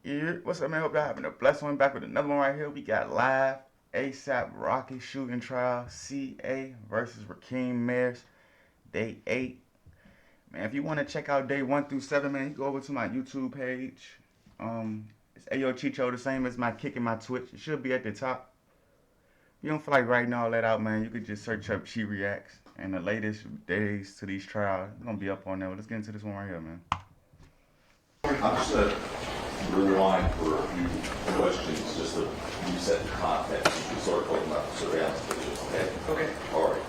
Yeah, what's up, man? Hope y'all having a blessed one. Back with another one right here. We got live ASAP Rocky shooting trial, CA versus Rakim Mayers, day 8. Man, if you want to check out day 1 through 7, man, you go over to my YouTube page. It's Ayo Chicho, the same as my kick and my Twitch. It should be at the top. If you don't feel like writing all that out, man, you could just search up CHEEREACTS. And the latest days to these trials, it's going to be up on there. Let's get into this one right here, man. I'm just going to rewind for a few questions just to reset the context. We started talking about the surveillance videos, okay? Okay. All right.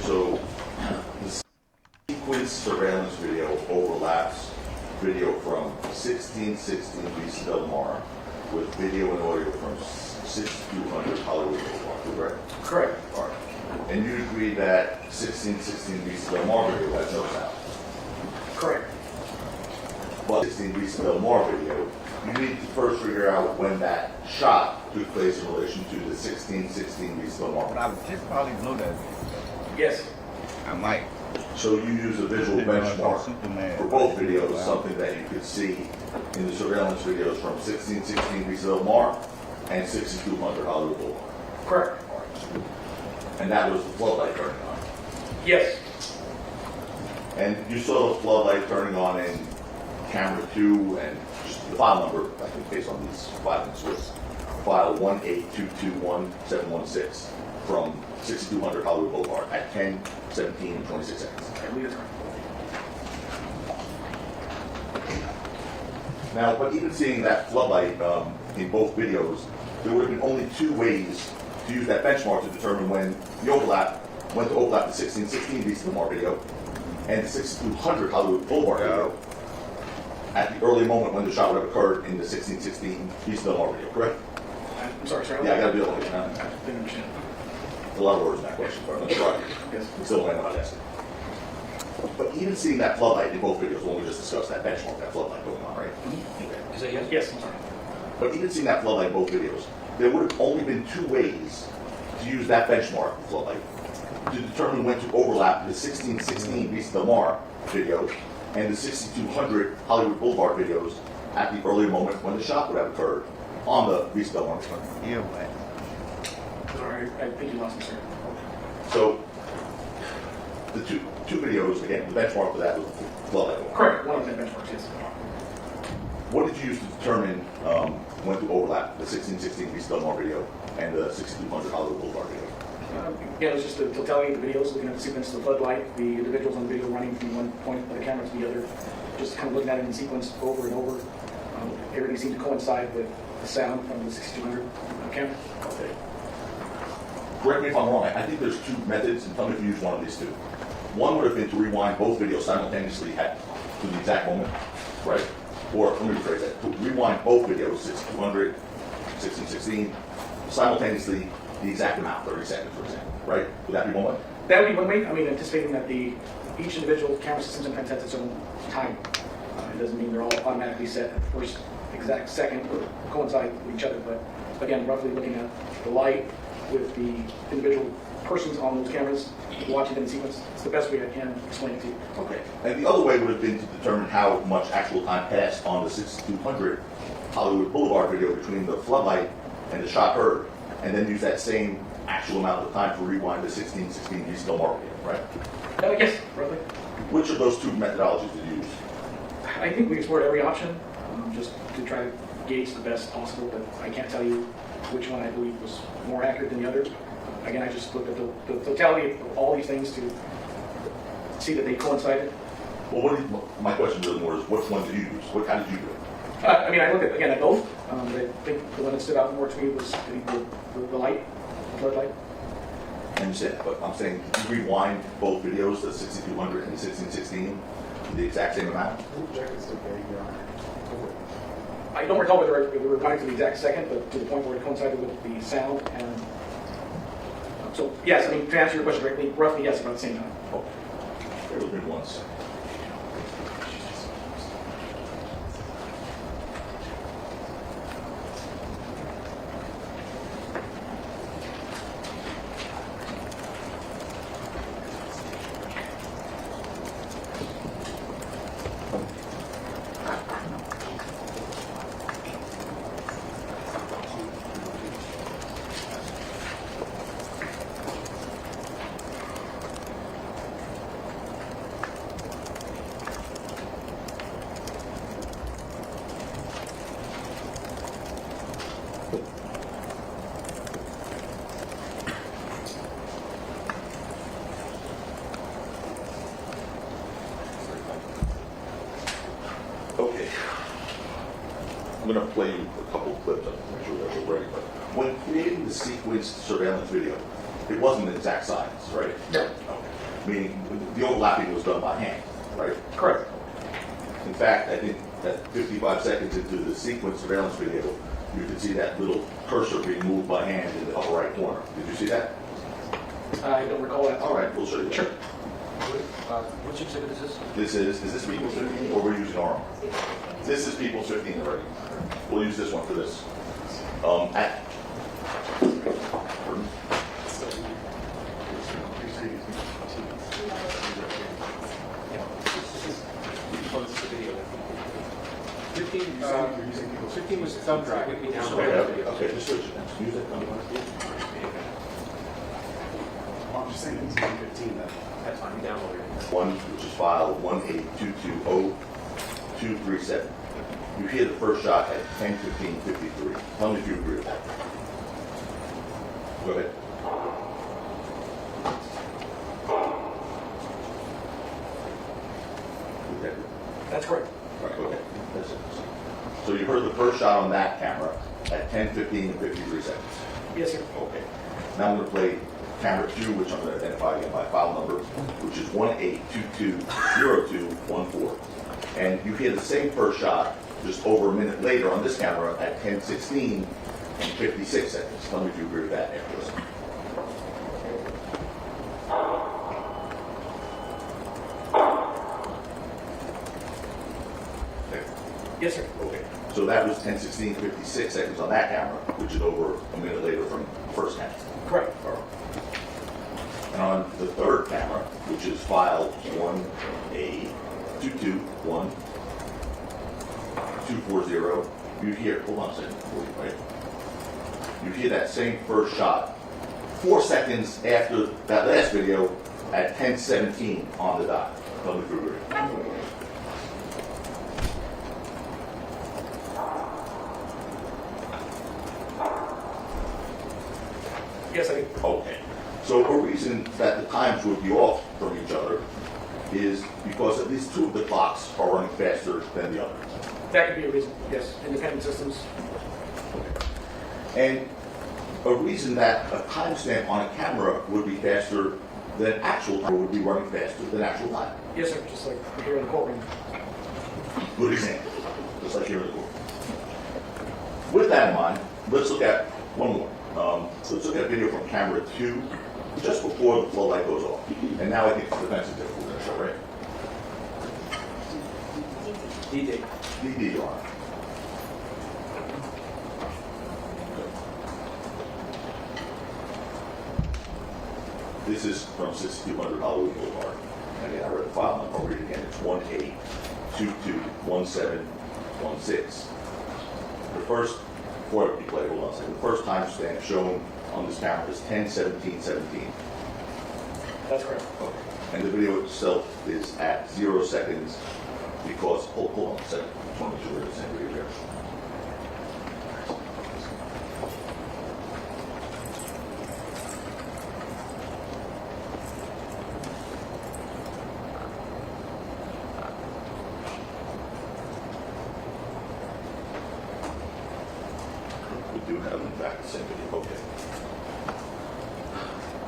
So the sequence surveillance video overlaps video from 1616 Lisa Del Mar with video and audio from 6200 Hollywood Boulevard, correct? Correct. All right. And you agree that 1616 Lisa Del Mar video has no sound? Correct. But 16 Lisa Del Mar video, you need to first figure out when that shot took place in relation to the 1616 Lisa Del Mar. But I would just probably blow that. Yes. I might. So you use a visual benchmark for both videos, something that you could see in the surveillance videos from 1616 Lisa Del Mar and 6200 Hollywood Boulevard. Correct. And that was the floodlight turning on. Yes. And you saw the floodlight turning on in camera 2 and just the file number, I think based on these filings, was file 18221-716 from 6200 Hollywood Boulevard at 10:17 and 26 seconds. I believe that's correct. Now, but even seeing that floodlight in both videos, there would have been only 2 ways to use that benchmark to determine when the overlap, when to overlap the 1616 Lisa Del Mar video and the 6200 Hollywood Boulevard video at the early moment when the shot would have occurred in the 1616 Lisa Del Mar video, correct? I'm sorry, sir. Yeah, I got to do it. I didn't understand. A lot of words in that question, but I'm going to try. Yes. We still don't know how to ask it. But even seeing that floodlight in both videos, when we just discussed that benchmark, that floodlight going on, right? Okay. Is that yes? Yes, I'm sorry. But even seeing that floodlight in both videos, there would have only been 2 ways to use that benchmark floodlight to determine when to overlap the 1616 Lisa Del Mar video and the 6200 Hollywood Boulevard videos at the earlier moment when the shot would have occurred on the Lisa Del Mar video. Yeah, but. Sorry, I think you lost me, sir. So the two videos, again, the benchmark for that was the floodlight. Correct. One of the benchmarks, yes. What did you use to determine when to overlap the 1616 Lisa Del Mar video and the 6200 Hollywood Boulevard video? Again, it was just the totality of the videos, looking at the sequence of the floodlight, the individuals on the video running from one point of the camera to the other, just kind of looking at it in sequence over and over. Everything seemed to coincide with the sound from the 6200 camera. Okay. Correct me if I'm wrong. I think there's 2 methods, and tell me if you use one of these 2. One would have been to rewind both videos simultaneously to the exact moment, right? Or let me rephrase that: to rewind both videos, 6200, 1616, simultaneously the exact amount, 30 seconds, for example, right? Would that be one way? That would be one way. I mean, anticipating that each individual camera system sometimes has its own time. It doesn't mean they're all automatically set at the first exact second or coincide with each other, but again, roughly looking at the light with the individual persons on those cameras, watching them in sequence. It's the best way I can explain it to you. Okay. And the other way would have been to determine how much actual time passed on the 6200 Hollywood Boulevard video between the floodlight and the shot heard, and then use that same actual amount of time to rewind the 1616 Lisa Del Mar video, right? Yes, roughly. Which of those 2 methodologies did you use? I think we explored every option, just to try to gauge the best possible, but I can't tell you which one I believe was more accurate than the other. Again, I just looked at the totality of all these things to see that they coincided. Well, my question really more is, which one did you use? How did you do it? I mean, I looked at both. But I think the one that stood out more to me was the light, the floodlight. I understand, but I'm saying, did you rewind both videos, the 6200 and the 1616, to the exact same amount? I don't recall whether we were running to the exact second, but to the point where it coincided with the sound. And so, yes, I mean, to answer your question directly, roughly yes, about the same time. Oh, bear with me one second. I'm going to play you a couple of clips. I'm make sure that we're ready. But when creating the sequence surveillance video, it wasn't an exact science, right? No. Okay. Meaning the overlapping was done by hand, right? Correct. In fact, I think that 55 seconds into the sequence surveillance video, you could see that little cursor being moved by hand in the upper right corner. Did you see that? I don't recall that. All right, we'll show you that. Sure. Which exhibit is this? Is this People's 15 or we're using our own? This is People's 15 already. We'll use this one for this. Pardon? Oh, this is the video. 15 was the thumb drive. It would be down Okay, just switch it. Use that number. I'm just saying it's 15 though. That's fine, we downloaded it. One, which is file 18220-237. You hear the first shot at 10:15:53. Tell me if you agree with that. Go ahead. Okay. That's correct. Right, okay. That's it. So you heard the first shot on that camera at 10:15:53 seconds. Yes, sir. Okay. Now I'm going to play camera 2, which I'm going to identify again by file number, which is 18220214. And you hear the same first shot just over a minute later on this camera at 10:16:56 seconds. Tell me if you agree with that after listening. Okay. Yes, sir. Okay. So that was 10:16:56 seconds on that camera, which is over a minute later from the first camera. Correct. All right. And on the third camera, which is file 1A221240, you hear, hold on a second, right? You hear that same first shot 4 seconds after that last video at 10:17 on the dot. Tell me if you agree. Yes, I do. Okay. So a reason that the times would be off from each other is because at least two of the clocks are running faster than the other. That could be a reason. Yes, independent systems. And a reason that a timestamp on a camera would be faster than actual time would be running faster than actual time. Yes, sir. Just like here in the courtroom. Good example. Just like here in the court. With that in mind, let's look at one more. So let's look at a video from camera 2 just before the flow light goes off. And now I think it's defensive we're going to show, right? DD. DD on. This is from 6200 Hollywood Boulevard. Again, I read the file number. I'll read it again. It's 18221716. The first, before you play, hold on a second. The first timestamp shown on this camera is 10:17:17. That's correct. Okay. And the video itself is at 0 seconds because, hold on a second. I just want to make sure we're in the same video here. We do have, in fact, the same video. Okay.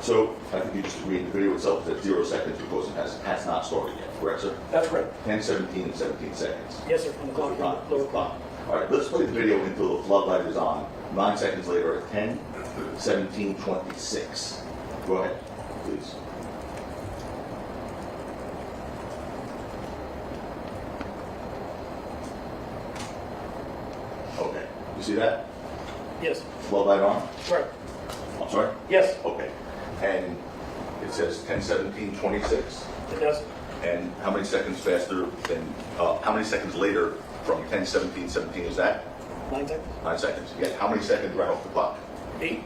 So I think you just agreed the video itself is at 0 seconds because it has not started yet, correct, sir? That's correct. 10:17 and 17 seconds. Yes, sir. On the clock. Lower clock. All right, let's play the video until the floodlight is on. 9 seconds later at 10:17:26. Go ahead, please. Okay, you see that? Yes. Floodlight on? Correct. I'm sorry? Yes, Okay. And it says 10:17:26. it does. And how many seconds faster than, how many seconds later from 10:17:17 is that? 9 seconds. 9 seconds. Yeah, how many seconds right off the clock? 8.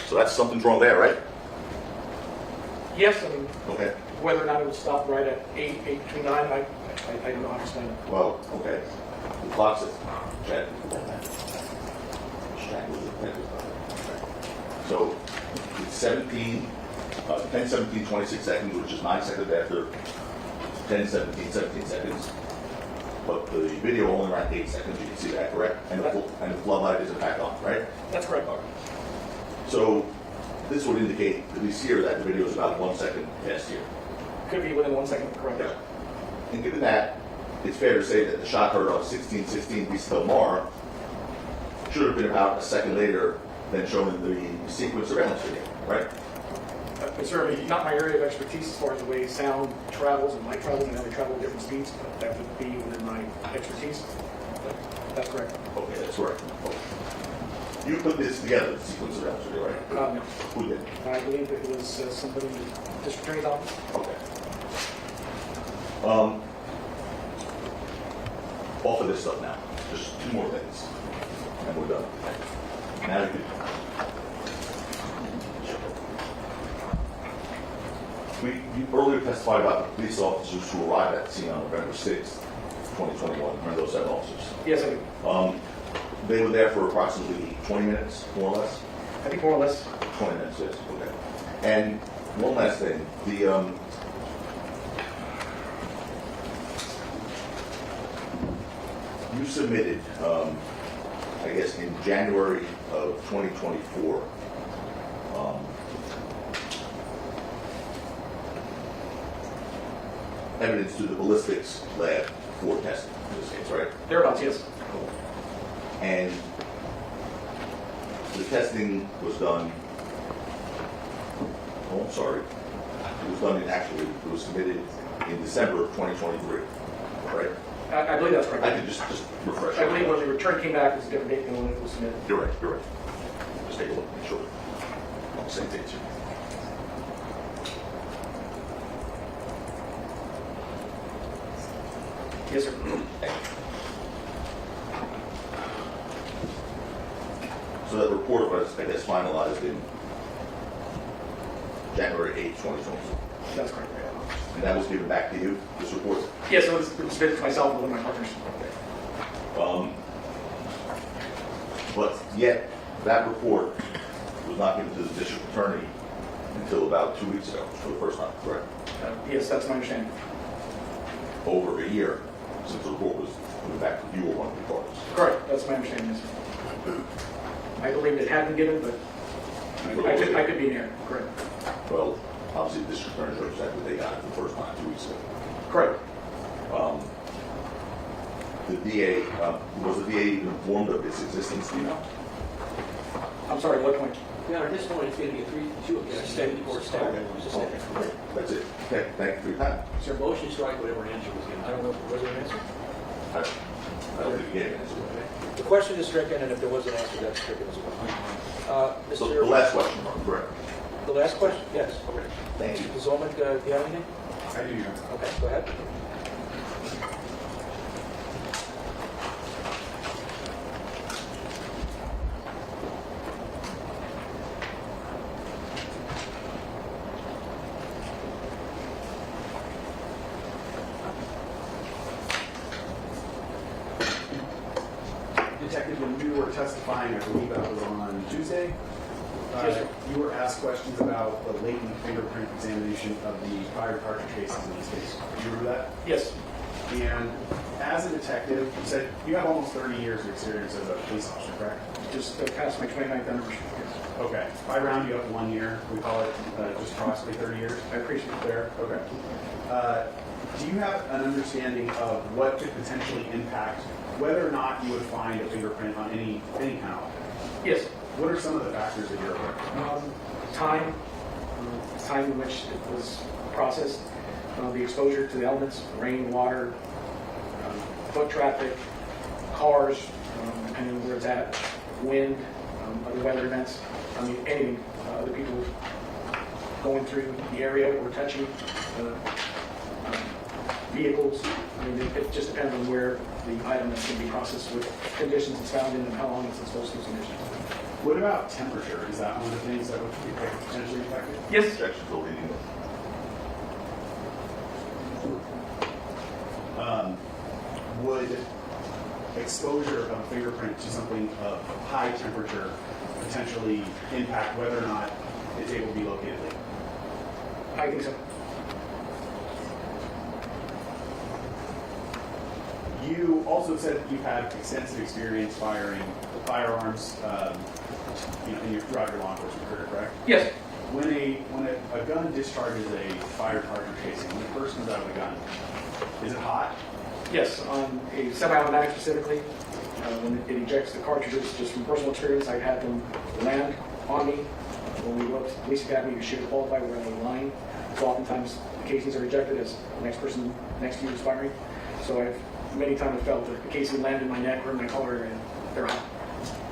So that's something's wrong there, right? Yes, I mean, Okay. whether or not it would stop right at 8, 8 between 9, I don't know how to explain it. Well, okay. The clock's at, Chad. So it's 10:17:26 seconds, which is 9 seconds after 10:17:17 seconds. but the video only ran 8 seconds. You can see that, correct? And the floodlight isn't back on, right? That's correct. So this would indicate, at least here, that the video is about 1 second past here. Could be within 1 second, correct? Yeah. And given that, it's fair to say that the shot heard on 1616 East Del Mar should have been about a second later than shown in the sequence surveillance video, right? It's certainly not my area of expertise as far as the way sound travels and light travels and how they travel at different speeds, but that would be within my expertise. But that's correct. Okay, that's correct. Okay. You put this together, the sequence surveillance video, right? No. Who did? I believe it was somebody in the district attorney's office. Okay. Off of this stuff now. Just 2 more things, and we're done. Now you can. You earlier testified about the police officers who arrived at the scene on November 6th, 2021. Remember those 7 officers? Yes, I do. They were there for approximately 20 minutes, more or less? I think more or less. 20 minutes, yes. Okay. And one last thing. You submitted, I guess, in January of 2024, evidence to the ballistics lab for testing in this case, right? Thereabouts, yes. And the testing was done, oh, I'm sorry, it was done it was submitted in December of 2023, right? I believe that's correct. I could just refresh. I believe when the return came back, it was a different date than when it was submitted. You're right. Just take a look, make sure. On the same page. Yes, sir. So that report was, I guess, finalized in January 8th, 2024. That's correct. And that was given back to you, this report? Yes, it was submitted to myself and one of my partners. But yet, that report was not given to the district attorney until about 2 weeks ago, for the first time, correct? Yes, that's my understanding. Over a year since the report was given back to you or one of the parties. Correct, that's my understanding, yes, sir. I believe it had been given, but I could be in here. Correct. Well, obviously, the district attorney represented that they got it the first time 2 weeks ago. Correct. The DA, was the DA even informed of its existence, do you know? I'm sorry, what point? Yeah, at this point, it's going to be a 3-2 against state court staff. Okay, that's it. Okay, thank you for your time. Sir, motion to strike whatever answer was given. I don't know, was there an answer? I don't think you gave an answer. The question is stricken, and if there was an answer, that's stricken as well. So Mr. the last question, correct? The last question? Yes. Okay, thank you. Mr. Zolman, do you have anything? I do, Your Honor. Okay, go ahead. Detective, when you were testifying, I believe that was on Tuesday, Yes, sir. you were asked questions about the latent fingerprint examination of the prior cartridge cases in this case. Do you remember that? Yes. And as a detective, you said you have almost 30 years of experience as a police officer, correct? Just passed my 29th anniversary. Yes. Okay. If I round you up 1 year, we call it just approximately 30 years. I appreciate it. Fair? Okay. Do you have an understanding of what could potentially impact whether or not you would find a fingerprint on any panel? Yes. What are some of the factors that you're aware of? Time in which it was processed, the exposure to the elements, rain, water, foot traffic, cars, depending on where it's at, wind, other weather events, anything, other people going through the area or touching vehicles. It just depends on where the item is going to be processed, with conditions it's found in, and how long it's exposed to those conditions. What about temperature? Is that one of the things that would be potentially affected? Yes. Objection to leading. Would exposure of a fingerprint to something of high temperature potentially impact whether or not it's able to be located later? I think so. You also said that you've had extensive experience firing firearms, throughout your law enforcement career, correct? Yes. When a gun discharges a fired cartridge casing, when it first comes out of the gun, is it hot? Yes, on a semi-automatic specifically, when it ejects the cartridges, just from personal experience, I've had them land on me. When we go up to the police academy to shoot a qualify, we're on a line. So oftentimes the casings are ejected as the next person next to you is firing. So I've many times felt that the casing landed in my neck or in my collar and they're out.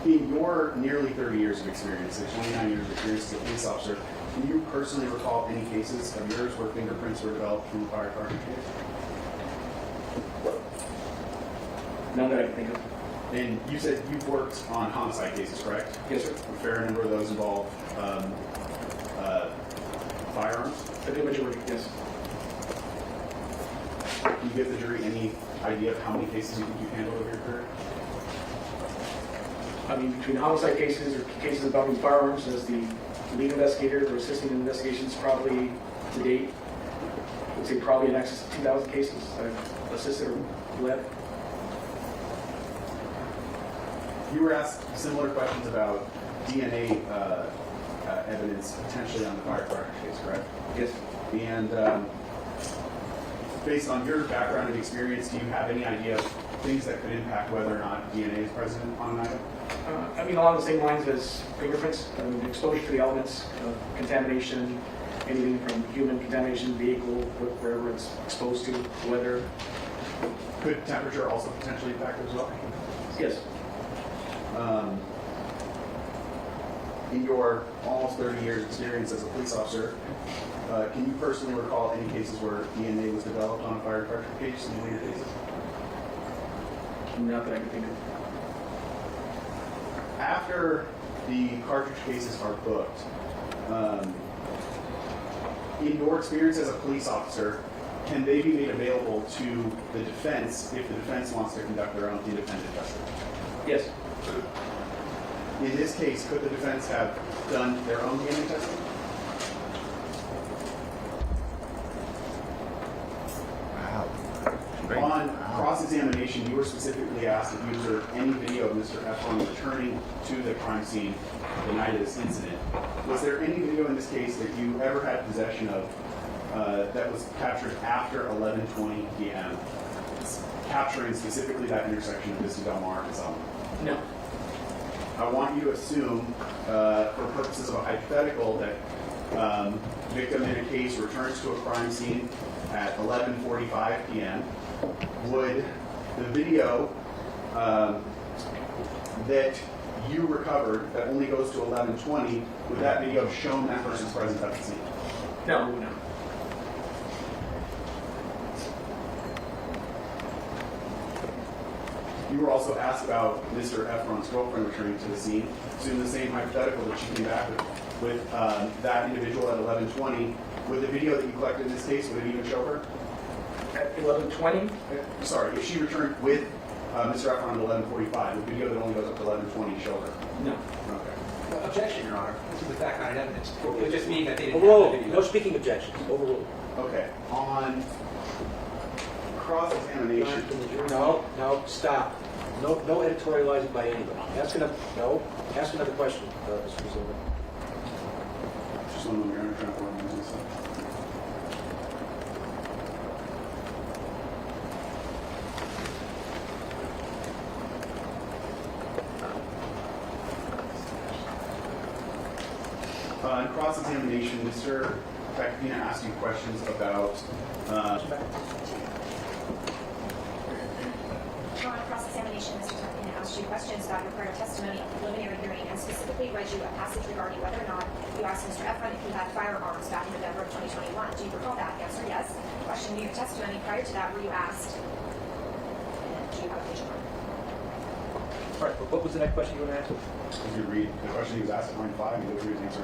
In your nearly 30 years of experience, 29 years of experience as a police officer, can you personally recall any cases of yours where fingerprints were developed from a fired cartridge case? None that I can think of. And you said you've worked on homicide cases, correct? Yes, sir. A fair number of those involve firearms. I think majority, yes. Can you give the jury any idea of how many cases you think you've handled over your career? I mean, between homicide cases or cases involving firearms, as the lead investigator or assisting in investigations, probably to date, I would say probably in excess of 2,000 cases I've assisted or led. You were asked similar questions about DNA evidence potentially on the fired cartridge case, correct? Yes. And based on your background and experience, do you have any idea of things that could impact whether or not DNA is present on an item? I mean, along the same lines as fingerprints, exposure to the elements, contamination, anything from human contamination, vehicle, wherever it's exposed to, weather. Could temperature also potentially impact it as well? Yes. In your almost 30 years experience as a police officer, can you personally recall any cases where DNA was developed on a fired cartridge case in later cases? Not that I can think of. After the cartridge cases are booked, in your experience as a police officer, can they be made available to the defense if the defense wants to conduct their own independent testing? Yes. In this case, could the defense have done their own DNA testing? Wow. On cross-examination, you were specifically asked if you observed any video of Mr. Efron returning to the crime scene the night of this incident. Was there any video in this case that you ever had possession of that was captured after 11:20 p.m., capturing specifically that intersection of Vista Del Mar and Selma? No. I want you to assume, for purposes of a hypothetical, that victim in a case returns to a crime scene at 11:45 p.m. Would the video that you recovered that only goes to 11:20, would that video have shown that person's presence at the scene? No, no. You were also asked about Mr. Efron's girlfriend returning to the scene. Assume the same hypothetical that she came back with that individual at 11:20. Would the video that you collected in this case, would it even show her? At 11:20? Sorry, if she returned with Mr. Efron at 11:45, the video that only goes up to 11:20 show her? No. Okay. Objection, Your Honor. This is the fact not evidence. It would just mean that they didn't have Overruled. the video. No speaking objections. Overruled. Okay. On cross-examination. No, stop. No editorializing by anybody. Ask another question, Mr. President. Just one moment, Your Honor, trying to organize myself. In cross-examination, Mr. Becapina asked you questions about On cross-examination, Mr. Tuckman asked you questions about your prior testimony at the preliminary hearing and specifically read you a passage regarding whether or not you asked Mr. Efron if he had firearms back in November of 2021. Do you recall that? Answer, yes. Question, in your testimony prior to that, were you asked? And do you have a page number? All right, what was the next question you want to ask? if you read the question he was asked at line 5, you go through his answer.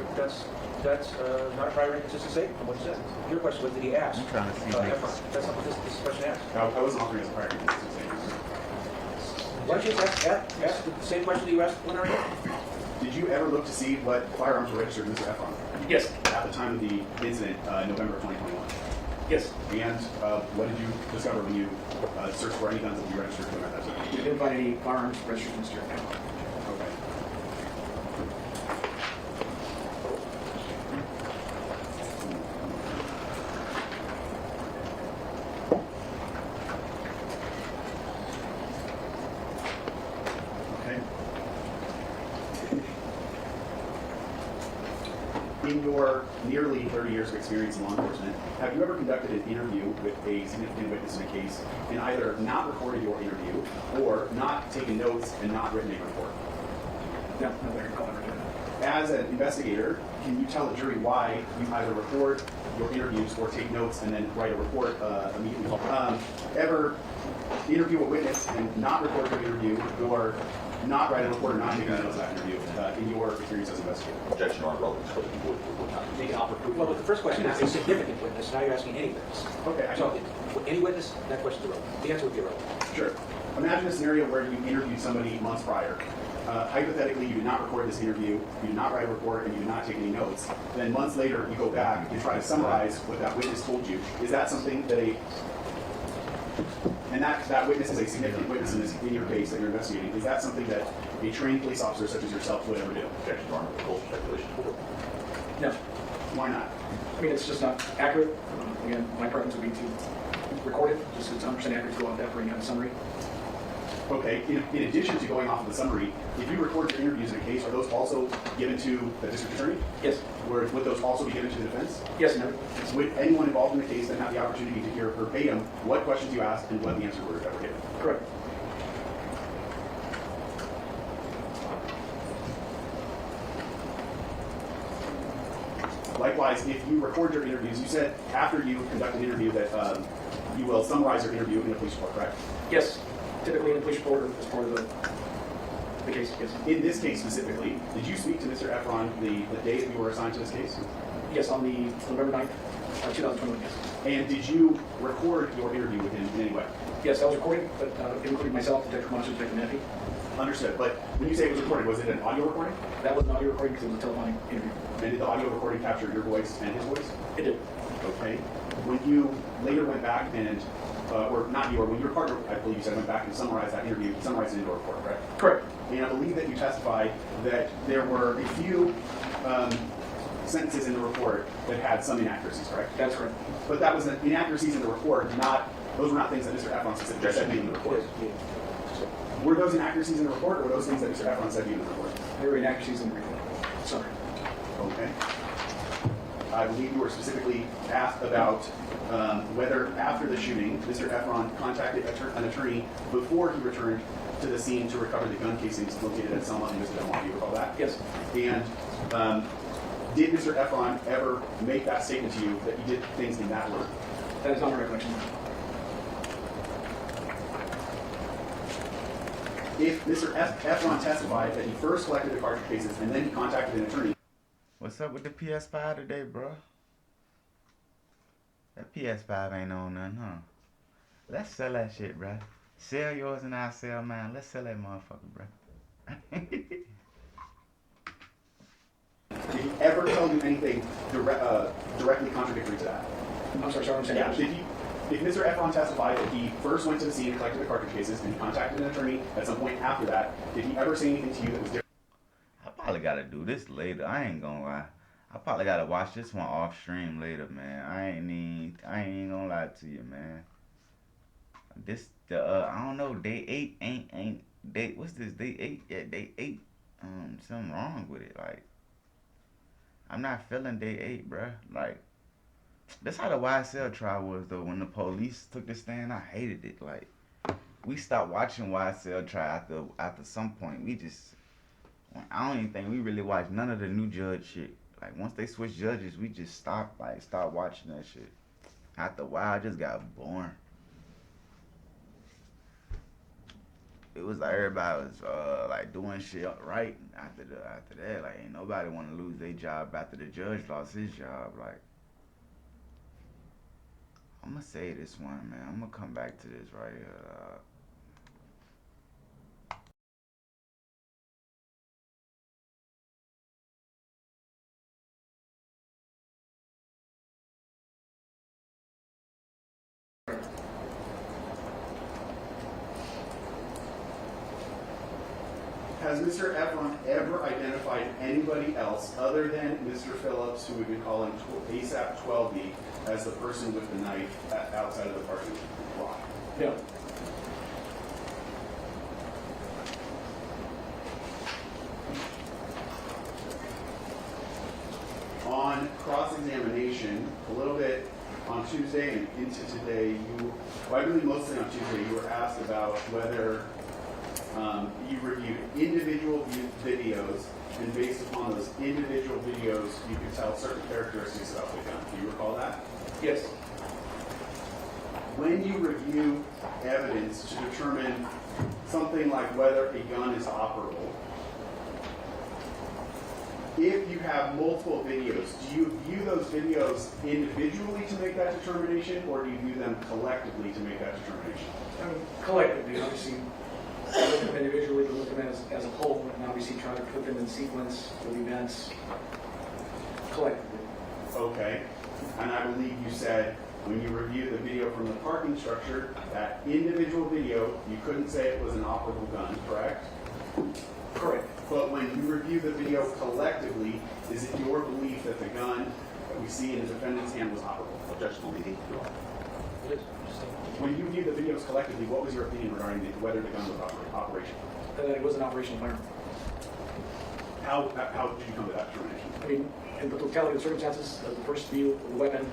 That's not a prior inconsistent statement from what you said. Your question was, did he ask? I'm trying to see Efron. That's not what this question asked. I wasn't offering as a prior inconsistent statement. Why don't you just ask the same question that you asked when I heard? Did you ever look to see what firearms were registered to Mr. Efron Yes. at the time of the incident, November of 2021? Yes. And what did you discover when you searched for any guns that you registered to him at that time? We didn't find any firearms registered to Mr. Efron. Okay. Okay. In your nearly 30 years of experience in law enforcement, have you ever conducted an interview with a significant witness in a case and either not recorded your interview or not taken notes and not written a report? No, no, I recall ever doing that. As an investigator, can you tell the jury why you either record your interviews or take notes and then write a report immediately? Ever interview a witness and not record your interview or not write a report or not take notes of that interview in your experience as an investigator? Objection or irrelevance, but you would not. Make an offer of proof. Well, but the first question is a significant witness. Now you're asking any witness. Okay, I So, know. any witness, that question's irrelevant. The answer would be irrelevant. Sure. Imagine a scenario where you interviewed somebody months prior. Hypothetically, you did not record this interview, you did not write a report, and you did not take any notes. Then months later, you go back and try to summarize what that witness told you. Is that something that and that witness is a significant witness in your case that you're investigating, is that something that a trained police officer such as yourself would ever do? Objection or cultural speculation. No. Why not? I mean, it's just not accurate. Again, my preference would be to record it, just so it's 100% accurate to go out there for any kind of summary. Okay, in addition to going off of the summary, if you record your interviews in a case, are those also given to the district attorney? Yes. Would those also be given to the defense? Yes, no. Would anyone involved in the case then have the opportunity to hear verbatim what questions you asked and what the answers were that were given? Correct. Likewise, if you record your interviews, you said after you conduct an interview that you will summarize your interview in a police report, correct? Yes. Typically in the police report or as part of the case, yes. In this case specifically, did you speak to Mr. Efron the day that you were assigned to this case? Yes, on the November 9th, 2021, yes. And did you record your interview with him in any way? Yes, I was recording, but it included myself, Detective Monster, Detective Neffy. Understood. But when you say it was recorded, was it an audio recording? That was an audio recording because it was a telephonic interview. And did the audio recording capture your voice and his voice? It did. Okay. When you later went back and, or not you, or when your partner, I believe you said, went back and summarized that interview, summarized it into a report, correct? Correct. And I believe that you testified that there were a few sentences in the report that had some inaccuracies, correct? That's correct. But that was inaccuracies in the report, those were not things that Mr. Efron specifically said to you in the report. Were those inaccuracies in the report, or were those things that Mr. Efron said to you in the report? There were inaccuracies in the report. Sorry. Okay. I believe you were specifically asked about whether after the shooting, Mr. Efron contacted an attorney before he returned to the scene to recover the gun casings located at Selma and Mr. Delmont. Do you recall that? Yes. And did Mr. Efron ever make that statement to you that he did things in that order? That is not my recollection. If Mr. Efron testified that he first collected the cartridge cases and then he contacted an attorney. What's up with the PS5 today, bro? That PS5 ain't on nothing, huh? Let's sell that shit, bro. Sell yours and I'll sell mine. Let's sell that motherfucker, bro. Did he ever tell you anything directly contradictory to that? I'm sorry, I'm saying. Yeah. If Mr. Efron testified that he first went to the scene and collected the cartridge cases and he contacted an attorney at some point after that, did he ever say anything to you that was different? I probably gotta do this later. I ain't gonna lie. I probably gotta watch this one off stream later, man. I ain't even gonna lie to you, man. I don't know. Day 8 ain't day. What's this? Day 8? Yeah, day 8. Something wrong with it. Like, I'm not feeling day 8, bruh. Like, that's how the YSL trial was though. When the police took the stand, I hated it. Like, we stopped watching YSL trial after some point. I don't even think we really watched none of the new judge shit. Like, once they switched judges, we just stopped watching that shit. After a while, it just got boring. It was like everybody was like doing shit right after that. Like, ain't nobody want to lose their job after the judge lost his job. Like, I'm gonna say this one, man. I'm gonna come back to this right here. Has Mr. Efron ever identified anybody else other than Mr. Phillips, who we've been calling ASAP 12B, as the person with the knife outside of the parking lot? No. On cross-examination, a little bit on Tuesday and into today, I believe mostly on Tuesday, you were asked about whether you reviewed individual videos, and based upon those individual videos, you could tell certain characteristics about the gun. Do you recall that? Yes. When you review evidence to determine something like whether a gun is operable, if you have multiple videos, do you view those videos individually to make that determination, or do you view them collectively to make that determination? Collectively, obviously, look at them individually, look at them as a whole, and obviously try to put them in sequence with events collectively. Okay. And I believe you said when you reviewed the video from the parking structure, that individual video, you couldn't say it was an operable gun, correct? Correct. But when you review the video collectively, is it your belief that the gun that we see in the defendant's hand was operable? Objection leading. It is. When you view the videos collectively, what was your opinion regarding whether the gun was operational? That it was an operational firearm. How did you come to that determination? I mean, in the totality of the circumstances, the first view of the weapon,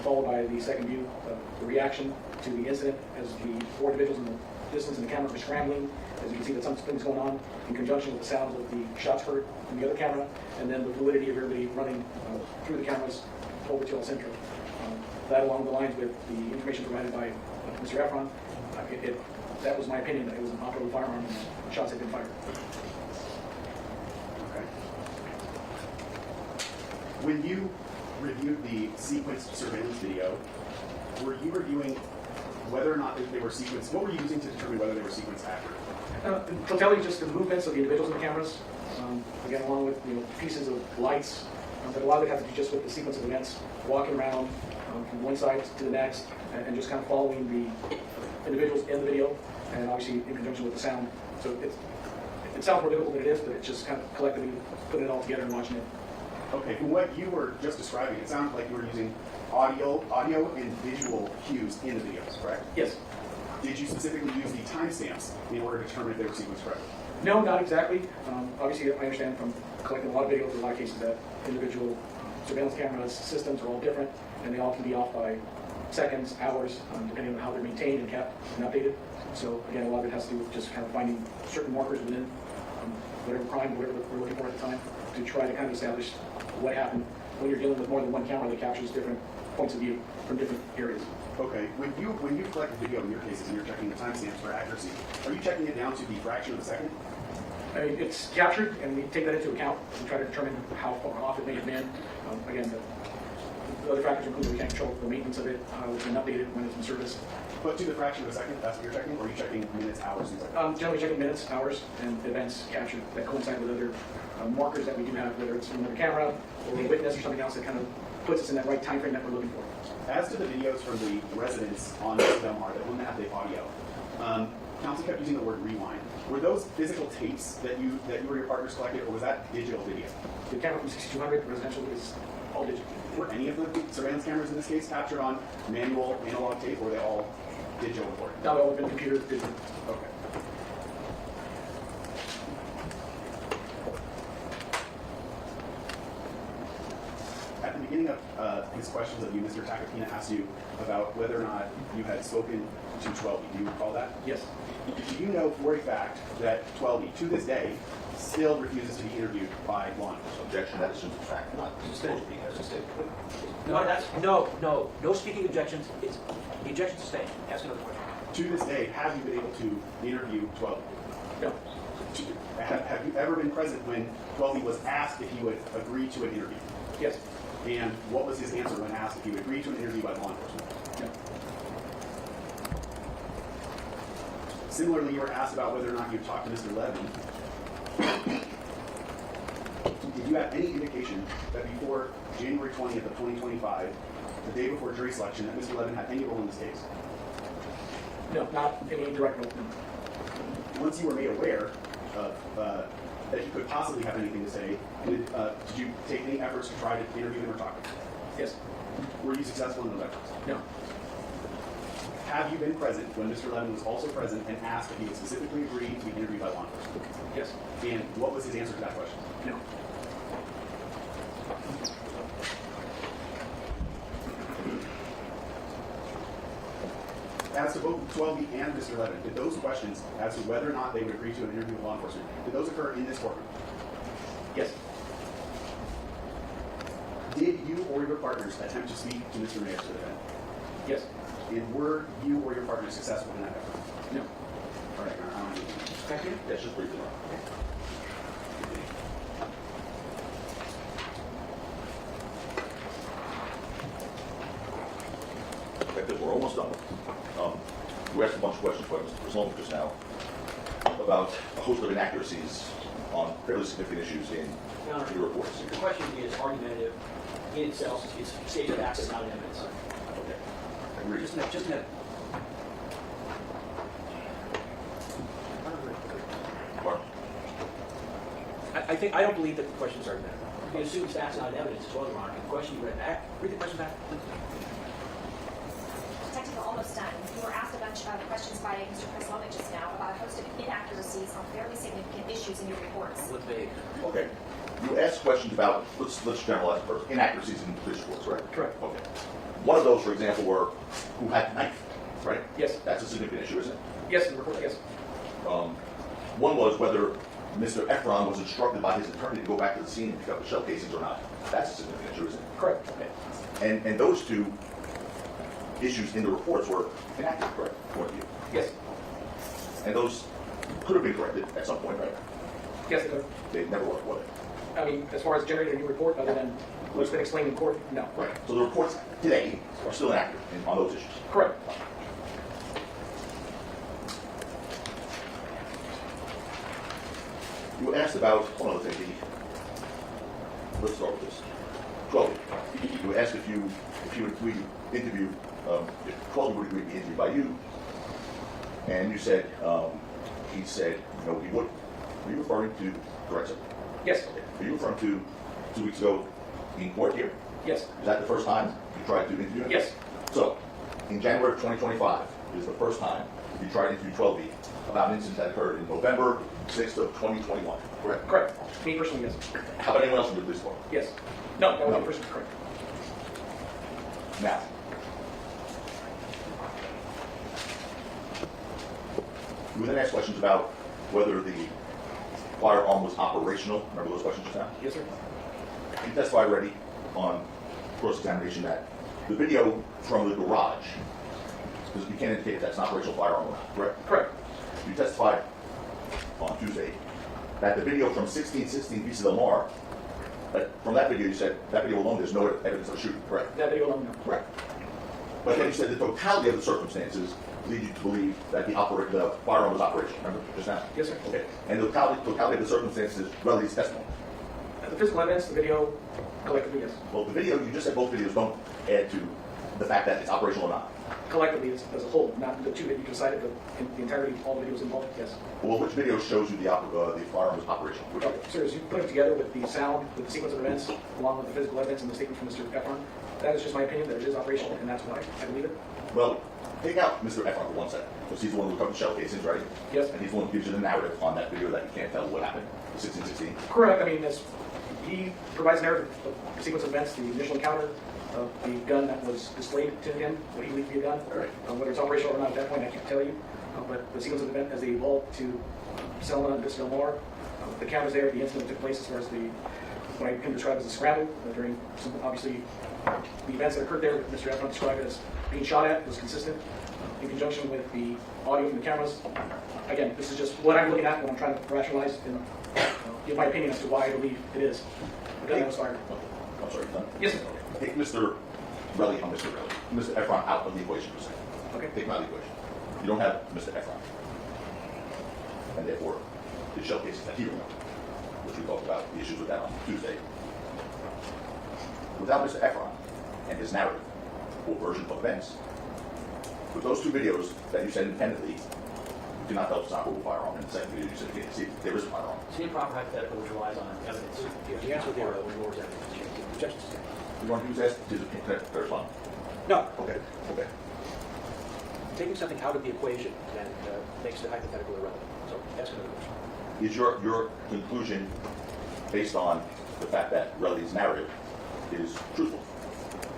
followed by the second view, the reaction to the incident as the four individuals in the distance in the camera were scrambling, as you can see that something's going on, in conjunction with the sounds of the shots heard from the other camera, and then the fluidity of everybody running through the cameras over to El Centro. That along the lines with the information provided by Mr. Efron, that was my opinion that it was an operable firearm and shots had been fired. Okay. When you reviewed the sequenced surveillance video, were you reviewing whether or not they were sequenced? What were you using to determine whether they were sequenced accurately? In totality, just the movements of the individuals in the cameras, again, along with pieces of lights, but a lot of it has to do just with the sequence of events, walking around from one side to the next, and just kind of following the individuals in the video, and obviously in conjunction with the sound. So it sounds more difficult than it is, but it's just kind of collectively putting it all together and watching it. Okay, from what you were just describing, it sounds like you were using audio and visual cues in the videos, correct? Yes. Did you specifically use the timestamps in order to determine if they were sequenced correctly? No, not exactly. Obviously, I understand from collecting a lot of videos, in a lot of cases, that individual surveillance cameras systems are all different, and they all can be off by seconds, hours, depending on how they're maintained and kept and updated. So again, a lot of it has to do with just kind of finding certain markers within whatever crime, whatever we're looking for at the time, to try to kind of establish what happened when you're dealing with more than one camera that captures different points of view from different areas. Okay, when you collect a video in your cases and you're checking the timestamps for accuracy, are you checking it down to the fraction of a second? I mean, it's captured, and we take that into account and try to determine how far off it may have been. Again, the other factors include that we can't control the maintenance of it, how it's been updated, when it's in service. But to the fraction of a second, that's what you're checking, or are you checking minutes, hours, things like that? Generally checking minutes, hours, and events captured that coincide with other markers that we do have, whether it's from another camera or a witness or something else that kind of puts us in that right time frame that we're looking for. As to the videos from the residents on Del Mar, the one that had the audio, counsel kept using the word rewind. Were those physical tapes that you or your partners collected, or was that digital video? The camera from 6200 residential is all digital. Were any of the surveillance cameras in this case captured on manual analog tape, or were they all digital recording? Not all have been computer digital. Okay. At the beginning of his questions of you, Mr. Takapina asked you about whether or not you had spoken to 12E. Do you recall that? Yes. Do you know for a fact that 12E, to this day, still refuses to be interviewed by law enforcement? Objection, that is just a fact, not supposed to be as a statement. No speaking objections. It's the objection to stay. Ask another question. To this day, have you been able to interview 12E? No. Have you ever been present when 12E was asked if he would agree to an interview? Yes. And what was his answer when asked if he would agree to an interview by law enforcement? No. Similarly, you were asked about whether or not you talked to Mr. Levin. Did you have any indication that before January 20th of 2025, the day before jury selection, that Mr. Levin had any role in this case? No, not any direct role. Once you were made aware of could possibly have anything to say, did you take any efforts to try to interview him or talk to him? Yes. Were you successful in those efforts? No. Have you been present when Mr. Levin was also present and asked if he had specifically agreed to be interviewed by law enforcement? Yes. And what was his answer to that question? No. As to both 12B and Mr. Levin, did those questions as to whether or not they would agree to an interview with law enforcement, did those occur in this courtroom? Yes. Did you or your partners attempt to speak to Mr. Mayer to the event? Yes. And were you or your partners successful in that effort? No. All right, Your Honor. Thank you. That's just briefly. Okay, good. We're almost done. You asked a bunch of questions by Mr. Sloan just now about a host of inaccuracies on fairly significant issues in Your Honor, your reports. the question is argumentative in itself. It's stated of access, not evidence. Okay. Agreed. Just a minute. Just a minute. Pardon? I don't believe that the question is argumentative. You can assume facts, not evidence as well, Your Honor. The question you read back. Read the question back, please. Detective, we're almost done. You were asked a bunch of questions by Mr. Preslovic just now about a host of inaccuracies on fairly significant issues in your reports. What's vague? Okay. You asked questions about, let's generalize first, inaccuracies in police reports, right? Correct. Okay. One of those, for example, were who had the knife, right? Yes. That's a significant issue, isn't it? Yes, in the report, yes. One was whether Mr. Efron was instructed by his attorney to go back to the scene and pick up the shell casings or not. That's a significant issue, isn't it? Correct. Okay. And those two issues in the reports were inaccurate, correct? According to you. Yes. And those could have been corrected at some point, right? Yes, it could. They never were they? I mean, as far as generating a new report, other than what's been explained in court, no. Right. So the reports today are still inaccurate on those issues. Correct. You were asked about one other thing. Let's start with this. 12. You were asked if you would agree to interview, if 12 would agree to be interviewed by you, and you said, he said, no, he wouldn't. Are you referring to, correct, sir? Yes. Are you referring to 2 weeks ago in court here? Yes. Is that the first time you tried to interview him? Yes. So, in January of 2025 is the first time you tried to interview 12B about an incident that occurred in November 6th of 2021, correct? Correct. Me personally, yes. How about anyone else in the police department? Yes. No, that was No. me personally, correct. Now, you were then asked questions about whether the firearm was operational. Remember those questions just now? Yes, sir. You testified already on cross-examination that the video from the garage, because you can't indicate if that's an operational firearm or not, correct? Correct. You testified on Tuesday that the video from 1616 Vista Del Mar, that from that video you said that video alone there's no evidence of a shooting, correct? That video alone, no. Correct. But then you said the totality of the circumstances lead you to believe that the firearm was operational. Remember just now? Yes, sir. Okay. And the totality of the circumstances relative to testimony. The physical evidence, the video, collectively, yes. Well, the video, you just said both videos don't add to the fact that it's operational or not. Collectively, as a whole, not the two that you decided, but in the entirety, all the videos involved, yes. Well, which video shows you the firearm was operational? Which video? Sir, as you put it together with the sound, with the sequence of events, along with the physical evidence and the statement from Mr. Efron, that is just my opinion that it is operational, and that's why I believe it. Well, take out Mr. Efron for 1 second, because he's the one who covered the shell casings, right? Yes. And he's the one who gives you the narrative on that video that you can't tell what happened, the 1616. Correct. I mean, he provides narrative of the sequence of events, the initial encounter of the gun that was displayed to him, what he believed to be a gun. All right. Whether it's operational or not at that point, I can't tell you. But the sequence of events as they evolved to Selma and Vista Del Mar, the cameras there, the incident that took place as far as what I can describe as a scramble during some, obviously, the events that occurred there, that Mr. Efron described as being shot at, was consistent in conjunction with the audio from the cameras. Again, this is just what I'm looking at when I'm trying to rationalize and give my opinion as to why I believe it is. The gun that was fired. I'm sorry, you done? Yes, sir. Take Mr. Relly on Mr. Relly. Mr. Efron out of the equation for a second. Okay. Take him out of the equation. You don't have Mr. Efron. And therefore, the shell cases that he remembered, which we talked about, the issues with that on Tuesday. Without Mr. Efron and his narrative or version of events, with those two videos that you said independently cannot tell if it's an operable firearm. In the second video, you said you can't see if there is a firearm. It's an improper hypothetical which relies on evidence. The answer there was more evidence. Objections. You want to use that to respond? No. Okay, okay. Taking something out of the equation and makes the hypothetical irrelevant. So ask another question. Is your conclusion based on the fact that Relly's narrative is truthful?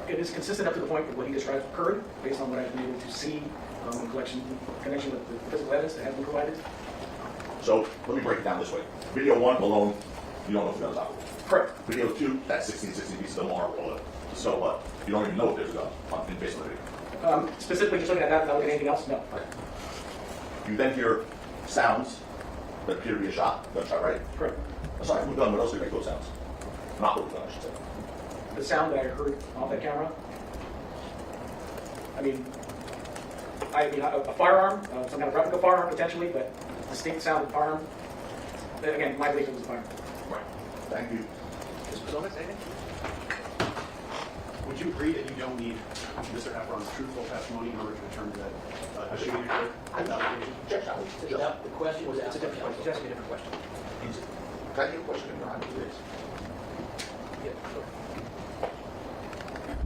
It is consistent up to the point that what he describes occurred, based on what I've been able to see in connection with the physical evidence that has been provided. So let me break it down this way. Video 1 alone, you don't know if the gun is operable. Correct. Video 2, that's 16 pieces of armor. So what? You don't even know if there's a gun based on the video. Specifically, just looking at that, not looking at anything else, no. Right. You then hear sounds that appear to be a gunshot, right? Correct. Aside from a gun, what else do you make those sounds? Not with a gun, I should say. The sound that I heard off that camera, I mean, a firearm, some kind of replica firearm potentially, but distinct sound of the firearm, again, my belief it was a firearm. Right. Thank you. Mr. Solomon, anything? Would you agree that you don't need Mr. Efron's truthful testimony in order to determine that a shooting occurred at that location? Check that. The question was asked. It's a different question. He's asking a different question. Can I get a question in your hand, please? Yeah, sure.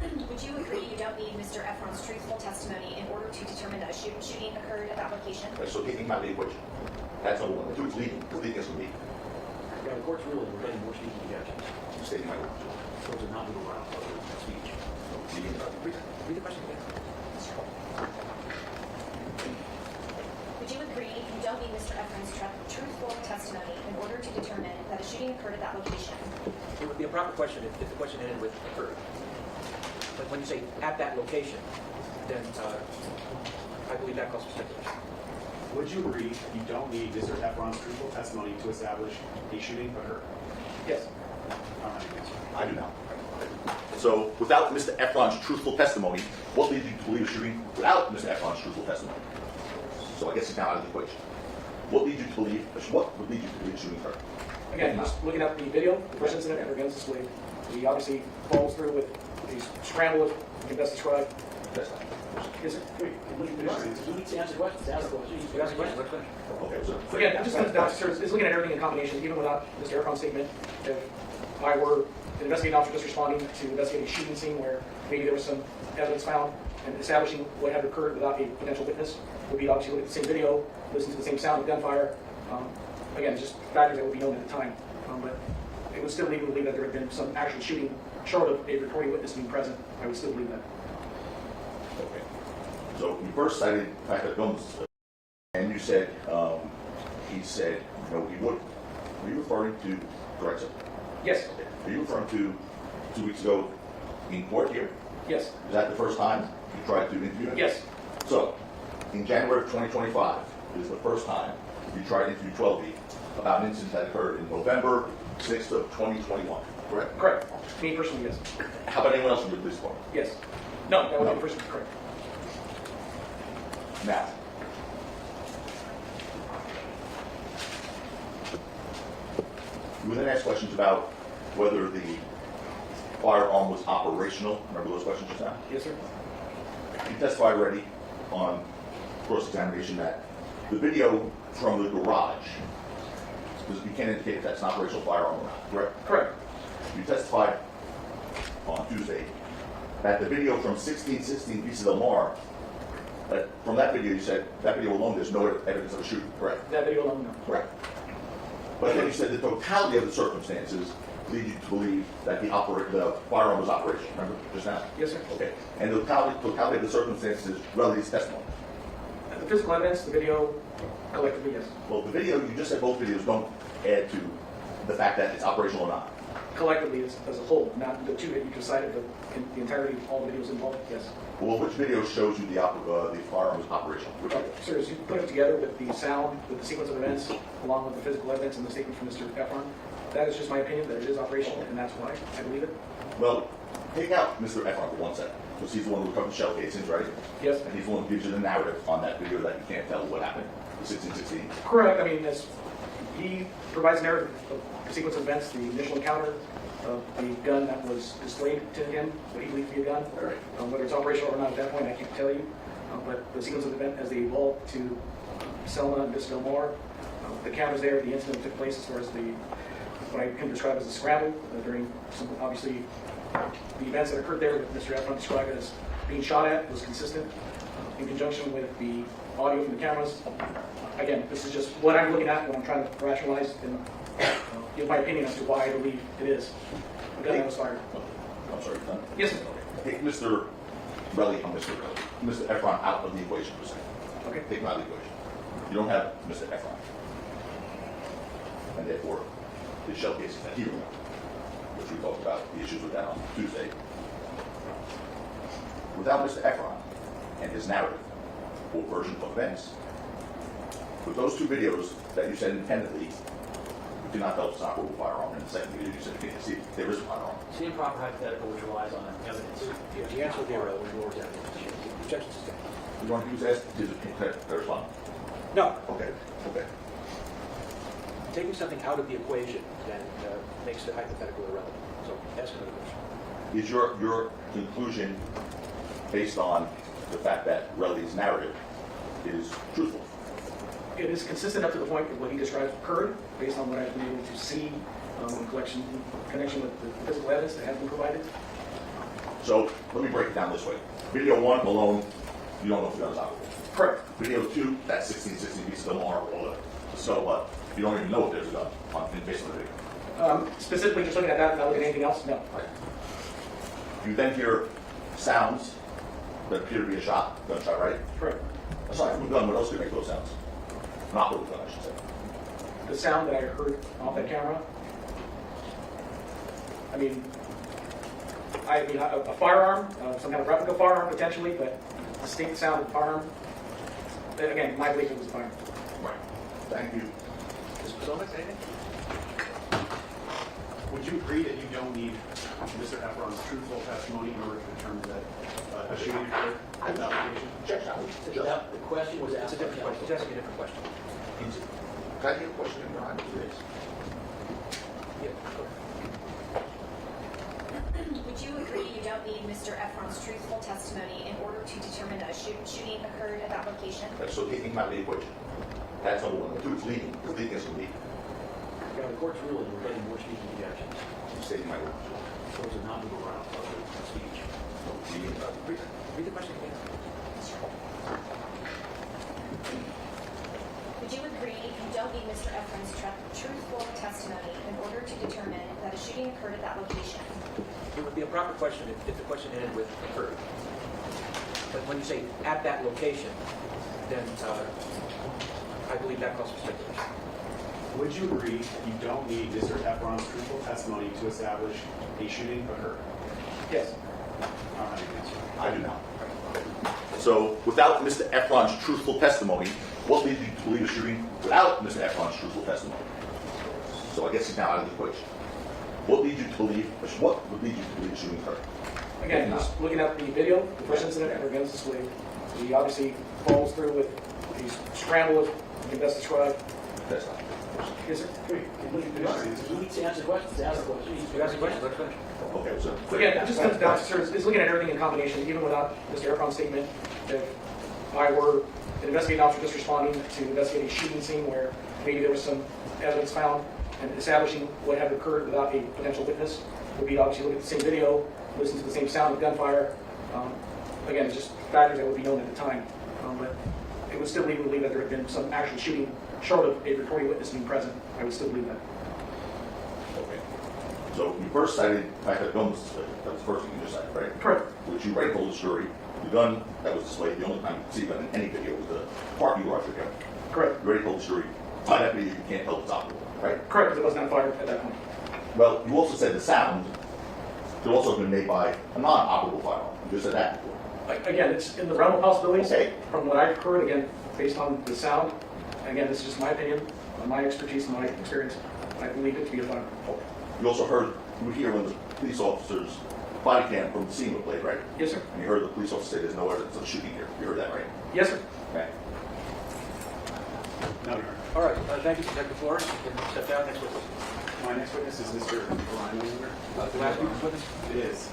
Would you agree you don't need Mr. Efron's truthful testimony in order to determine that a shooting occurred at that location? Right, so taking out the equation. That's number one. Two, it's leading. The leading is for me. Yeah, the court's ruling, we're getting more speaking objections. Stating my words. Those are not legal grounds for speech. Leading is Read the question again. Would you agree you don't need Mr. Efron's truthful testimony in order to determine that a shooting occurred at that location? It would be a proper question if the question ended with occurred. But when you say at that location, then I believe that calls for speculation. Would you agree that you don't need Mr. Efron's truthful testimony to establish a shooting occurred? Yes. I do not. So, without Mr. Efron's truthful testimony, what leads you to believe a shooting without Mr. Efron's truthful testimony? So I guess it's now out of the equation. What would lead you to believe a shooting occurred? Again, just looking at the video, the first incident where guns displayed, he obviously follows through with a scramble, you can best describe. That's not. Yes, sir. You need to answer questions. Ask the question. You ask the question. What question? Okay, so. So again, it just comes down to, sir, is looking at everything in combination, even without Mr. Efron's statement. If I were an investigating officer just responding to investigate a shooting scene where maybe there was some evidence found and establishing what had occurred without a potential witness, would be obviously look at the same video, listen to the same sound of gunfire. Again, it's just factors that would be known at the time. But it would still lead me to believe that there had been some actual shooting, short of a recording witness being present. I would still believe that. Okay. So you first cited the fact that guns, and you said, he said, no, he wouldn't. Were you referring to, correct, sir? Yes. Are you referring to 2 weeks ago in court here? Yes. Is that the first time you tried to interview him? Yes. So, in January of 2025 is the first time you tried to interview 12B about an incident that occurred in November 6th of 2021, correct? Correct. Me personally, yes. How about anyone else from the police department? Yes. No, that would No. be personally correct. Now, you would then ask questions about whether the firearm was operational. Remember those questions just now? Yes, sir. You testified already on cross-examination that the video from the garage, because you can't indicate if that's an operational firearm or not, correct? Correct. You testified on Tuesday that the video from 1616 pieces of Mar, that from that video you said that video alone there's no evidence of a shooting, correct? That video alone, no. Correct. But then you said the totality of the circumstances lead you to believe that the firearm was operational. Remember just now? Yes, sir. Okay. And the totality of the circumstances relative to testimony. The physical evidence, the video, collectively, yes. Well, the video, you just said both videos don't add to the fact that it's operational or not. Collectively, as a whole, not the two that you just cited, the entirety of all the videos involved, yes. Well, which video shows you the firearm was operational? Which video? Sir, as you put it together with the sound, with the sequence of events, along with the physical evidence and the statement from Mr. Efron, that is just my opinion that it is operational, and that's why I believe it. Well, take out Mr. Efron for 1 second, because he's the one who covered shell casings, right? Yes. And he's the one who gives you the narrative on that video that you can't tell what happened. The 1616. Correct. I mean, as he provides a narrative of the sequence of events, the initial encounter of the gun that was displayed to him, what he believed to be a gun. All right. Whether it's operational or not at that point, I can't tell you. But the sequence of events as they evolved to Selma and Vista Del Mar. The cameras there, the incident took place as far as what I can describe as a scramble during some, obviously, the events that occurred there that Mr. Efron described as being shot at was consistent in conjunction with the audio from the cameras. Again, this is just what I'm looking at when I'm trying to rationalize and give my opinion as to why I believe it is. The gun that was fired. I'm sorry, done? Yes, sir. Take Mr. Relly and Mr. Efron out of the equation for a second. Okay. Take him out of the equation. You don't have Mr. Efron. And therefore, the shell cases that he remembers, which we talked about, the issues with that on Tuesday. Without Mr. Efron and his narrative or version of events, with those two videos that you said independently, you did not tell us not a firearm, and the second video you said you can't see there is a firearm. It's an improper hypothetical which relies on evidence. The answer would be irrelevant. Yours evidence. Objection sustained. You want to use that to respond? No. Okay, okay. Taking something out of the equation then makes the hypothetical irrelevant. So ask another question. Is your conclusion based on the fact that Relly's narrative is truthful? It is consistent up to the point that what he describes occurred based on what I've been able to see in connection with the physical evidence that has been provided. So let me break it down this way. Video 1 alone, you don't know if the gun's operable. Correct. Video 2, that's 1660 pieces of more or so what? You don't even know if there's a gun based on the video. Specifically, just looking at that, not looking at anything else, no. Right. You then hear sounds that appear to be a gunshot, right? Correct. Aside from a gun, what else could make those sounds? An operable gun, I should say. The sound that I heard off that camera, I mean, a firearm, some kind of replica firearm potentially, but distinct sound of the firearm. Again, my belief it was a firearm. Right. Thank you. Ms. Potomac, anything? Would you agree that you don't need Mr. Efron's truthful testimony in order to determine that a shooting occurred at that location? Check out. The question was asked. It's a different question. It's asking a different question. Can I get a question in your mind, please? Yeah, go ahead. Would you agree you don't need Mr. Efron's truthful testimony in order to determine that a shooting occurred at that location? So taking him out of the equation. That's number one. Number two, it's leading. The leading is the lead. Yeah, the court's ruling, we're getting more speaking objections. You stating my words. Those are not legal grounds for speech. Leading. Read the question again. Would you agree you don't need Mr. Efron's truthful testimony in order to determine that a shooting occurred at that location? It would be a proper question if the question ended with occurred. But when you say at that location, then I believe that calls for speculation. Would you agree that you don't need Mr. Efron's truthful testimony to establish a shooting occurred? Yes. I don't have any answer. I do not. So without Mr. Efron's truthful testimony, what leads you to believe a shooting without Mr. Efron's truthful testimony? So I guess he's now out of the equation. What leads you to believe a shooting occurred? Again, just looking at the video, the first incident ever guns displayed, he obviously follows through with these scrambles, you can best describe. That's not. Yes, sir. You need to answer questions. Ask the question. You ask the question. Let's finish. Okay, so. Again, it just comes down to, sir, it's looking at everything in combination, even without Mr. Efron's statement. If I were an investigating officer just responding to investigate a shooting scene where maybe there was some evidence found and establishing what had occurred without a potential witness, would be obviously look at the same video, listen to the same sound of gunfire. Again, it's just factors that would be known at the time. But it would still lead me to believe that there had been some actual shooting short of a recording witness being present. I would still believe that. Okay. So you first cited the fact that the gun was displayed. That was the first thing you just cited, right? Correct. Which you already told the jury. The gun that was displayed, the only time you could see a gun in any video was the part you were actually gun. Correct. You already told the jury, by that video, you can't tell it's operable, right? Correct, because it was not fired at that point. Well, you also said the sound could also have been made by a non-operable firearm. You just said that before. Again, it's in the realm of possibilities. Okay. From what I've heard, again, based on the sound, again, this is just my opinion, my expertise, and my experience. I believe it to be a firearm. You also heard, you were here when the police officer's body cam from the scene was played, right? Yes, sir. And you heard the police officer say there's no evidence of a shooting here. You heard that, right? Yes, sir. Okay. No, Your Honor. All right. Thank you, Detective Flores. You can step down. Next witness. My next witness is Mr. Brian Willinger. The last witness witness. It is.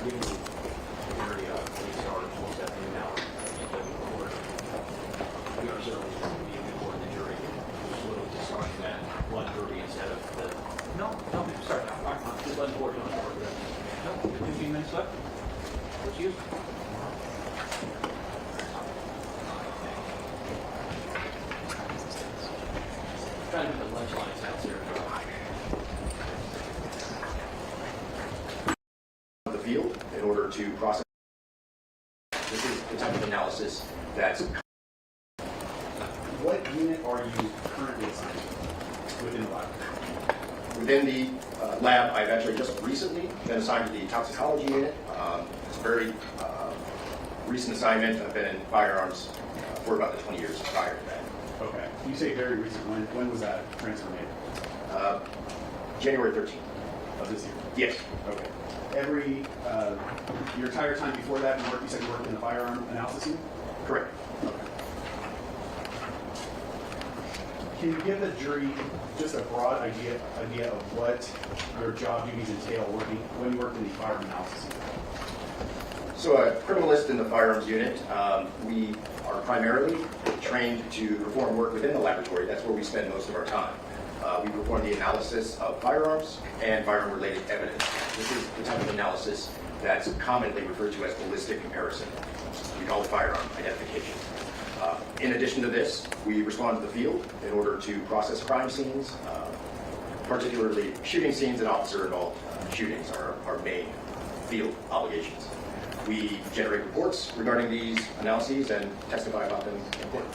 Give me to process. This is the type of analysis that's. What unit are you currently assigned to within the lab? Within the lab, I've actually just recently been assigned to the toxicology unit. It's a very recent assignment. I've been in firearms for about the 20 years prior to that. Okay. You say very recent. When was that transfer made? January 13th. Of this year? Yes. Okay. Your entire time before that, you said you worked in the firearm analysis unit? Correct. Okay. Can you give the jury just a broad idea of what your job duties entail when you work in the firearm analysis unit? So a criminalist in the firearms unit, we are primarily trained to perform work within the laboratory. That's where we spend most of our time. We perform the analysis of firearms and firearm-related evidence. This is the type of analysis that's commonly referred to as ballistic comparison. We call it firearm identification. In addition to this, we respond to the field in order to process crime scenes, particularly shooting scenes and officer-involved shootings are our main field obligations. We generate reports regarding these analyses and testify about them in court.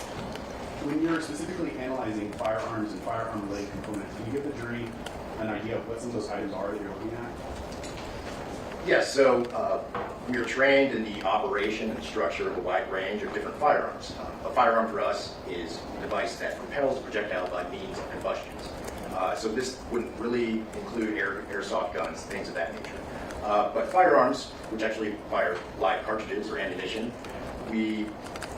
When you're specifically analyzing firearms and firearm-related components, can you give the jury an idea of what some of those items are that you're looking at? Yes, so we are trained in the operation and structure of a wide range of different firearms. A firearm for us is a device that propels a projectile by means of combustion. So this wouldn't really include airsoft guns, things of that nature. But firearms, which actually fire live cartridges or ammunition,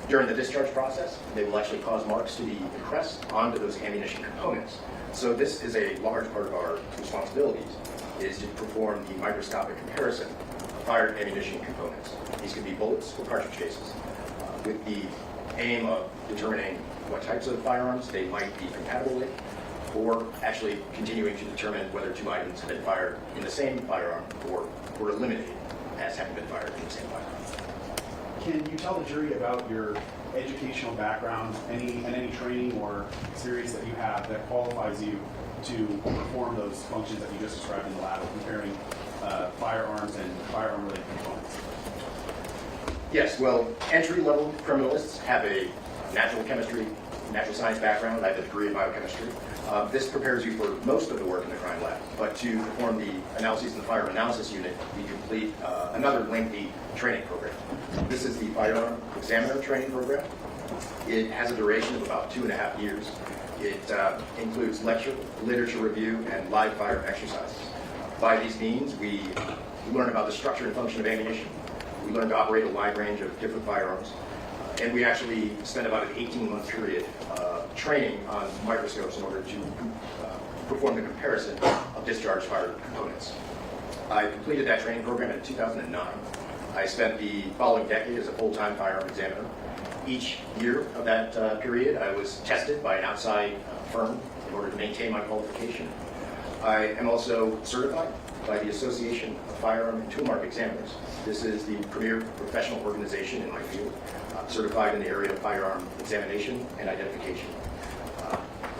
during the discharge process, they will actually cause marks to be impressed onto those ammunition components. So this is a large part of our responsibilities, is to perform the microscopic comparison of fired ammunition components. These could be bullets or cartridge cases, with the aim of determining what types of firearms they might be compatible with, or actually continuing to determine whether two items have been fired in the same firearm or were eliminated as having been fired in the same firearm. Can you tell the jury about your educational background, any training or experience that you have that qualifies you to perform those functions that you just described in the lab, comparing firearms and firearm-related components? Yes, well, entry-level criminalists have a natural chemistry, natural science background. I have a degree in biochemistry. This prepares you for most of the work in the crime lab, but to perform the analyses in the firearm analysis unit, we complete another lengthy training program. This is the firearm examiner training program. It has a duration of about 2.5 years. It includes lecture, literature review, and live fire exercises. By these means, we learn about the structure and function of ammunition. We learn to operate a wide range of different firearms. And we actually spend about an 18-month period training on microscopes in order to perform the comparison of discharge fired components. I completed that training program in 2009. I spent the following decade as a full-time firearm examiner. Each year of that period, I was tested by an outside firm in order to maintain my qualification. I am also certified by the Association of Firearm and Toolmark Examiners. This is the premier professional organization in my field, certified in the area of firearm examination and identification.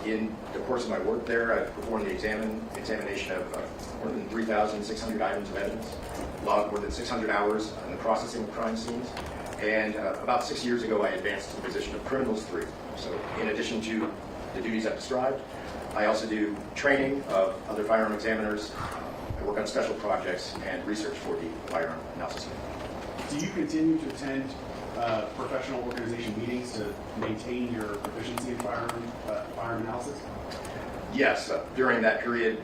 In the course of my work there, I've performed the examination of more than 3,600 items of evidence, logged more than 600 hours in the processing of crime scenes, and about 6 years ago I advanced to the position of Criminals 3. So in addition to the duties I've described, I also do training of other firearm examiners. I work on special projects and research for the firearm analysis unit. Do you continue to attend professional organization meetings to maintain your proficiency in firearm analysis? Yes, during that period,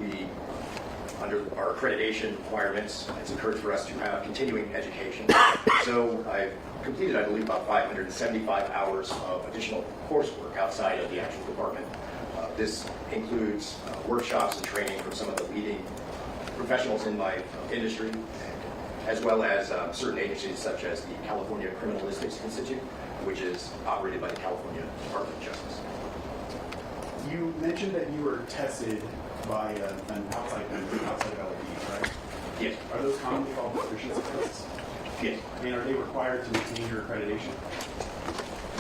under our accreditation requirements, it's encouraged for us to have continuing education. So I've completed, I believe, about 575 hours of additional coursework outside of the actual department. This includes workshops and training from some of the leading professionals in my industry, as well as certain agencies such as the California Criminalistics Institute, which is operated by the California Department of Justice. You mentioned that you were tested by an outside of LAD, right? Yes. Are those commonly called proficiency tests? Yes. And are they required to maintain your accreditation?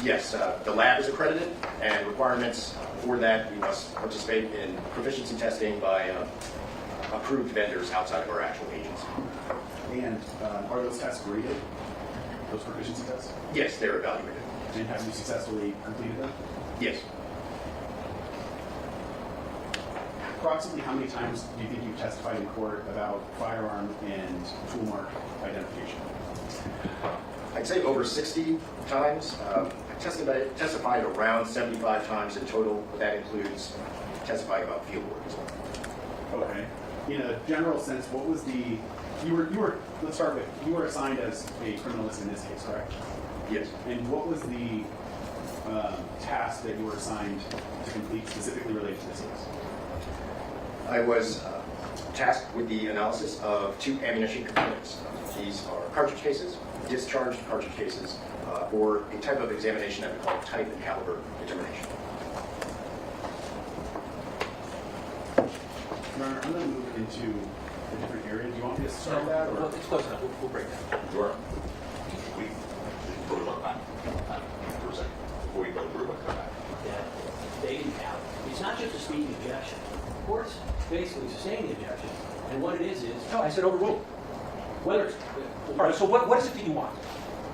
Yes, the lab is accredited, and requirements for that, we must participate in proficiency testing by approved vendors outside of our actual agency. And are those tests graded? Those proficiency tests? Yes, they're evaluated. And have you successfully completed them? Yes. Approximately how many times do you think you've testified in court about firearm and tool mark identification? I'd say over 60 times. I testified around 75 times in total, but that includes testifying about field work as well. Okay. In a general sense, what was the, let's start with, you were assigned as a criminalist in this case, correct? Yes. And what was the task that you were assigned to complete specifically related to this case? I was tasked with the analysis of 2 ammunition components. These are cartridge cases, discharged cartridge cases, or a type of examination that we call type and caliber determination. Your Honor, I'm going to move into a different area. Do you want me to start that? Well, Or? it's close enough. We'll break that. Sure. We put it on time for a second before we go through what's going to happen. That they didn't have. It's not just a speaking objection. The court's basically sustaining the objection, and what it is. No, I said overruled. Whether it's All right, so what is it that you want?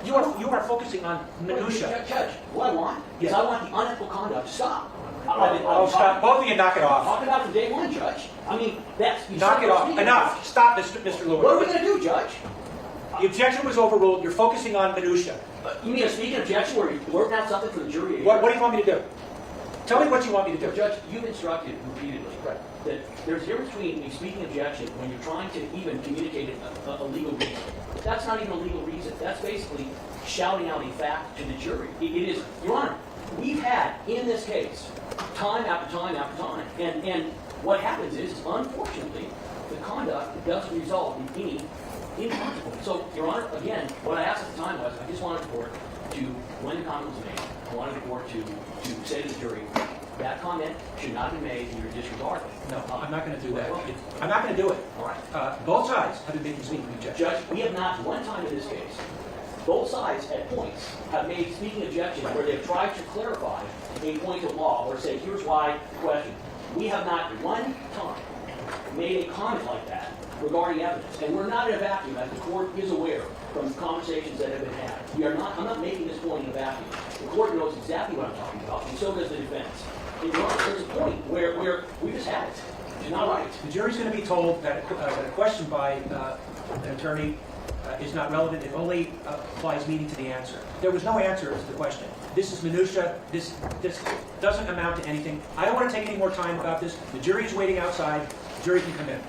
You are focusing on minutia. Judge, what I want is I want the unethical conduct to stop. Oh, stop. Both of you knock it off. Talking about from day one, Judge. I mean, that's you Knock said it we're off. speaking. Enough. Stop, Mr. Lewis. What are we going to do, Judge? The objection was overruled. You're focusing on minutia. You mean a speaking objection where you're working out something for the jury? to hear? What do you want me to do? Tell me what you want me to do. Judge, you've instructed repeatedly that there's a difference between a speaking objection when you're trying to even communicate a legal reason. That's not even a legal reason. That's basically shouting out a fact to the jury. It is, Your Honor, we've had in this case time after time after time, and what happens is, unfortunately, the conduct doesn't result in any inconsequence. So, Your Honor, again, what I asked at the time was, I just wanted the court to, when the comment was made, I wanted the court to say to the jury, that comment should not be made and you're disregarded. No, I'm not going to do that. I'm not going to do it. All right. Both sides have been making speaking objections. Judge, we have not one time in this case, both sides at points have made speaking objections where they've tried to clarify a point of law or say, here's why question. We have not one time made a comment like that regarding evidence. And we're not in a vacuum, as the court is aware from conversations that have been had. I'm not making this point in a vacuum. The court knows exactly what I'm talking about, and so does the defense. And Your Honor, there's a point where we just had it. It's not right. The jury's going to be told that a question by an attorney is not relevant. It only applies meaning to the answer. There was no answer to the question. This is minutia. This doesn't amount to anything. I don't want to take any more time about this. The jury is waiting outside. The jury can come in.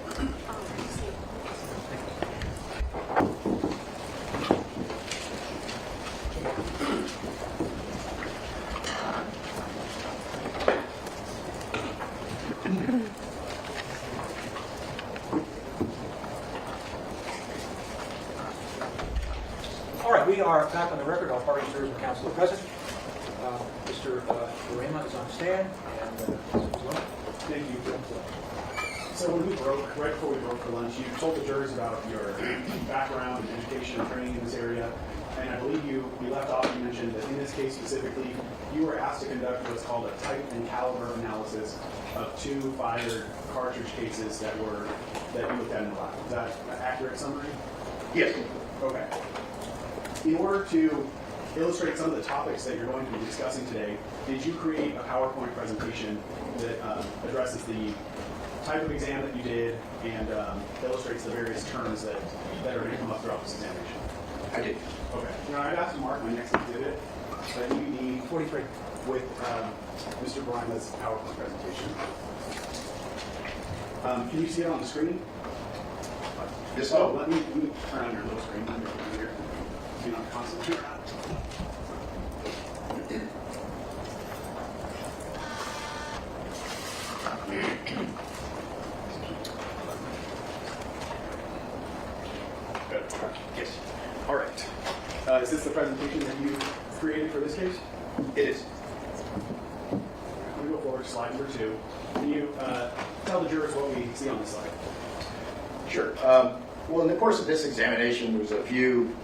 All right, we are back on the record. All parties, jurors, and counsel are present. Mr. Rakim is on the stand, and Mr. Sloan. Thank you. So when we broke, right before we broke for lunch, you told the jurors about your background and education and training in this area. And I believe you left off, you mentioned that in this case specifically, you were asked to conduct what's called a type and caliber analysis of 2 fired cartridge cases that you looked at in the lab. Is that an accurate summary? Yes. Okay. In order to illustrate some of the topics that you're going to be discussing today, did you create a PowerPoint presentation that addresses the type of exam that you did and illustrates the various terms that are going to come up throughout this examination? I did. Okay. Now, I'd asked to mark my next exhibit that you need 43. with Mr. Brima's PowerPoint presentation. Can you see it on the screen? This Oh, let me turn on your little screen. Let me put it here. So you're not constantly around. Good. Yes. All right. Is this the presentation that you created for this case? It is. Let me go forward to slide number 2. Can you tell the jurors what we see on this slide? Sure. Well, in the course of this examination, there's a few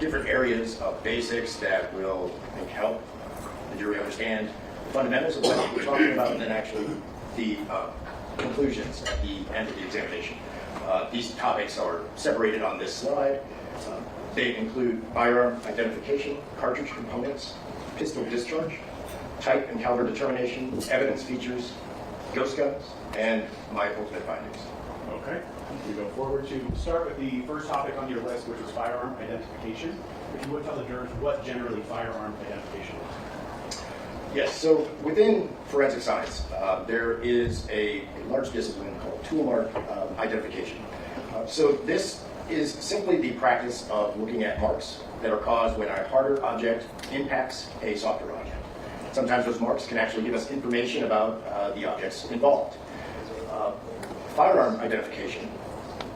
different areas of basics that will, I think, help the jury understand the fundamentals of what we're talking about and then actually the conclusions at the end of the examination. These topics are separated on this slide. They include firearm identification, cartridge components, pistol discharge, type and caliber determination, evidence features, ghost guns, and my ultimate findings. Okay. We go forward to start with the first topic on your list, which was firearm identification. If you would tell the jurors what generally firearm identification is. Yes, so within forensic science, there is a large discipline called tool mark identification. So this is simply the practice of looking at marks that are caused when a harder object impacts a softer object. Sometimes those marks can actually give us information about the objects involved. Firearm identification,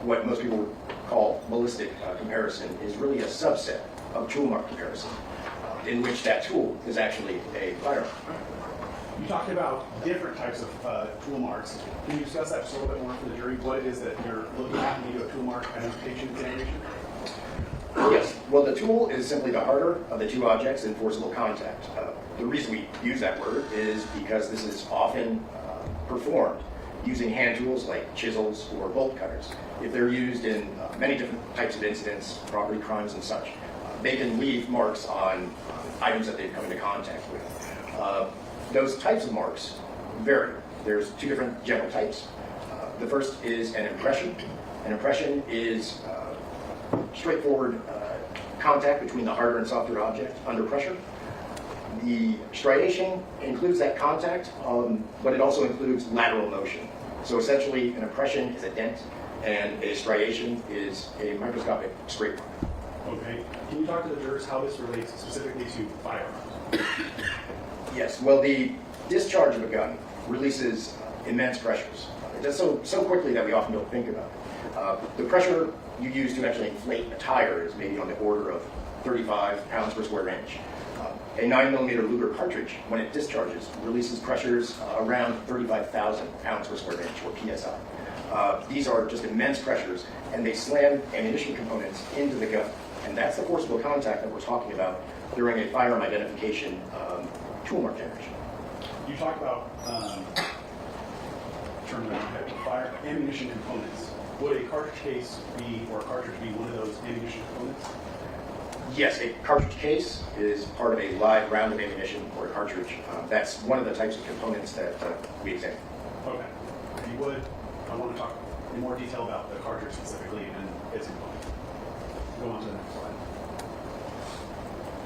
what most people would call ballistic comparison, is really a subset of tool mark comparison, in which that tool is actually a firearm. You talked about different types of tool marks. Can you discuss that just a little bit more for the jury? What it is that you're looking at when you do a tool mark identification examination? Yes. Well, the tool is simply the harder of the two objects in forcible contact. The reason we use that word is because this is often performed using hand tools like chisels or bolt cutters. If they're used in many different types of incidents, property crimes and such, they can leave marks on items that they've come into contact with. Those types of marks vary. There's two different general types. The first is an impression. An impression is straightforward contact between the harder and softer object under pressure. The striation includes that contact, but it also includes lateral motion. So essentially, an impression is a dent, and a striation is a microscopic scrape mark. Okay. Can you talk to the jurors how this relates specifically to firearms? Yes. Well, the discharge of a gun releases immense pressures. It does so quickly that we often don't think about it. The pressure you use to actually inflate a tire is maybe on the order of 35 pounds per square inch. A 9mm Luger cartridge, when it discharges, releases pressures around 35,000 pounds per square inch, or PSI. These are just immense pressures, and they slam ammunition components into the gun. And that's the forcible contact that we're talking about during a firearm identification tool mark generation. You talked about fire ammunition components. Would a cartridge case be, or a cartridge be, one of those ammunition components? Yes, a cartridge case is part of a live round of ammunition or a cartridge. That's one of the types of components that we examine. Okay. If you would, I want to talk in more detail about the cartridge specifically and its components. Go on to the next slide.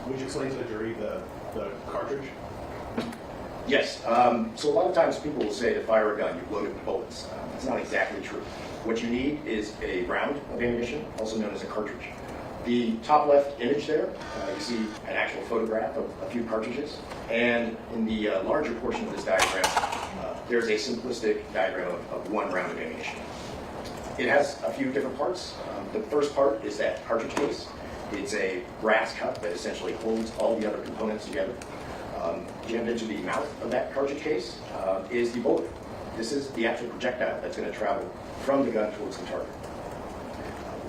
Would you explain to the jury the cartridge? Yes. So a lot of times people will say to fire a gun, you load it with bullets. That's not exactly true. What you need is a round of ammunition, also known as a cartridge. The top left image there, you see an actual photograph of a few cartridges. And in the larger portion of this diagram, there's a simplistic diagram of one round of ammunition. It has a few different parts. The first part is that cartridge case. It's a brass cup that essentially holds all the other components together. Jammed into the mouth of that cartridge case is the bullet. This is the actual projectile that's going to travel from the gun towards the target.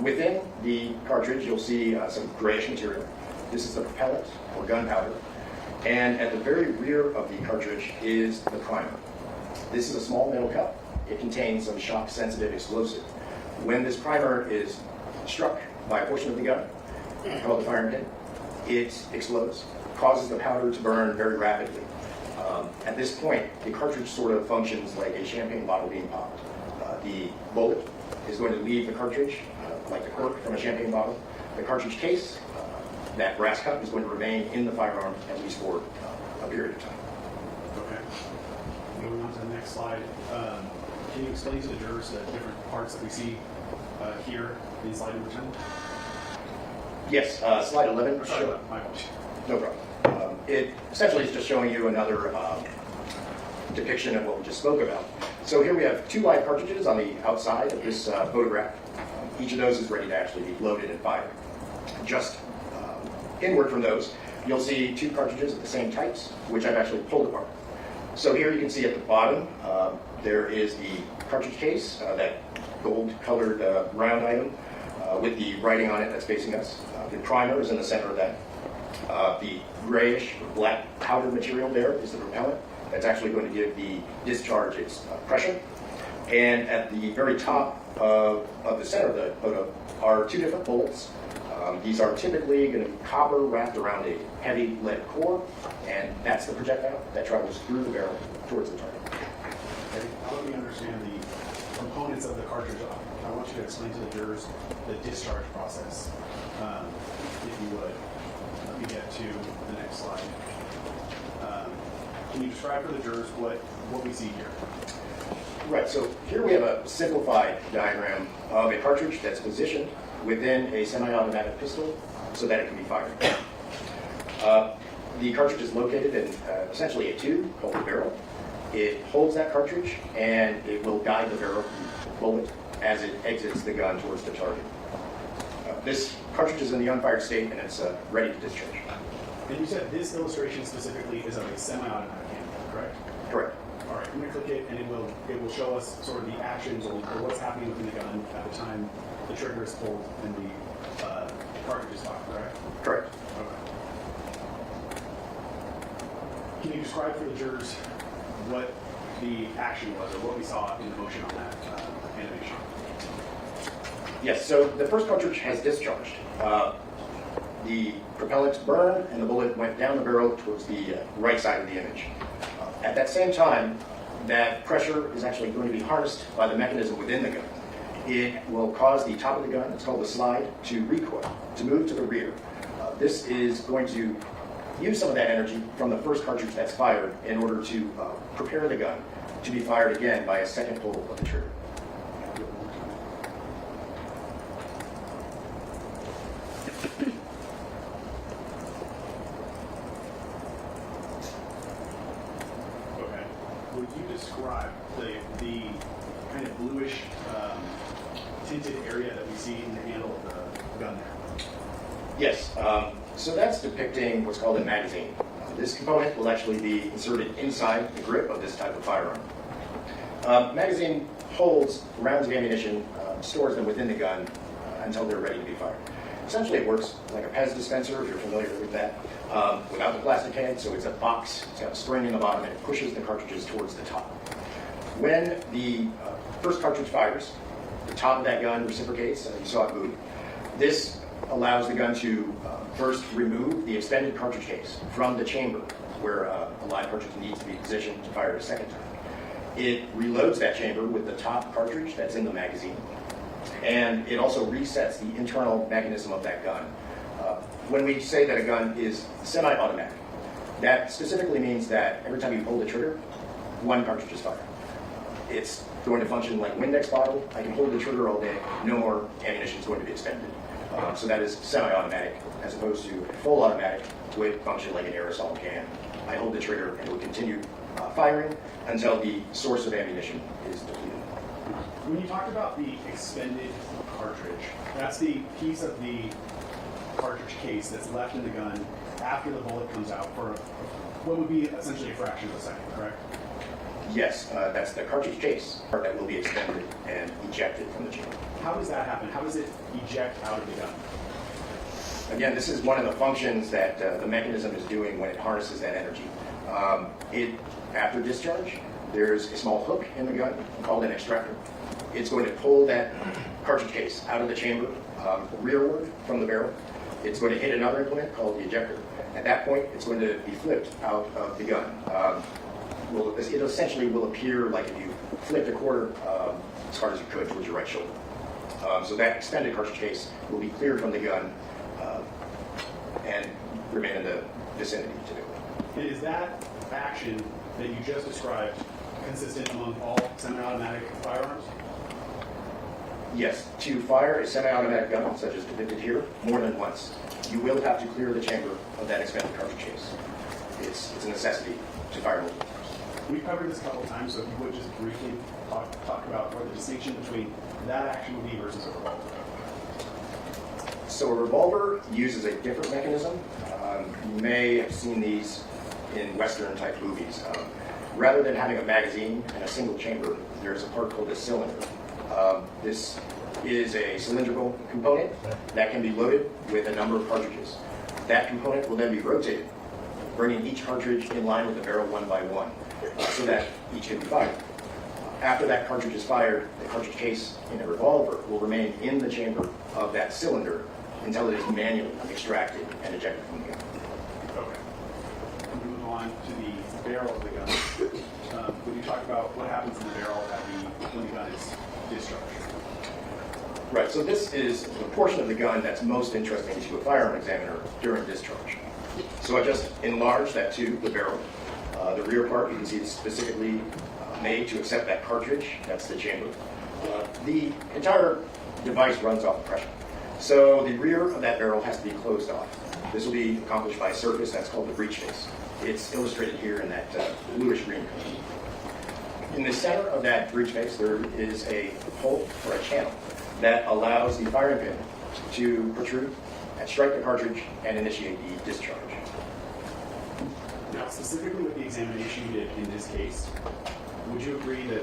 Within the cartridge, you'll see some grayish material. This is the propellant, or gunpowder. And at the very rear of the cartridge is the primer. This is a small metal cup. It contains some shock-sensitive explosive. When this primer is struck by a portion of the gun, called the firing pin, it explodes, causes the powder to burn very rapidly. At this point, the cartridge sort of functions like a champagne bottle being popped. The bullet is going to leave the cartridge like the cork from a champagne bottle. The cartridge case, that brass cup, is going to remain in the firearm at least for a period of time. Okay. Moving on to the next slide. Can you explain to the jurors the different parts that we see here in slide number 10? Yes, slide 11. Sorry, my apologies. No problem. It essentially is just showing you another depiction of what we just spoke about. So here we have two live cartridges on the outside of this photograph. Each of those is ready to actually be loaded and fired. Just inward from those, you'll see two cartridges of the same types, which I've actually pulled apart. So here you can see at the bottom, there is the cartridge case, that gold-colored round item with the writing on it that's facing us. The primer is in the center of that. The grayish or black powdered material there is the propellant that's actually going to give the discharge its pressure. And at the very top of the center of the photo are two different bullets. These are typically going to be copper wrapped around a heavy lead core, and that's the projectile that travels through the barrel towards the target. Okay, now let me understand the components of the cartridge. I want you to explain to the jurors the discharge process, if you would. Let me get to the next slide. Can you describe for the jurors what we see here? Right, so here we have a simplified diagram of a cartridge that's positioned within a semi-automatic pistol so that it can be fired. The cartridge is located in essentially a tube called the barrel. It holds that cartridge and it will guide the barrel bullet as it exits the gun towards the target. This cartridge is in the unfired state and it's ready to discharge. And you said this illustration specifically is of a semi-automatic handgun, correct? Correct. All right, I'm going to click it, and it will show us sort of the actions or what's happening within the gun at the time the trigger is pulled and the cartridge is fired, correct? Correct. Okay. Can you describe for the jurors what the action was or what we saw in the motion on that animation? Yes, so the first cartridge has discharged. The propellant burned and the bullet went down the barrel towards the right side of the image. At that same time, that pressure is actually going to be harnessed by the mechanism within the gun. It will cause the top of the gun, it's called the slide, to recoil, to move to the rear. This is going to use some of that energy from the first cartridge that's fired in order to prepare the gun to be fired again by a second pull of the trigger. Okay. Would you describe the kind of bluish tinted area that we see in the handle of the gun there? Yes, so that's depicting what's called a magazine. This component will actually be inserted inside the grip of this type of firearm. Magazine holds rounds of ammunition, stores them within the gun until they're ready to be fired. Essentially, it works like a Pez dispenser, if you're familiar with that, without the plastic head. So it's a box, it's got a spring in the bottom, and it pushes the cartridges towards the top. When the first cartridge fires, the top of that gun reciprocates, and you saw it move. This allows the gun to first remove the expended cartridge case from the chamber where a live cartridge needs to be positioned to fire a second time. It reloads that chamber with the top cartridge that's in the magazine, and it also resets the internal mechanism of that gun. When we say that a gun is semi-automatic, that specifically means that every time you pull the trigger, one cartridge is fired. It's going to function like a Windex bottle. I can hold the trigger all day, no more ammunition is going to be expended. So that is semi-automatic, as opposed to a full automatic would function like an aerosol can. I hold the trigger and it will continue firing until the source of ammunition is depleted. When you talked about the expended cartridge, that's the piece of the cartridge case that's left in the gun after the bullet comes out for what would be essentially a fraction of a second, correct? Yes, that's the cartridge case that will be expended and ejected from the chamber. How does that happen? How does it eject out of the gun? Again, this is one of the functions that the mechanism is doing when it harnesses that energy. After discharge, there's a small hook in the gun called an extractor. It's going to pull that cartridge case out of the chamber rearward from the barrel. It's going to hit another implement called the ejector. At that point, it's going to be flipped out of the gun. It essentially will appear like if you flipped a quarter as hard as you could towards your right shoulder. So that extended cartridge case will be cleared from the gun and remain in the vicinity to do it. And is that action that you just described consistent among all semi-automatic firearms? Yes, to fire a semi-automatic gun, such as depicted here, more than once, you will have to clear the chamber of that expended cartridge case. It's a necessity to fire multiple times. We've covered this a couple of times, so if you would just briefly talk about what the distinction between that action would be versus a revolver. So a revolver uses a different mechanism. You may have seen these in Western-type movies. Rather than having a magazine and a single chamber, there's a part called a cylinder. This is a cylindrical component that can be loaded with a number of cartridges. That component will then be rotated, bringing each cartridge in line with the barrel one by one, so that each can be fired. After that cartridge is fired, the cartridge case in a revolver will remain in the chamber of that cylinder until it is manually extracted and ejected from the gun. Okay. We move on to the barrel of the gun. Would you talk about what happens in the barrel when the gun is discharged? Right, so this is the portion of the gun that's most interesting to a firearm examiner during discharge. So I just enlarged that tube, the barrel. The rear part, you can see it's specifically made to accept that cartridge. That's the chamber. The entire device runs off of pressure. So the rear of that barrel has to be closed off. This will be accomplished by a surface that's called the breech face. It's illustrated here in that bluish green color. In the center of that breech face, there is a hole or a channel that allows the firing pin to protrude and strike the cartridge and initiate the discharge. Now, specifically with the examination you did in this case, would you agree that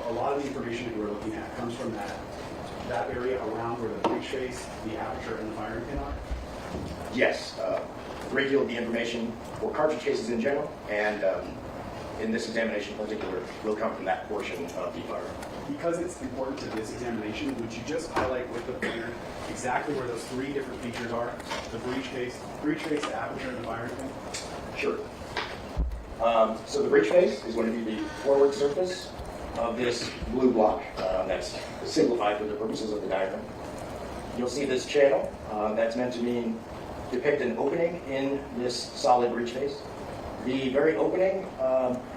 a lot of the information that you were looking at comes from that area around where the breech face, the aperture, and the firing pin are? Yes, a great deal of the information for cartridge cases in general, and in this examination in particular, will come from that portion of the firearm. Because it's important to this examination, would you just highlight with the pointer exactly where those three different features are? The breech face, the aperture, and the firing pin? Sure. So the breech face is going to be the forward surface of this blue block that's simplified for the purposes of the diagram. You'll see this channel that's meant to depict an opening in this solid breech face. The very opening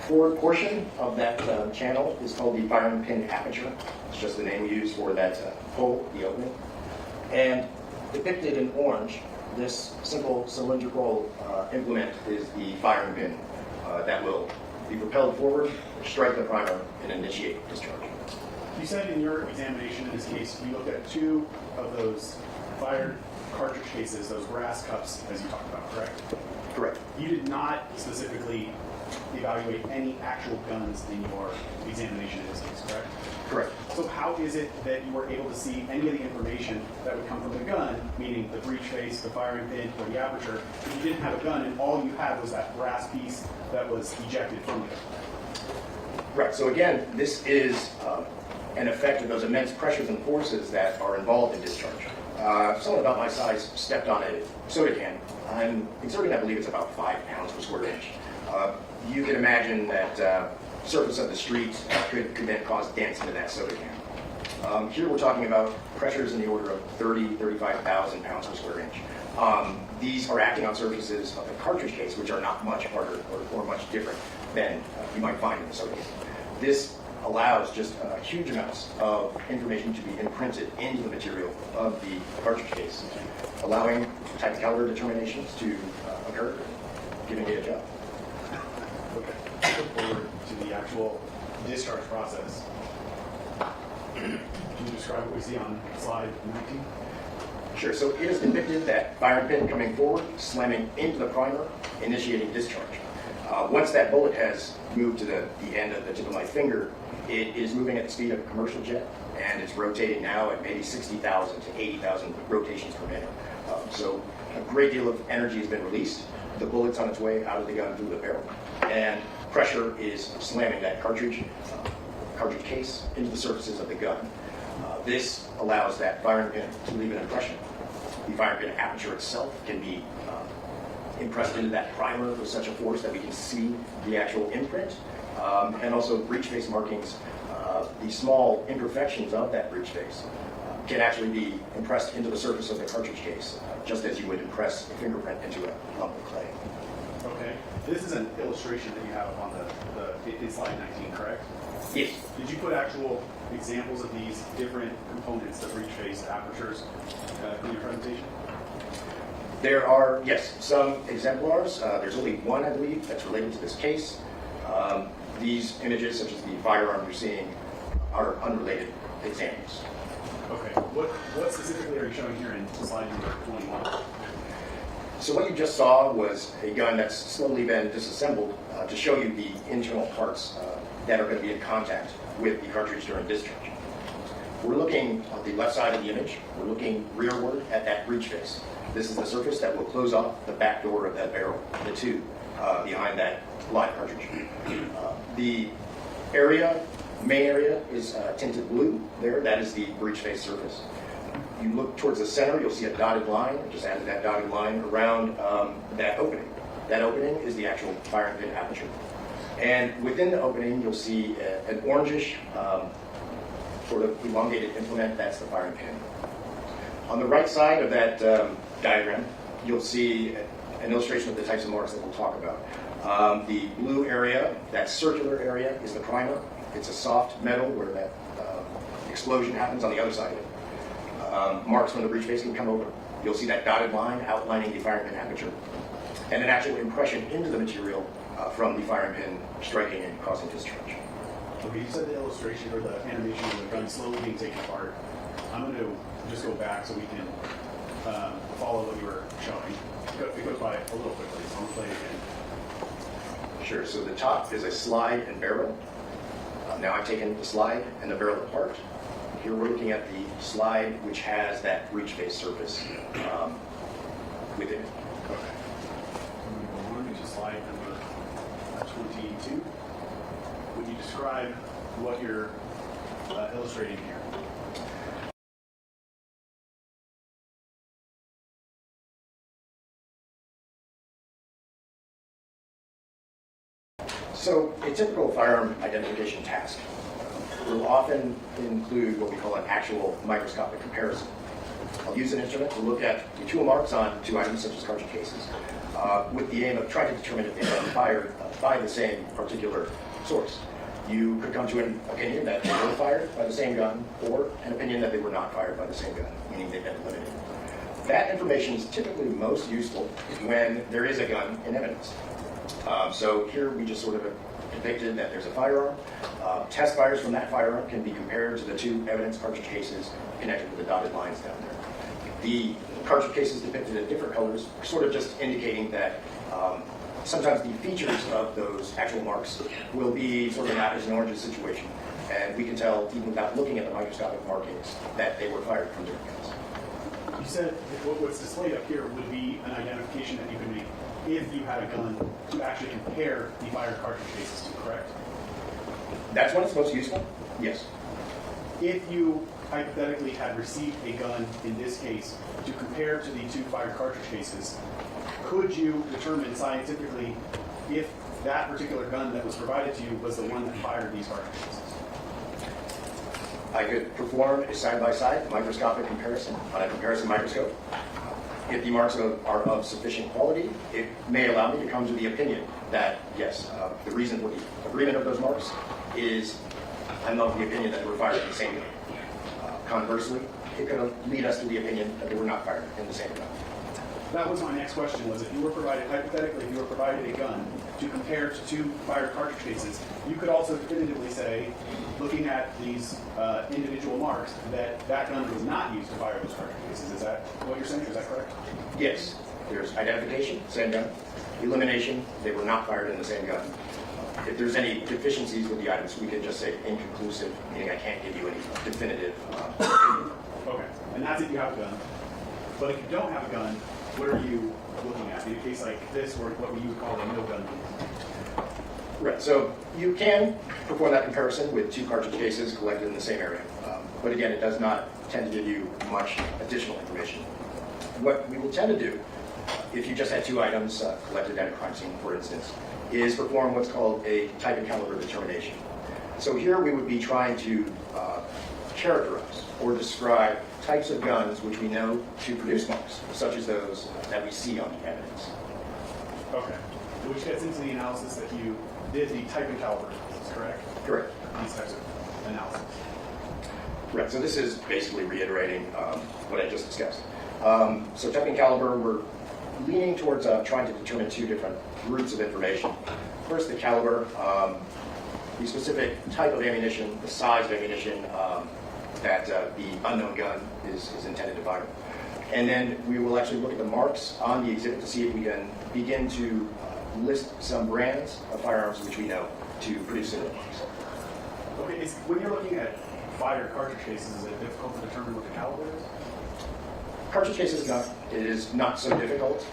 forward portion of that channel is called the firing pin aperture. It's just the name we use for that hole, the opening. And depicted in orange, this simple cylindrical implement is the firing pin that will be propelled forward, strike the primer, and initiate discharge. You said in your examination in this case, you looked at two of those fired cartridge cases, those brass cups, as you talked about, correct? Correct. You did not specifically evaluate any actual guns in your examination in this case, correct? Correct. So how is it that you were able to see any of the information that would come from the gun, meaning the breech face, the firing pin, or the aperture, if you didn't have a gun and all you had was that brass piece that was ejected from the gun? Right, so again, this is an effect of those immense pressures and forces that are involved in discharge. Someone about my size stepped on a soda can. I'm exerting, I believe it's about 5 pounds per square inch. You can imagine that surface of the street could then cause dents into that soda can. Here we're talking about pressures in the order of 35,000 pounds per square inch. These are acting on surfaces of the cartridge case, which are not much harder or much different than you might find in the soda can. This allows just huge amounts of information to be imprinted into the material of the cartridge case, allowing type caliber determinations to occur, giving it a job. Okay. Look forward to the actual discharge process. Can you describe what we see on slide 19? Sure, so it is depicted that firing pin coming forward, slamming into the primer, initiating discharge. Once that bullet has moved to the end of the tip of my finger, it is moving at the speed of a commercial jet, and it's rotating now at maybe 60,000 to 80,000 rotations per minute. So a great deal of energy has been released. The bullet's on its way out of the gun through the barrel, and pressure is slamming that cartridge case into the surfaces of the gun. This allows that firing pin to leave an impression. The firing pin aperture itself can be impressed into that primer with such a force that we can see the actual imprint, and also breech face markings. The small imperfections of that breech face can actually be impressed into the surface of the cartridge case, just as you would impress a fingerprint into a lump of clay. Okay. This is an illustration that you have on in slide 19, correct? Yes. Did you put actual examples of these different components, the breech face, the apertures, in your presentation? There are, yes, some exemplars. There's only one, I believe, that's related to this case. These images, such as the firearm you're seeing, are unrelated examples. Okay. What specifically are you showing here in slide number 21? So what you just saw was a gun that's slowly been disassembled to show you the internal parts that are going to be in contact with the cartridge during discharge. We're looking at the left side of the image. We're looking rearward at that breech face. This is the surface that will close off the back door of that barrel, the tube behind that live cartridge. The area main area is tinted blue there. That is the breech face surface. You look towards the center, you'll see a dotted line. Just added that dotted line around that opening. That opening is the actual firing pin aperture. And within the opening, you'll see an orangish sort of elongated implement. That's the firing pin. On the right side of that diagram, you'll see an illustration of the types of marks that we'll talk about. The blue area, that circular area, is the primer. It's a soft metal where that explosion happens on the other side of it. Marks from the breech face can come over. You'll see that dotted line outlining the firing pin aperture, and an actual impression into the material from the firing pin striking and causing discharge. Okay, you said the illustration or the animation of the gun slowly being taken apart. I'm going to just go back so we can follow what you were showing. It goes by a little quickly, so I'm going to play it again. Sure, so the top is a slide and barrel. Now I've taken the slide and the barrel apart. Here we're looking at the slide, which has that breech face surface within it. Okay. I'm going to go on to slide number 22. Would you describe what you're illustrating here? So a typical firearm identification task will often include what we call an actual microscopic comparison. I'll use an instrument to look at the tool marks on two items such as cartridge cases with the aim of trying to determine if they've been fired by the same particular source. You could come to an opinion that they were fired by the same gun, or an opinion that they were not fired by the same gun, meaning they've been eliminated. That information is typically most useful when there is a gun in evidence. So here we just sort of depicted that there's a firearm. Test fires from that firearm can be compared to the two evidence cartridge cases connected with the dotted lines down there. The cartridge cases depicted in different colors are sort of just indicating that sometimes the features of those actual marks will be sort of an apples and oranges situation. And we can tell, even without looking at the microscopic markings, that they were fired from different guns. You said what's displayed up here would be an identification that you could make if you had a gun to actually compare the fired cartridge cases to, correct? That's when it's most useful? Yes. If you hypothetically had received a gun in this case to compare to the two fired cartridge cases, could you determine scientifically if that particular gun that was provided to you was the one that fired these cartridge cases? I could perform a side-by-side microscopic comparison on a comparison microscope. If the marks are of sufficient quality, it may allow me to come to the opinion that, yes, the reason for the agreement of those marks is I'm of the opinion that they were fired in the same gun. Conversely, it could lead us to the opinion that they were not fired in the same gun. That was my next question, was if you were provided, hypothetically, if you were provided a gun to compare to two fired cartridge cases, you could also definitively say, looking at these individual marks, that that gun was not used to fire those cartridge cases. Is that what you're saying? Is that correct? Yes. There's identification, same gun. Elimination, they were not fired in the same gun. If there's any deficiencies with the items, we can just say inconclusive, meaning I can't give you any definitive opinion. Okay. And that's if you have a gun. But if you don't have a gun, what are you looking at? In a case like this, or what you would call a no-gun case? Right, so you can perform that comparison with two cartridge cases collected in the same area. But again, it does not tend to give you much additional information. What we will tend to do, if you just had two items collected at a crime scene, for instance, is perform what's called a type and caliber determination. So here we would be trying to characterize or describe types of guns which we know to produce marks, such as those that we see on the evidence. Okay. Which gets into the analysis that you did the type and caliber analysis, correct? Correct. These types of analysis. Right, so this is basically reiterating what I just discussed. So type and caliber, we're leaning towards trying to determine two different groups of information. First, the caliber, the specific type of ammunition, the size of ammunition that the unknown gun is intended to fire. And then we will actually look at the marks on the exhibit to see if we can begin to list some brands of firearms which we know to produce similar marks. Okay, when you're looking at fired cartridge cases, is it difficult to determine what the caliber is? Cartridge case is not, it is not so difficult.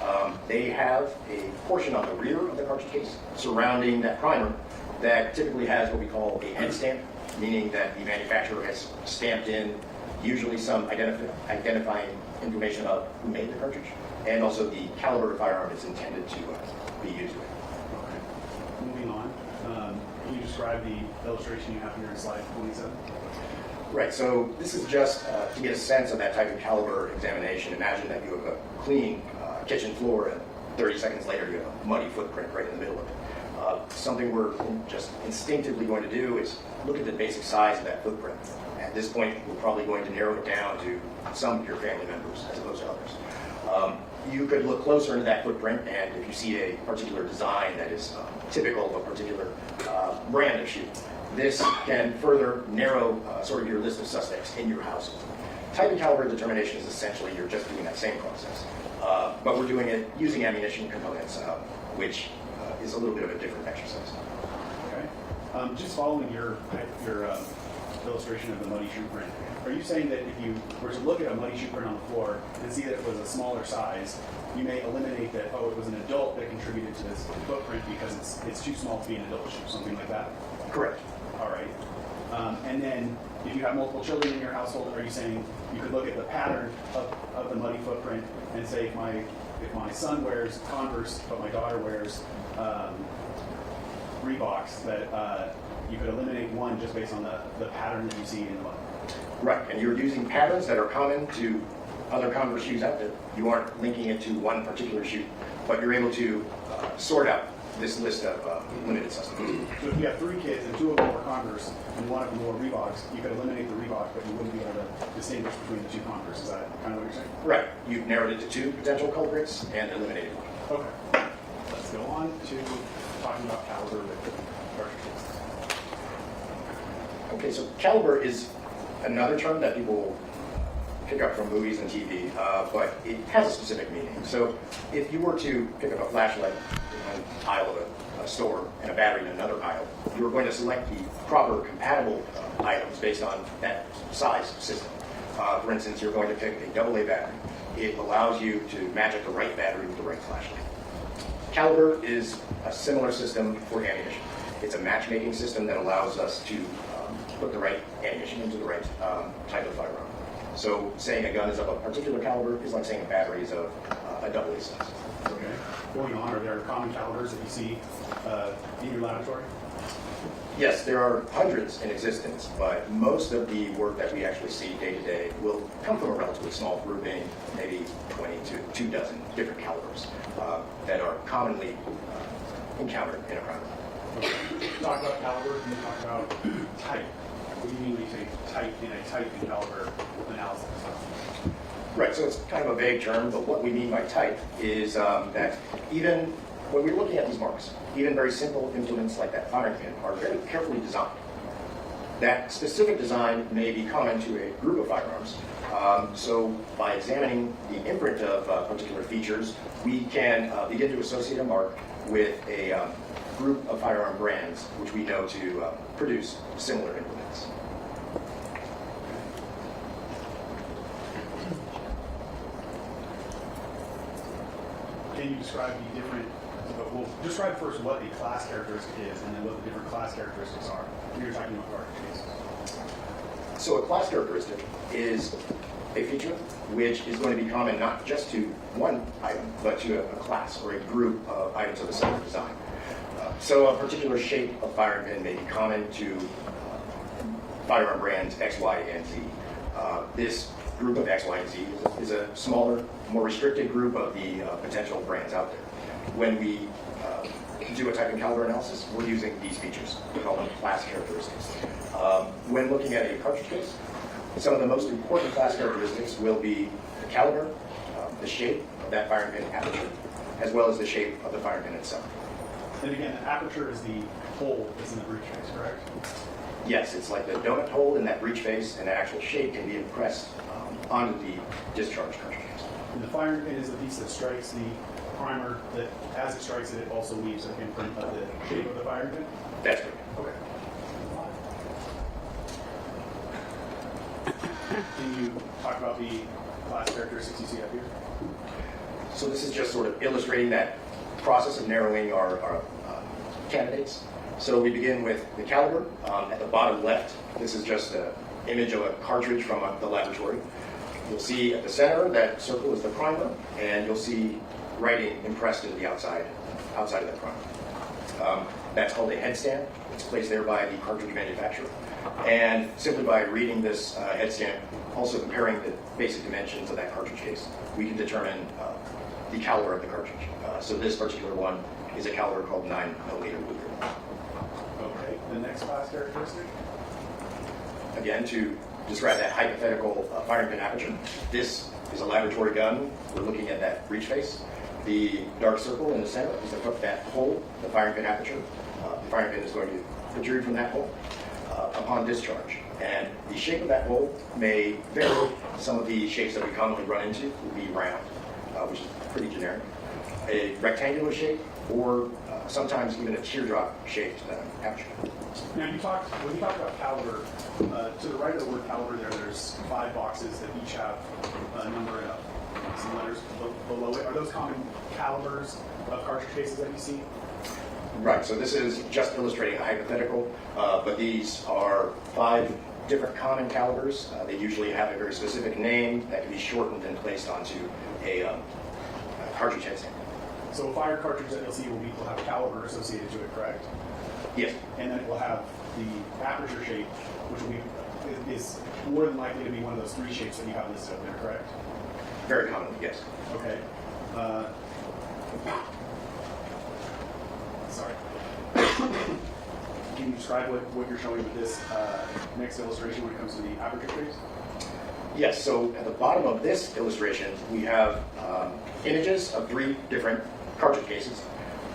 They have a portion on the rear of the cartridge case surrounding that primer that typically has what we call a head stamp, meaning that the manufacturer has stamped in usually some identifying information about who made the cartridge, and also the caliber of firearm it's intended to be used with. Okay. Moving on, can you describe the illustration you have here in slide 27? Right, so this is just to get a sense of that type of caliber examination. Imagine that you have a clean kitchen floor and 30 seconds later you have a muddy footprint right in the middle of it. Something we're just instinctively going to do is look at the basic size of that footprint. At this point, we're probably going to narrow it down to some of your family members as opposed to others. You could look closer into that footprint, and if you see a particular design that is typical of a particular brand of shoe, this can further narrow sort of your list of suspects in your household. Type and caliber determination is essentially you're just doing that same process, but we're doing it using ammunition components, which is a little bit of a different exercise. Okay. Just following your illustration of the muddy shoe print, are you saying that if you were to look at a muddy shoe print on the floor and see that it was a smaller size, you may eliminate that, oh, it was an adult that contributed to this footprint because it's too small to be an adult shoe, something like that? Correct. All right. And then if you have multiple children in your household, are you saying you could look at the pattern of the muddy footprint and say if my son wears Converse but my daughter wears Reeboks, that you could eliminate one just based on the pattern that you see in the mud? Right, and you're using patterns that are common to other Converse shoes out there. You aren't linking it to one particular shoe, but you're able to sort out this list of limited suspects. So if you have 3 kids and 2 of them were Converse and 1 of them were Reeboks, you could eliminate the Reebok, but you wouldn't be able to distinguish between the 2 Converse. Is that kind of what you're saying? Right, you've narrowed it to 2 potential culprits and eliminated one. Okay. Let's go on to talking about caliber with cartridges. Okay, so caliber is another term that people pick up from movies and TV, but it has a specific meaning. So if you were to pick up a flashlight in one aisle of a store and a battery in another aisle, you're going to select the proper compatible items based on that size system. For instance, you're going to pick a AA battery. It allows you to match up the right battery with the right flashlight. Caliber is a similar system for ammunition. It's a matchmaking system that allows us to put the right ammunition into the right type of firearm. So saying a gun is of a particular caliber is like saying a battery is of a AA size. Okay. Going on, are there common calibers that you see in your laboratory? Yes, there are hundreds in existence, but most of the work that we actually see day to day will come from a relatively small grouping, maybe 20 to 2 dozen different calibers that are commonly encountered in a crime. Okay. Talk about caliber, and then talk about type. What do you mean when you say type in a type and caliber analysis? Right, so it's kind of a vague term, but what we mean by type is that even when we're looking at these marks, even very simple implements like that firing pin are very carefully designed. That specific design may be common to a group of firearms. So by examining the imprint of particular features, we can begin to associate a mark with a group of firearm brands which we know to produce similar implements. Can you describe the different, well, describe first what a class characteristic is and then what the different class characteristics are. You're talking about cartridges. So a class characteristic is a feature which is going to be common not just to one item, but to a class or a group of items of a similar design. So a particular shape of firing pin may be common to firearm brands X, Y, and Z. This group of X, Y, and Z is a smaller, more restricted group of the potential brands out there. When we do a type and caliber analysis, we're using these features. We call them class characteristics. When looking at a cartridge case, some of the most important class characteristics will be the caliber, the shape of that firing pin aperture, as well as the shape of the firing pin itself. And again, the aperture is the hole that's in the breech face, correct? Yes, it's like the donut hole in that breech face, and the actual shape can be impressed onto the discharge cartridge case. And the firing pin is the piece that strikes the primer that, as it strikes it, it also leaves an imprint of the shape of the firing pin? That's right. Okay. Can you talk about the class characteristics you see up here? So this is just sort of illustrating that process of narrowing our candidates. So we begin with the caliber. At the bottom left, this is just an image of a cartridge from the laboratory. You'll see at the center that circle is the primer, and you'll see writing impressed into the outside of that primer. That's called a headstand. It's placed there by the cartridge manufacturer. And simply by reading this headstand, also comparing the basic dimensions of that cartridge case, we can determine the caliber of the cartridge. So this particular one is a caliber called 9mm Luger. Okay, the next class characteristic? Again, to describe that hypothetical firing pin aperture, this is a laboratory gun. We're looking at that breech face. The dark circle in the center is that hole, the firing pin aperture. The firing pin is going to protrude from that hole upon discharge. And the shape of that hole may vary. Some of the shapes that we commonly run into will be round, which is pretty generic. A rectangular shape, or sometimes even a teardrop shaped aperture. Now, when you talk about caliber, to the right of the word caliber there's 5 boxes that each have a number and some letters below it. Are those common calibers of cartridge cases that you see? Right, so this is just illustrating a hypothetical, but these are 5 different common calibers. They usually have a very specific name that can be shortened and placed onto a cartridge headstand. So a fire cartridge that you'll see will have a caliber associated to it, correct? Yes. And then it will have the aperture shape, which will be is more than likely to be one of those 3 shapes that you have listed up there, correct? Very commonly, yes. Okay. Sorry. Can you describe what you're showing with this next illustration when it comes to the aperture shapes? Yes, so at the bottom of this illustration, we have images of 3 different cartridge cases,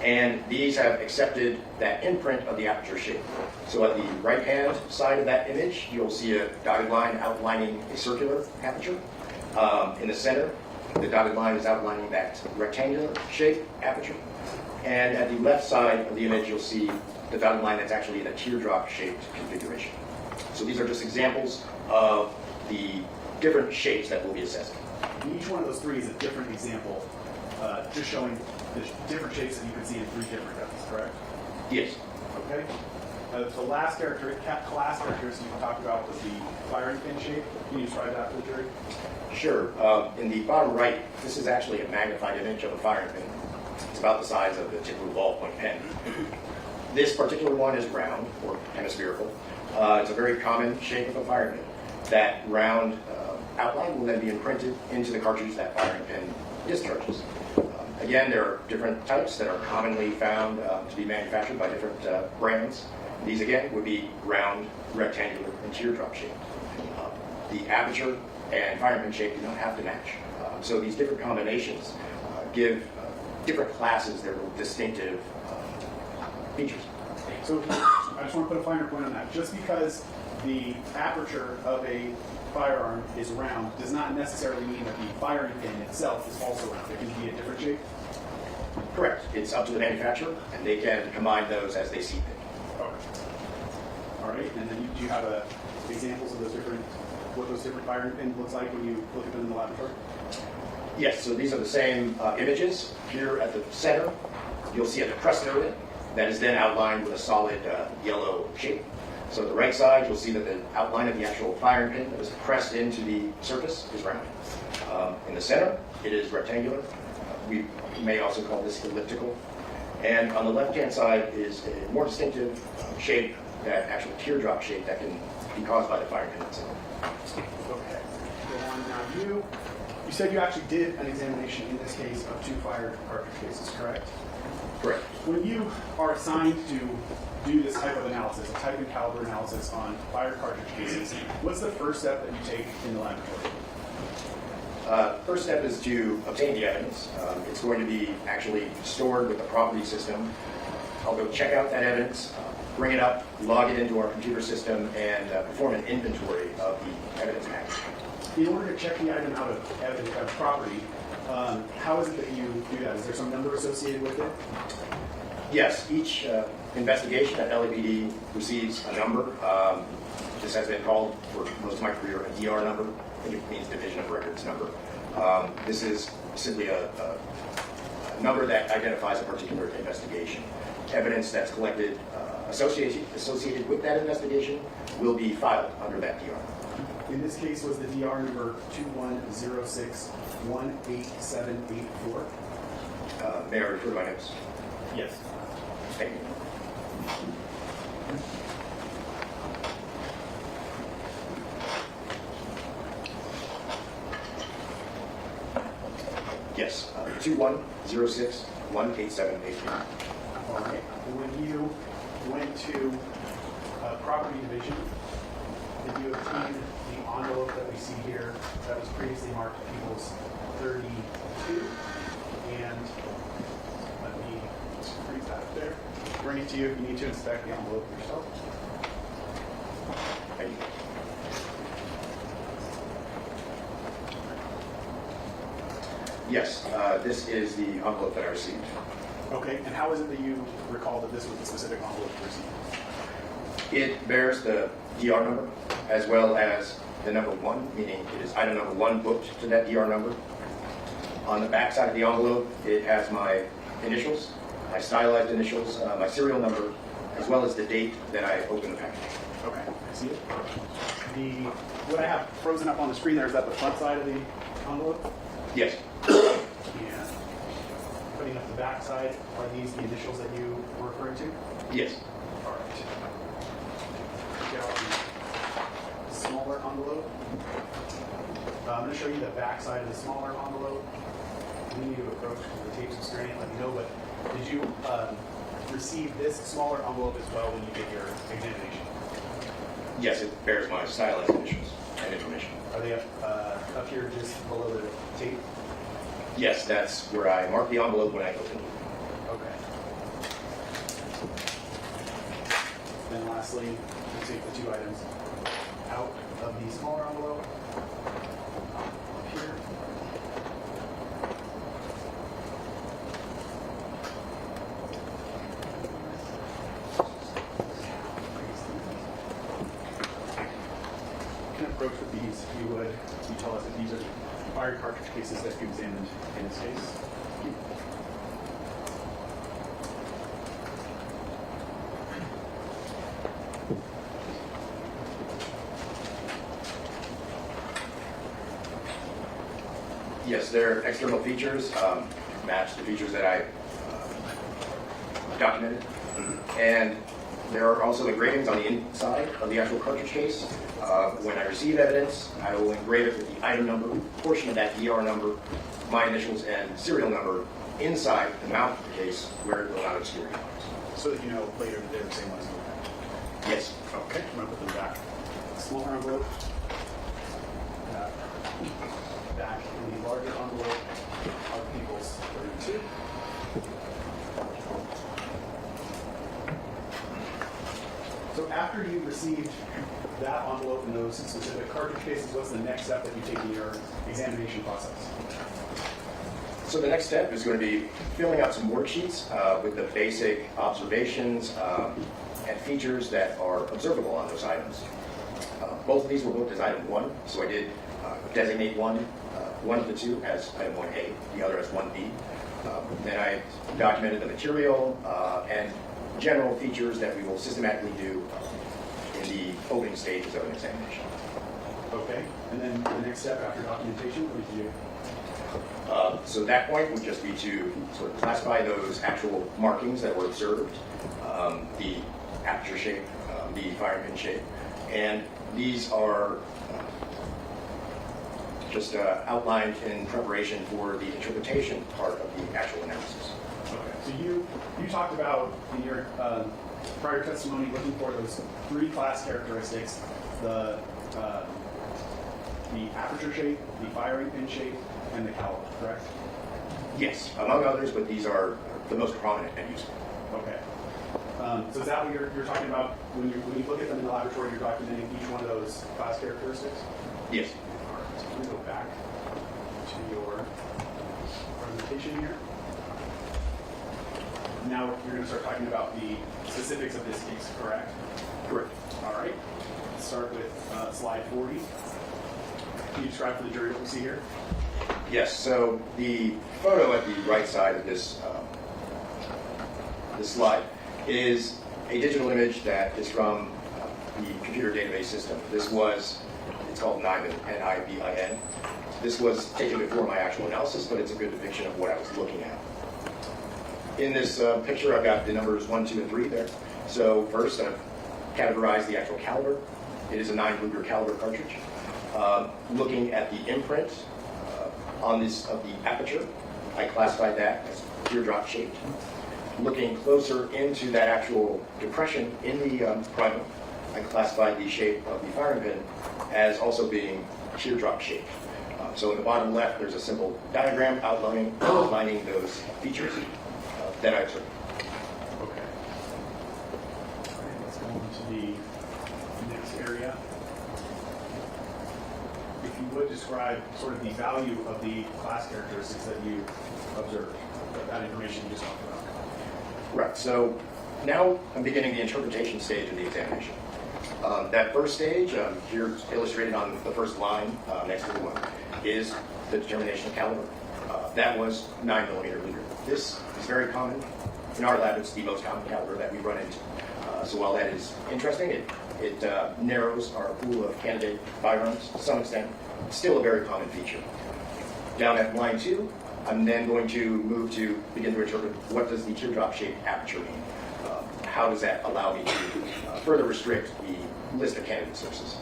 and these have accepted that imprint of the aperture shape. So at the right-hand side of that image, you'll see a dotted line outlining a circular aperture. In the center, the dotted line is outlining that rectangular shape aperture. And at the left side of the image, you'll see the dotted line that's actually in a teardrop-shaped configuration. So these are just examples of the different shapes that we'll be assessing. And each one of those 3 is a different example, just showing the different shapes that you can see in 3 different guns, correct? Yes. Okay. The last class characteristic you talked about was the firing pin shape. Can you describe that for the jury? Sure. In the bottom right, this is actually a magnified image of a firing pin. It's about the size of the typical ballpoint pen. This particular one is round, or hemispherical. It's a very common shape of a firing pin. That round outline will then be imprinted into the cartridge that firing pin discharges. Again, there are different types that are commonly found to be manufactured by different brands. These, again, would be round, rectangular, and teardrop shaped. The aperture and firing pin shape do not have to match. So these different combinations give different classes their distinctive features. So I just want to put a finer point on that. Just because the aperture of a firearm is round does not necessarily mean that the firing pin itself is also round. It can be a different shape. Correct. It's up to the manufacturer, and they can combine those as they see fit. Okay. All right. And then do you have examples of what those different firing pins looks like when you look at them in the laboratory? Yes. So these are the same images. Here at the center, you'll see a depressed area that is then outlined with a solid yellow shape. So at the right side, you'll see that the outline of the actual firing pin that is pressed into the surface is round. In the center, it is rectangular. We may also call this elliptical. And on the left-hand side is a more distinctive shape, that actual teardrop shape that can be caused by the firing pin itself. Okay. Go on now. You said you actually did an examination in this case of 2 fired cartridge cases, correct? Correct. When you are assigned to do this type of analysis, a type and caliber analysis on fired cartridge cases, what's the first step that you take in the laboratory? First step is to obtain the evidence. It's going to be actually stored with the property system. I'll go check out that evidence, bring it up, log it into our computer system, and perform an inventory of the evidence package. In order to check the item out of evidence, property, how is it that you do that? Is there some number associated with it? Yes, each investigation at LAPD receives a number. This has been called, for most of my career, a DR number. I think it means Division of Records number. This is simply a number that identifies a particular investigation. Evidence that's collected associated with that investigation will be filed under that DR. In this case, was the DR number 2106-18784? May I refer to my notes? Yes. Thank you. Yes, 2106-18783. All right. When you went to property division, did you obtain the envelope that we see here that was previously marked People's 32? And let me freeze that up there. Bring it to you if you need to inspect the envelope yourself. Thank you. Yes, this is the envelope that I received. Okay, and how is it that you recall that this was the specific envelope you received? It bears the DR number as well as the number 1, meaning it is item number 1 booked to that DR number. On the back side of the envelope, it has my initials, my stylized initials, my serial number, as well as the date that I opened the package. Okay, I see it. What I have frozen up on the screen there, is that the front side of the envelope? Yes. And putting up the back side, are these the initials that you were referring to? Yes. All right. Get out the smaller envelope. I'm going to show you the back side of the smaller envelope. We need to approach because the tape's constraining, let me know, but did you receive this smaller envelope as well when you did your examination? Yes, it bears my stylized initials and information. Are they up here just below the tape? Yes, that's where I mark the envelope when I open it. Okay. Then lastly, we'll take the 2 items out of the smaller envelope. Up here. You can approach with these if you would. You tell us if these are fired cartridge cases that you examined in this case. Yes, their external features match the features that I documented. And there are also engravings on the inside of the actual cartridge case. When I receive evidence, I will engrave it with the item number, portion of that DR number, my initials, and serial number inside the mouth of the case where it will not obscure. So that you know later that they're the same ones. Yes. Okay, I'm going to put them back. Smaller envelope. Back in the larger envelope of People's 32. So after you received that envelope and those specific cartridge cases, what's the next step that you take in your examination process? So the next step is going to be filling out some worksheets with the basic observations and features that are observable on those items. Both of these were booked as item 1, so I did designate one of the 2 as item 1A, the other as 1B. Then I documented the material and general features that we will systematically do in the opening stages of an examination. Okay, and then the next step after documentation, what did you do? So that point would just be to sort of classify those actual markings that were observed, the aperture shape, the firing pin shape, and these are just outlined in preparation for the interpretation part of the actual analysis. Okay, so you talked about in your prior testimony looking for those 3 class characteristics: the aperture shape, the firing pin shape, and the caliber, correct? Yes, among others, but these are the most prominent and useful. Okay. So is that what you're talking about when you look at them in the laboratory? You're documenting each one of those class characteristics. Yes. All right. So let me go back to your presentation here. now you're going to start talking about the specifics of this case, correct? Correct. All right. Let's start with slide 40. Can you describe for the jury what we see here? Yes, so the photo at the right side of this, this slide is a digital image that is from the computer database system. This was, it's called NIBIN, N-I-B-I-N. This was taken before my actual analysis, but it's a good depiction of what I was looking at. In this picture, I've got the numbers 1, 2, and 3 there. So first, I've categorized the actual caliber. It is a 9 Ruger caliber cartridge. Looking at the imprint on this of the aperture, I classified that as teardrop shaped. Looking closer into that actual depression in the primer, I classified the shape of the firing pin as also being teardrop shaped. So in the bottom left, there's a simple diagram outlining those features that I observed. Okay. All right, let's go on to the next area. If you would describe sort of the value of the class characteristics that you observed, that information you just talked about. Right, so now I'm beginning the interpretation stage of the examination. That first stage, here illustrated on the first line next to the one, is the determination of caliber. That was 9mm leader. This is very common. In our lab, it's the most common caliber that we run into. So while that is interesting, it narrows our pool of candidate firearms to some extent. It's still a very common feature. Down at line 2, I'm then going to move to begin to interpret what does the teardrop-shaped aperture mean. How does that allow me to further restrict the list of candidate sources?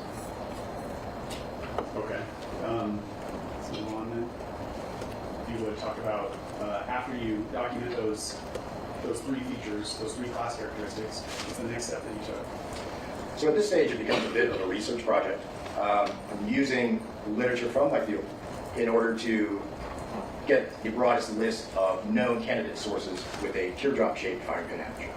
Okay. Let's move on then. If you would talk about, after you document those 3 features, those 3 class characteristics, what's the next step that you took? So at this stage, it becomes a bit of a research project. I'm using literature from my field in order to get the broadest list of known candidate sources with a teardrop-shaped firing pin aperture.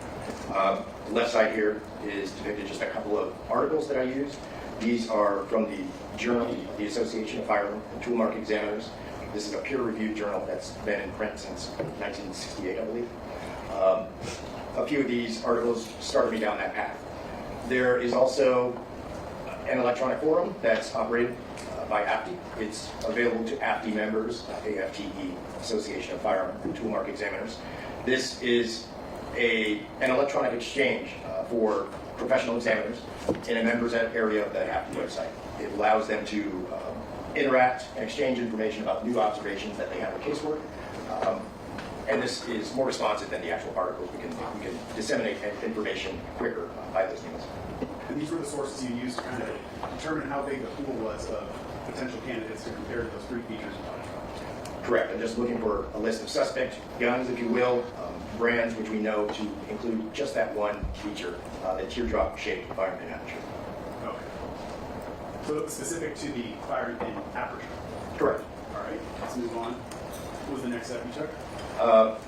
The left side here is depicted just a couple of articles that I used. These are from the journal, the Association of Firearm and Tool Mark Examiners. This is a peer-reviewed journal that's been in print since 1968, I believe. A few of these articles started me down that path. There is also an electronic forum that's operated by AFTE. It's available to AFTE members, AFTE, Association of Firearm and Tool Mark Examiners. This is an electronic exchange for professional examiners in a members area of the AFTE website. It allows them to interact and exchange information about new observations that they have in casework. And this is more responsive than the actual articles. We can disseminate information quicker by those means. And these were the sources you used to kind of determine how big the pool was of potential candidates to compare to those 3 features you talked about. Correct. I'm just looking for a list of suspect guns, if you will, brands which we know to include just that one feature, the teardrop-shaped firing pin aperture. Okay. So specific to the firing pin aperture. Correct. All right. Let's move on. What was the next step you took?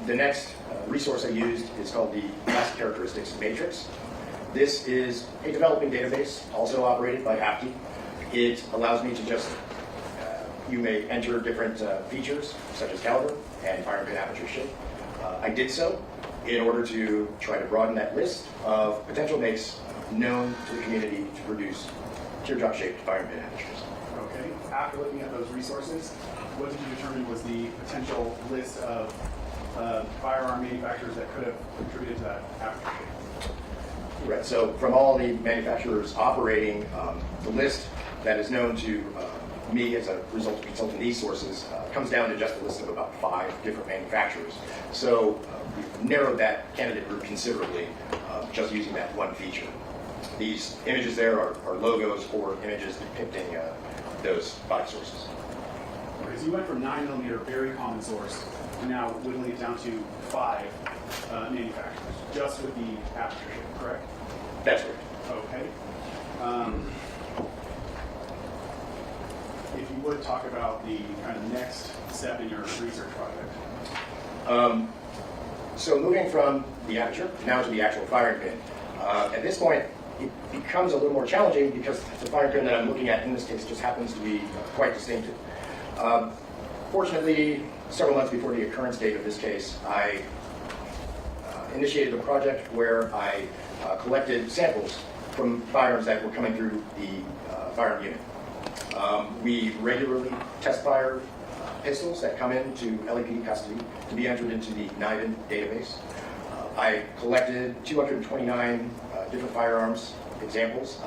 The next resource I used is called the Class Characteristics Matrix. This is a developing database, also operated by AFTE. It allows me to just, you may enter different features, such as caliber and firing pin aperture shape. I did so in order to try to broaden that list of potential makes known to the community to produce teardrop-shaped firing pin apertures. Okay. After looking at those resources, what did you determine was the potential list of firearm manufacturers that could have contributed to that aperture shape? Right. So from all the manufacturers operating, the list that is known to me as a result of consulting these sources comes down to just a list of about 5 different manufacturers. So we've narrowed that candidate group considerably just using that one feature. These images there are logos or images depicting those 5 sources. Okay, so you went from 9mm, very common source, to now whittling it down to 5 manufacturers, just with the aperture shape, correct? That's right. Okay. If you would talk about the kind of next step in your research project. So moving from the aperture now to the actual firing pin. At this point, it becomes a little more challenging because the firing pin that I'm looking at in this case just happens to be quite distinctive. Fortunately, several months before the occurrence date of this case, I initiated a project where I collected samples from firearms that were coming through the firearm unit. We regularly test fire pistols that come into LAPD custody to be entered into the NIDN database. I collected 229 different firearms examples,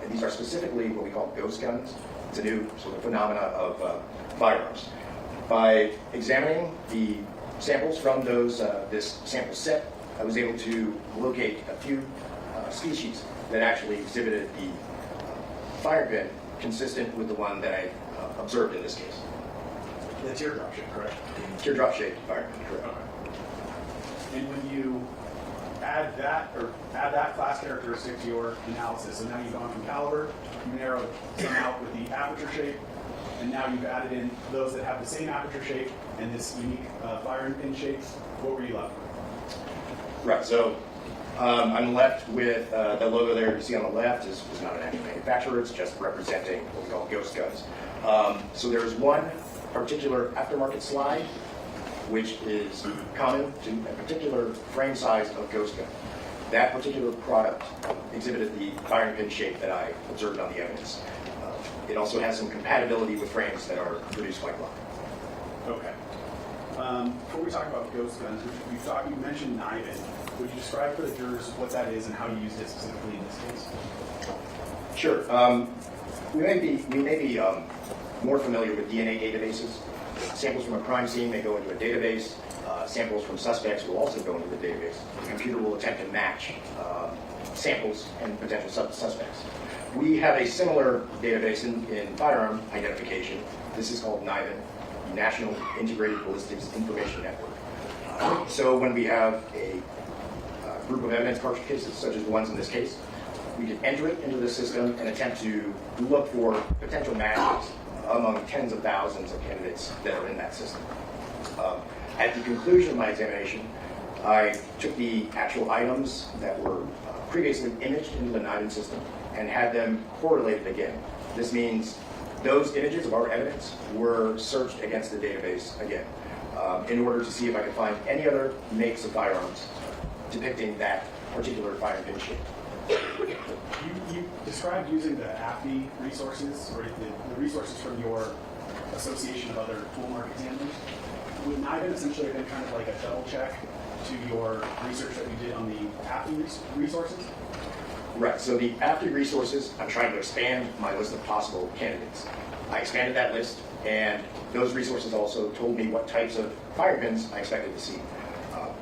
and these are specifically what we call ghost guns. It's a new sort of phenomena of firearms. By examining the samples from this sample set, I was able to locate a few species that actually exhibited the fire pin consistent with the one that I observed in this case. The teardrop shape, correct? Teardrop shaped fire pin, correct. Okay. And when you add that class characteristic to your analysis, so now you've gone from caliber, you narrowed some out with the aperture shape, and now you've added in those that have the same aperture shape and this unique firing pin shape. What were you left with? Right, so I'm left with the logo there you see on the left is not an actual manufacturer, it's just representing what we call ghost guns. So there's one particular aftermarket slide which is common to a particular frame size of ghost gun. That particular product exhibited the firing pin shape that I observed on the evidence. It also has some compatibility with frames that are produced by Glock. Okay. Before we talk about ghost guns, you mentioned NIDN. Would you describe for the jurors what that is and how you used it specifically in this case? Sure. We may be more familiar with DNA databases. Samples from a crime scene may go into a database. Samples from suspects will also go into the database. The computer will attempt to match samples and potential suspects. We have a similar database in firearm identification. This is called NIDN, National Integrated Ballistics Information Network. So when we have a group of evidence cartridge cases, such as the ones in this case, we can enter it into the system and attempt to look for potential matches among tens of thousands of candidates that are in that system. At the conclusion of my examination, I took the actual items that were previously imaged into the NIDN system and had them correlated again. This means those images of our evidence were searched against the database again in order to see if I could find any other makes of firearms depicting that particular firing pin shape. You described using the AFI resources, or the resources from your association of other tool mark examiners. Would NIDN essentially have been kind of like a double check to your research that you did on the AFI resources? Right, so the AFI resources, I'm trying to expand my list of possible candidates. I expanded that list, and those resources also told me what types of fire pins I expected to see.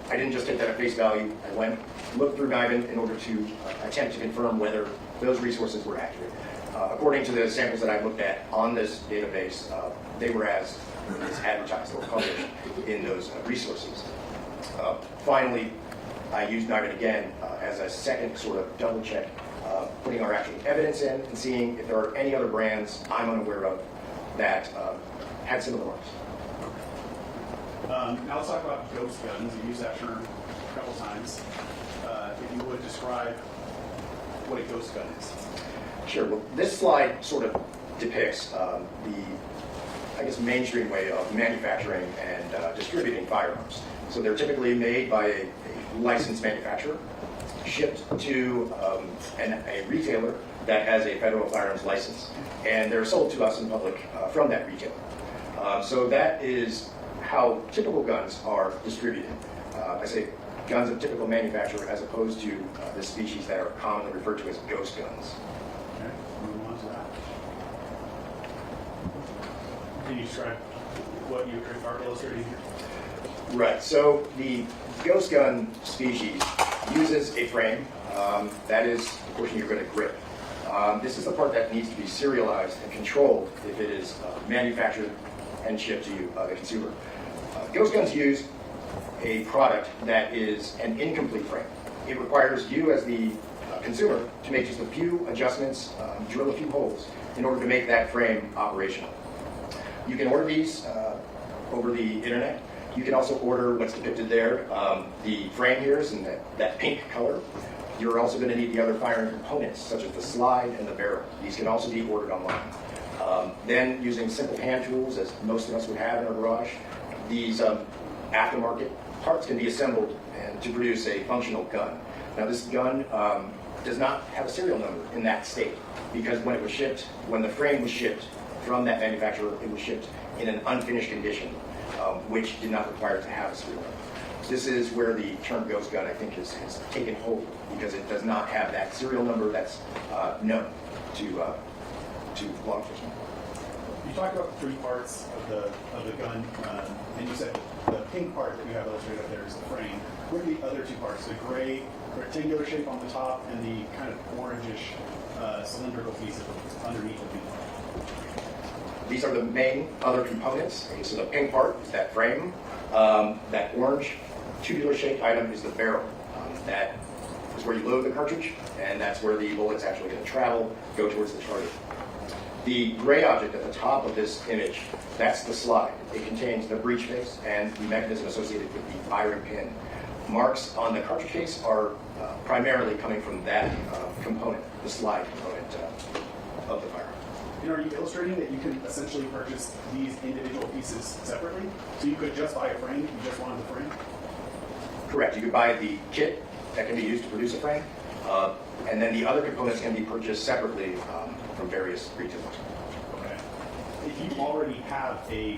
I didn't just take that at face value. I went, looked through NIDN in order to attempt to confirm whether those resources were accurate. According to the samples that I looked at on this database, they were as advertised or published in those resources. Finally, I used NIDN again as a second sort of double check, putting our actual evidence in and seeing if there are any other brands I'm unaware of that had similar marks. Now let's talk about ghost guns. You used that term a couple times. If you would describe what a ghost gun is. Sure. Well, this slide sort of depicts the, I guess, mainstream way of manufacturing and distributing firearms. So they're typically made by a licensed manufacturer, shipped to a retailer that has a federal firearms license, and they're sold to us in public from that retailer. So that is how typical guns are distributed. I say guns of typical manufacturer as opposed to the species that are commonly referred to as ghost guns. Okay, moving on to that. Can you describe what you are illustrating here? Right, so the ghost gun species uses a frame. That is the portion you're going to grip. This is the part that needs to be serialized and controlled if it is manufactured and shipped to you, the consumer. Ghost guns use a product that is an incomplete frame. It requires you as the consumer to make just a few adjustments, drill a few holes in order to make that frame operational. You can order these over the internet. You can also order what's depicted there. The frame here is in that pink color. You're also going to need the other firing components, such as the slide and the barrel. These can also be ordered online. Then, using simple hand tools, as most of us would have in our garage, these aftermarket parts can be assembled and to produce a functional gun. Now this gun does not have a serial number in that state because when it was shipped, when the frame was shipped from that manufacturer, it was shipped in an unfinished condition, which did not require it to have a serial number. This is where the term ghost gun, I think, has taken hold because it does not have that serial number that's known to law enforcement. You talked about the three parts of the gun, and you said the pink part that you have illustrated up there is the frame. What are the other two parts? The gray rectangular shape on the top and the kind of orangish cylindrical piece underneath the pink part. These are the main other components. Okay, so the pink part is that frame. That orange tubular-shaped item is the barrel. That is where you load the cartridge, and that's where the bullet's actually going to travel, go towards the target. The gray object at the top of this image, that's the slide. It contains the breech face and the mechanism associated with the firing pin. Marks on the cartridge case are primarily coming from that component, the slide component of the firearm. And are you illustrating that you can essentially purchase these individual pieces separately? So you could just buy a frame if you just wanted the frame? Correct. You could buy the kit that can be used to produce a frame, and then the other components can be purchased separately from various retailers. Okay. If you already have a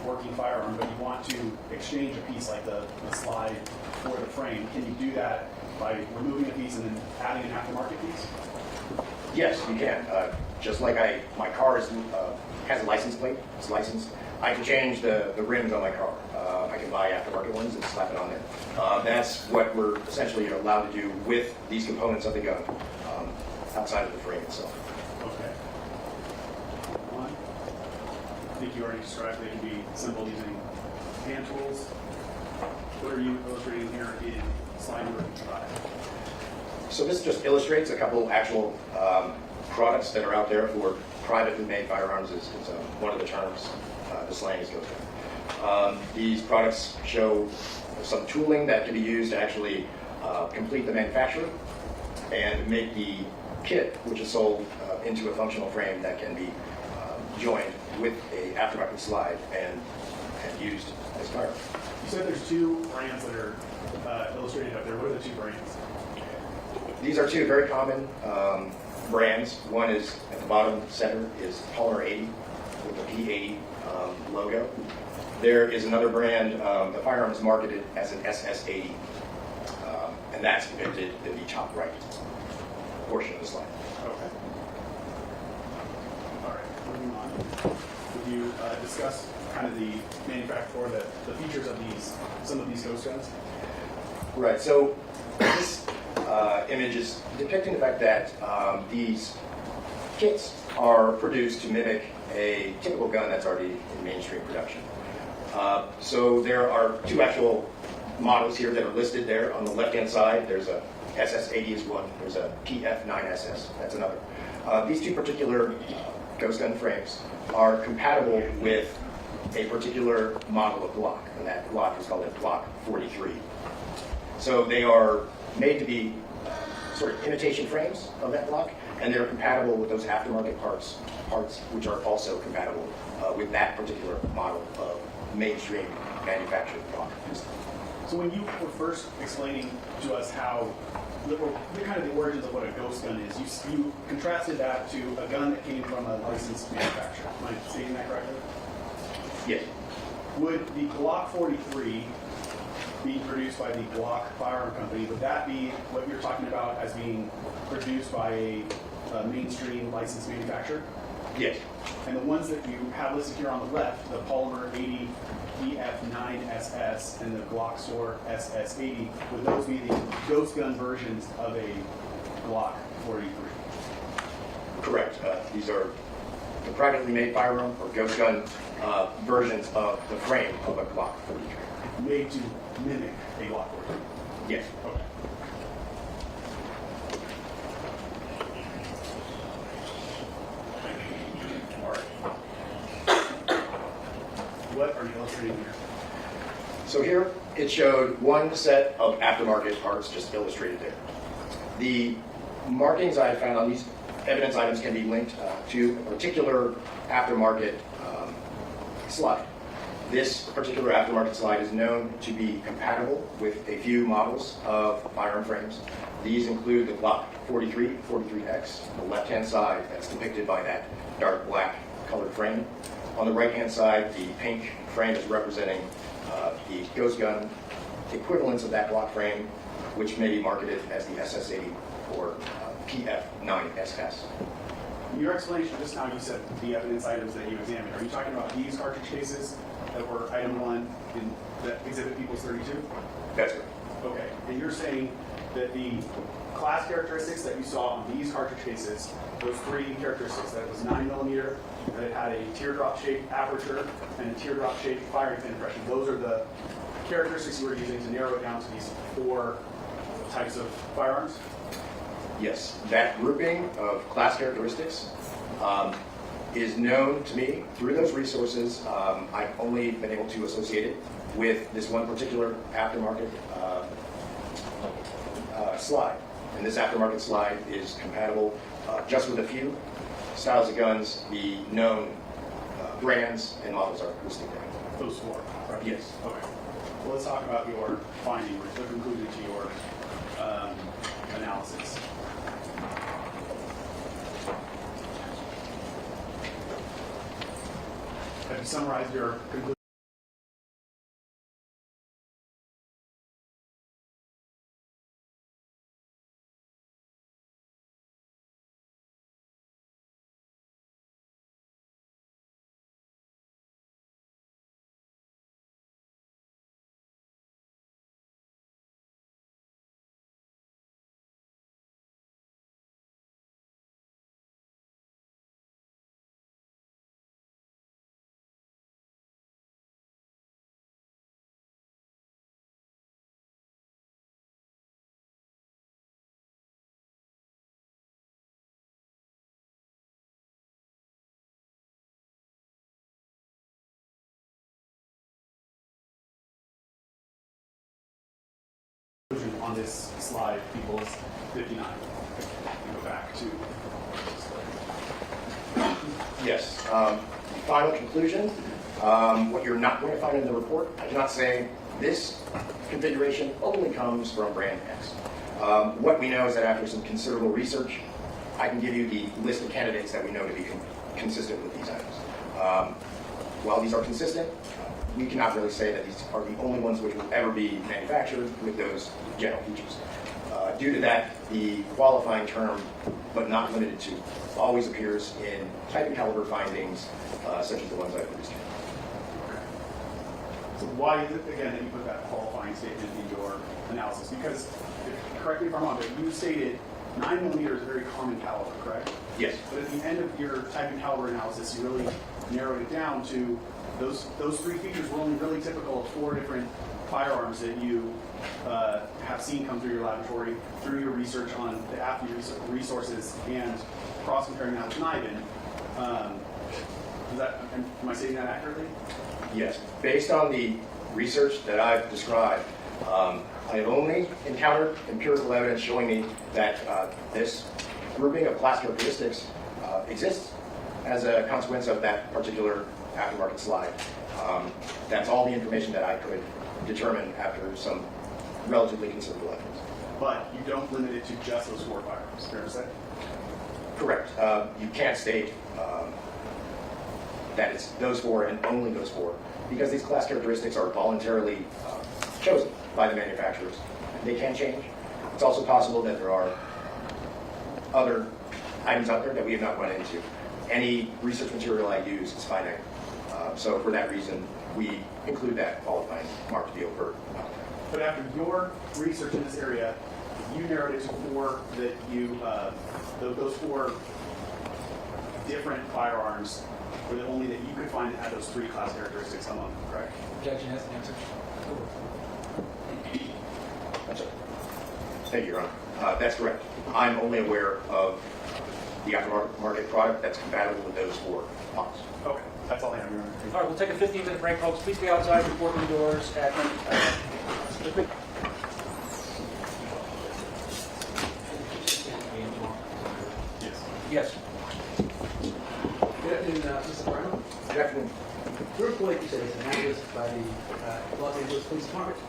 working firearm, but you want to exchange a piece like the slide for the frame, can you do that by removing a piece and then adding an aftermarket piece? Yes, you can. Just like my car has a license plate, it's licensed. I can change the rims on my car. I can buy aftermarket ones and slap it on there. That's what we're essentially allowed to do with these components of the gun outside of the frame itself. Okay. One. I think you already described they can be assembled using hand tools. What are you illustrating here in slide number 5? So this just illustrates a couple actual products that are out there for privately made firearms is one of the terms the slang is goes with. These products show some tooling that can be used to actually complete the manufacture and make the kit, which is sold into a functional frame that can be joined with a aftermarket slide and used as firearms. You said there's two brands that are illustrated up there. What are the two brands? These are two very common brands. One is at the bottom center is Polymer 80 with the P80 logo. There is another brand, the firearm is marketed as an SS80, and that's depicted in the top right portion of the slide. Okay. All right, moving on. Would you discuss kind of the manufacture or the features of some of these ghost guns? Right, so this image is depicting the fact that these kits are produced to mimic a typical gun that's already in mainstream production. So there are two actual models here that are listed there. On the left-hand side, there's a SS80 is one. There's a PF9SS. That's another. These two particular ghost gun frames are compatible with a particular model of Glock, and that Glock is called a Glock 43. So they are made to be sort of imitation frames of that Glock, and they're compatible with those aftermarket parts which are also compatible with that particular model of mainstream manufactured Glock. So when you were first explaining to us how the kind of the origins of what a ghost gun is, you contrasted that to a gun that came from a licensed manufacturer. Am I stating that correctly? Yes. Would the Glock 43 be produced by the Glock firearm company? Would that be what you're talking about as being produced by a mainstream licensed manufacturer? Yes. And the ones that you have listed here on the left, the Polymer 80 PF9SS and the Glock Store SS80, would those be the ghost gun versions of a Glock 43? Correct. These are the privately made firearm or ghost gun versions of the frame of a Glock 43. Made to mimic a Glock 43? Yes. Okay. All right. What are you illustrating here? So here it showed one set of aftermarket parts just illustrated there. The markings I found on these evidence items can be linked to a particular aftermarket slide. This particular aftermarket slide is known to be compatible with a few models of firearm frames. These include the Glock 43, 43X, the left-hand side that's depicted by that dark black colored frame. On the right-hand side, the pink frame is representing the ghost gun equivalents of that Glock frame, which may be marketed as the SS80 or PF9SS. In your explanation just now, you said the evidence items that you examined. Are you talking about these cartridge cases that were item 1 in the exhibit People's 32? That's right. Okay. And you're saying that the class characteristics that you saw on these cartridge cases, those 3 characteristics, that it was 9mm, that it had a teardrop-shaped aperture and a teardrop-shaped firing pin impression, those are the characteristics you were using to narrow it down to these 4 types of firearms? Yes, that grouping of class characteristics is known to me through those resources. I've only been able to associate it with this one particular aftermarket slide. And this aftermarket slide is compatible just with a few styles of guns. The known brands and models are listed there. Those 4, right? Yes. Okay. Well, let's talk about your finding, or the conclusion to your analysis. Have you summarized your conclusion? On this slide, People's 59. Go back to. Yes. Final conclusion. What you're not going to find in the report, I cannot say this configuration only comes from brand X. What we know is that after some considerable research, I can give you the list of candidates that we know to be consistent with these items. While these are consistent, we cannot really say that these are the only ones which will ever be manufactured with those general features. Due to that, the qualifying term, but not limited to, always appears in type and caliber findings, such as the ones I produced here. So why is it, again, that you put that qualifying statement in your analysis? Because, correct me if I'm wrong, but you stated 9mm is a very common caliber, correct? Yes. But at the end of your type and caliber analysis, you really narrowed it down to those 3 features were only really typical of 4 different firearms that you have seen come through your laboratory, through your research on the AFI resources, and cross-comparing that with NIBIN. Am I saying that accurately? Yes. Based on the research that I've described, I have only encountered empirical evidence showing me that this grouping of class characteristics exists as a consequence of that particular aftermarket slide. That's all the information that I could determine after some relatively considerable evidence. But you don't limit it to just those 4 firearms, fair to say? Correct. You can't state that it's those 4 and only those 4, because these class characteristics are voluntarily chosen by the manufacturers. They can change. It's also possible that there are other items out there that we have not run into. Any research material I use is finite. So for that reason, we include that qualifying mark to be overt. But after your research in this area, you narrowed it to 4 that you, those 4 different firearms were the only that you could find that had those 3 class characteristics among them, correct? Objection has an answer. That's it. Thank you, Your Honor. That's correct. I'm only aware of the aftermarket product that's compatible with those 4 models. Okay, that's all I have, Your Honor. All right, we'll take a 15-minute break, folks. Please be outside the courtroom doors at... Yes. Yes. Good afternoon, Mr. Brown. Good afternoon. You're employed, you said, as an analyst by the Los Angeles Police Department?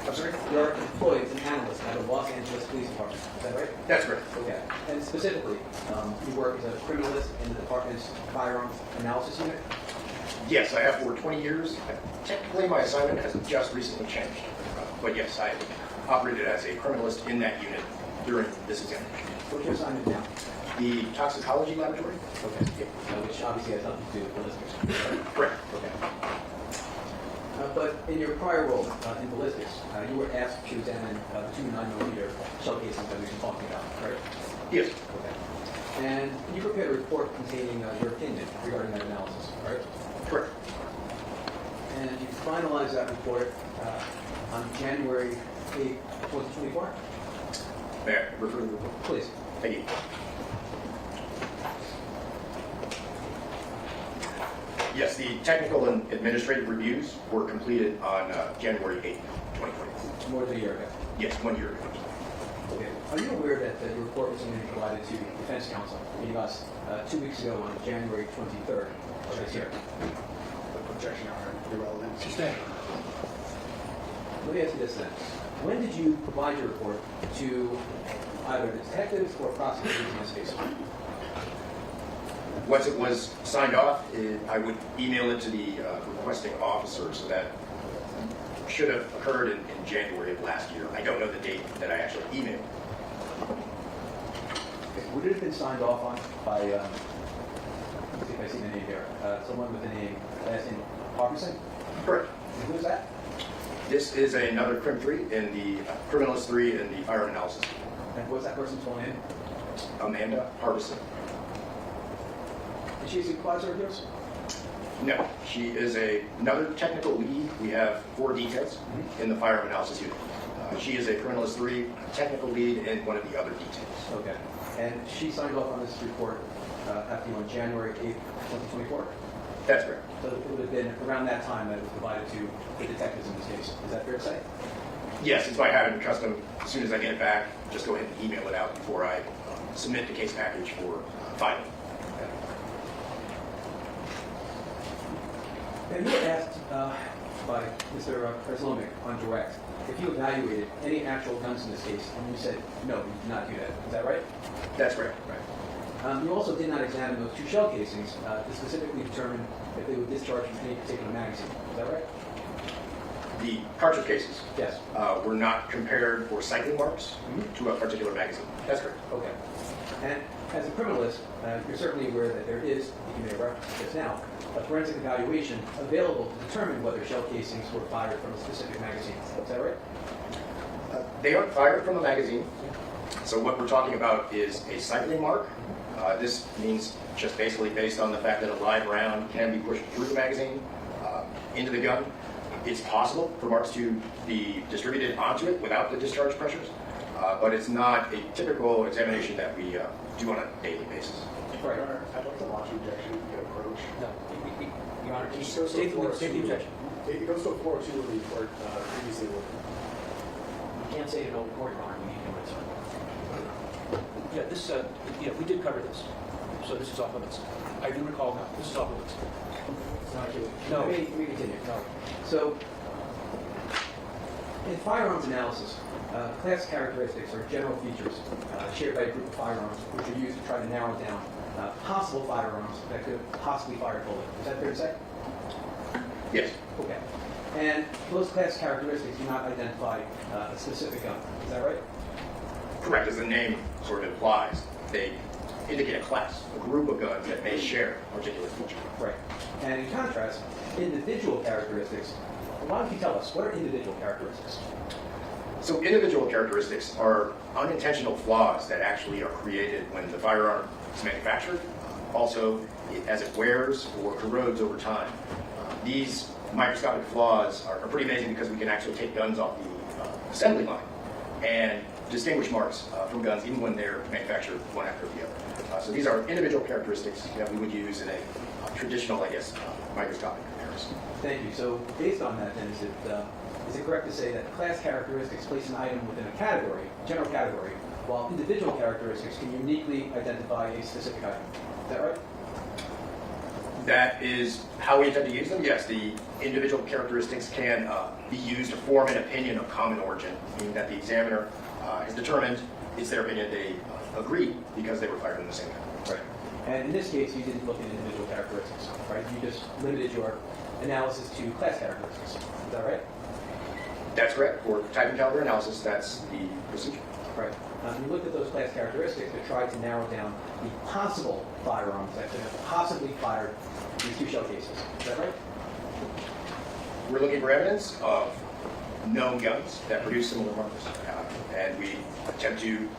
I'm sorry? You're employed as an analyst by the Los Angeles Police Department, is that right? That's correct. Okay. And specifically, you work as a criminalist in the department's firearms analysis unit? Yes, I have for 20 years. Technically, my assignment has just recently changed. But yes, I operated as a criminalist in that unit during this examination. What's your assignment now? The toxicology laboratory? Okay. Which obviously has nothing to do with ballistics. Correct. Okay. But in your prior role in ballistics, you were asked to examine the 2 9mm shell casings that we've been talking about, right? Yes. Okay. And you prepared a report containing your opinion regarding that analysis, right? Correct. And you finalized that report on January 8, 2024? May I refer to the report? Please. Thank you. Yes, the technical and administrative reviews were completed on January 8, 2020. More than a year ago. Yes, 1 year ago. Okay. Are you aware that your report was going to be provided to the Defense Counsel meeting us 2 weeks ago on January 23rd of this year? Objection, Your Honor. Irrelevant. Sustained. Let me ask you this then. When did you provide your report to either the detectives or prosecutors in this case? Once it was signed off, I would email it to the requesting officer, so that should have occurred in January of last year. I don't know the date that I actually emailed. Okay. Would it have been signed off on by, let's see if I see the name here, someone with the last name Harbison? Correct. And who is that? This is another Crim 3 in the Criminalist 3 in the Firearm Analysis. And what's that person's full name? Amanda Harbison. Is she a supervisor of yours? No, she is another technical lead. We have 4 details in the Firearm Analysis unit. She is a Criminalist 3 technical lead in one of the other details. Okay. And she signed off on this report after you on January 8th, 2024? That's correct. So it would have been around that time that it was provided to the detectives in this case. Is that fair to say? Yes, it's my habit and custom. As soon as I get it back, just go ahead and email it out before I submit the case package for filing. Okay. And you were asked by Mr. Preslomic on direct if you evaluated any actual guns in this case, and you said, no, you did not do that. Is that right? That's correct. Right. You also did not examine those 2 shell casings to specifically determine if they would discharge from any particular magazine. Is that right? The cartridge cases Yes. were not compared for cycling marks to a particular magazine. That's correct. Okay. And as a criminalist, you're certainly aware that there is, you may reference this now, a forensic evaluation available to determine whether shell casings were fired from a specific magazine. Is that right? They aren't fired from a magazine. So what we're talking about is a cycling mark. This means just basically based on the fact that a live round can be pushed through the magazine into the gun. It's possible for marks to be distributed onto it without the discharge pressures, but it's not a typical examination that we do on a daily basis. Right. Your Honor, I'd like to launch an objection if you could approach. No. Your Honor, It just goes to state a floor the objection. It goes to a floor 2 of the court previously ordered. You can't say it in open court, Your Honor. We need to know it's on. Yeah, this, yeah, we did cover this. So this is off limits. I do recall now. This is off limits. No. Let me continue. No. So, in firearms analysis, class characteristics are general features shared by a group of firearms which are used to try to narrow down possible firearms that could possibly fire a bullet. Is that fair to say? Yes. Okay. And those class characteristics do not identify a specific gun. Is that right? Correct, as the name sort of implies. They indicate a class, a group of guns that may share a particular feature. Right. And in contrast, individual characteristics, why don't you tell us, what are individual characteristics? So individual characteristics are unintentional flaws that actually are created when the firearm is manufactured. Also, as it wears or corrodes over time. These microscopic flaws are pretty amazing because we can actually take guns off the assembly line and distinguish marks from guns even when they're manufactured one after the other. So these are individual characteristics that we would use in a traditional, I guess, microscopic comparison. Thank you. So based on that, then, is it correct to say that class characteristics place an item within a category, general category, while individual characteristics can uniquely identify a specific item? Is that right? That is how we intend to use them. Yes, the individual characteristics can be used to form an opinion of common origin, meaning that the examiner has determined it's their opinion they agree because they were fired in the same time. Right. And in this case, you didn't look at individual characteristics, right? You just limited your analysis to class characteristics. Is that right? That's correct. For type and caliber analysis, that's the procedure. Right. You looked at those class characteristics to try to narrow down the possible firearms that could have possibly fired these two shell cases. Is that right? We're looking for evidence of known guns that produce similar markers, and we attempt to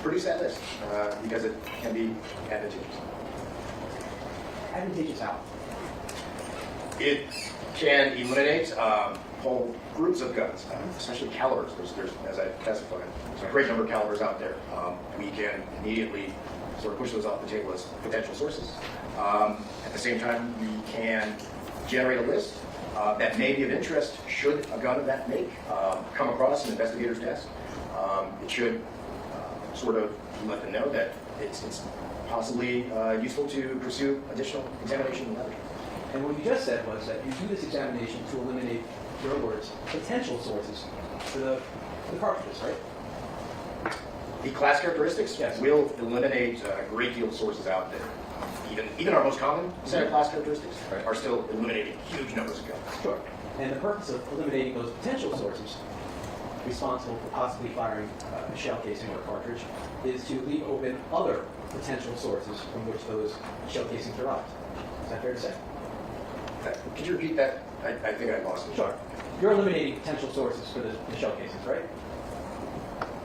produce that list because it can be advantageous. Advantageous how? It can eliminate whole groups of guns, especially calibers. There's, as I testified, there's a great number of calibers out there. We can immediately sort of push those off the table as potential sources. At the same time, we can generate a list that may be of interest should a gun of that make come across an investigator's desk. It should sort of let them know that it's possibly useful to pursue additional examination and leverage. And what you just said was that you do this examination to eliminate, your words, potential sources for the cartridges, right? The class characteristics Yes. will eliminate a great deal of sources out there. Even our most common set of class characteristics Right. are still eliminating huge numbers of guns. Sure. And the purpose of eliminating those potential sources responsible for possibly firing a shell casing or a cartridge is to leave open other potential sources from which those shell casings derived. Is that fair to say? Could you repeat that? I think I lost it. Sure. You're eliminating potential sources for the shell casings, right?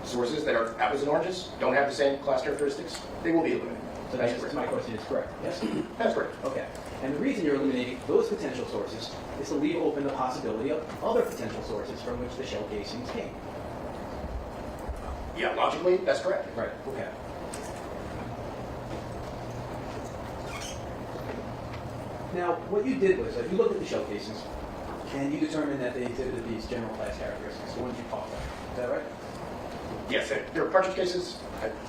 Sources that are apples and oranges don't have the same class characteristics, they will be eliminated. So That's that's correct. my question is correct. Yes? That's correct. Okay. And the reason you're eliminating those potential sources is to leave open the possibility of other potential sources from which the shell casings came. Yeah, logically, that's correct. Right. Okay. Now, what you did was that you looked at the shell casings and you determined that they exhibited these general class characteristics, the ones you talked about. Is that right? Yes, there are cartridge cases.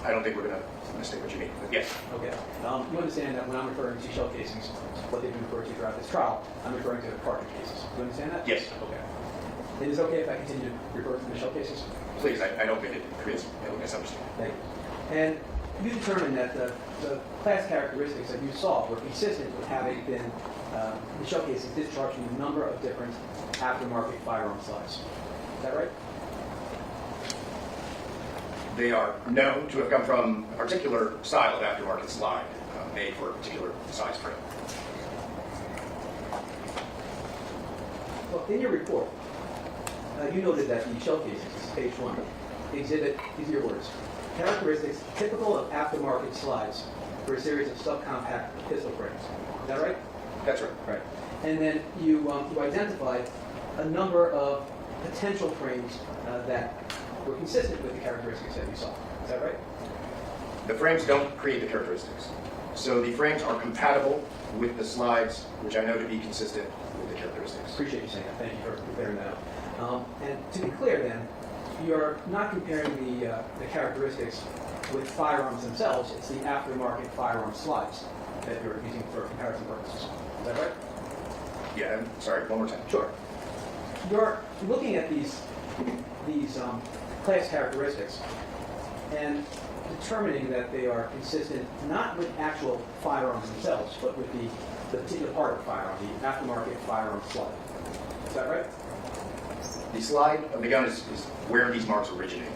I don't think we're going to mistake what you mean, but yes. Okay. You understand that when I'm referring to shell casings, what they've been referred to throughout this trial, I'm referring to cartridge cases. Do you understand that? Yes. Okay. It is okay if I continue to refer to the shell cases? Please, I don't think it creates a misunderstanding. Thank you. And you determined that the class characteristics that you saw were consistent with having been the shell casings discharged from a number of different aftermarket firearm slides. Is that right? They are known to have come from a particular style of aftermarket slide made for a particular size frame. Well, in your report, you noted that the shell casings, this is page 1, exhibit, these are your words, characteristics typical of aftermarket slides for a series of subcompact pistol frames. Is that right? That's right. Right. And then you identified a number of potential frames that were consistent with the characteristics that you saw. Is that right? The frames don't create the characteristics. So the frames are compatible with the slides, which I know to be consistent with the characteristics. Appreciate you saying that. Thank you for clearing that up. And to be clear then, you're not comparing the characteristics with firearms themselves. It's the aftermarket firearm slides that you're using for comparison purposes. Is that right? Yeah, I'm sorry, one more time. Sure. You're looking at these class characteristics and determining that they are consistent not with actual firearms themselves, but with the particular part of the firearm, the aftermarket firearm slide. Is that right? The slide of the gun is where these marks originate.